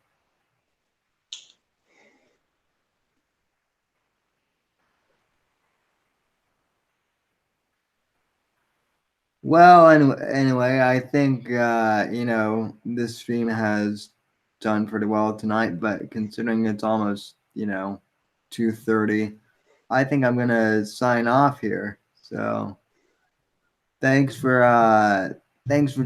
Well, anyway, I think this stream has done pretty well tonight. But considering it's almost 2:30, I think I'm gonna sign off here. So thanks for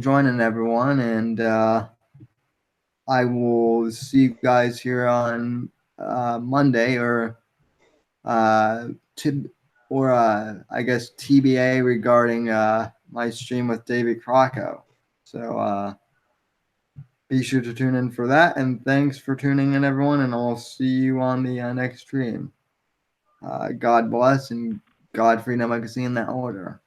joining everyone, and I will see you guys here on Monday or to I guess TBA regarding my stream with David Crocco. So be sure to tune in for that, and thanks for tuning in, everyone, and I'll see you on the next stream. God bless and God freedom. I can see in that order.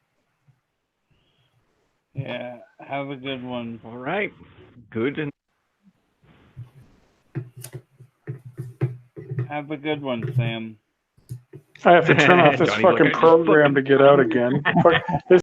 Yeah, have a good one. All right. Good. Have a good one, Sam. I have to turn off this Johnny's fucking like, program to get out again. Fuck, this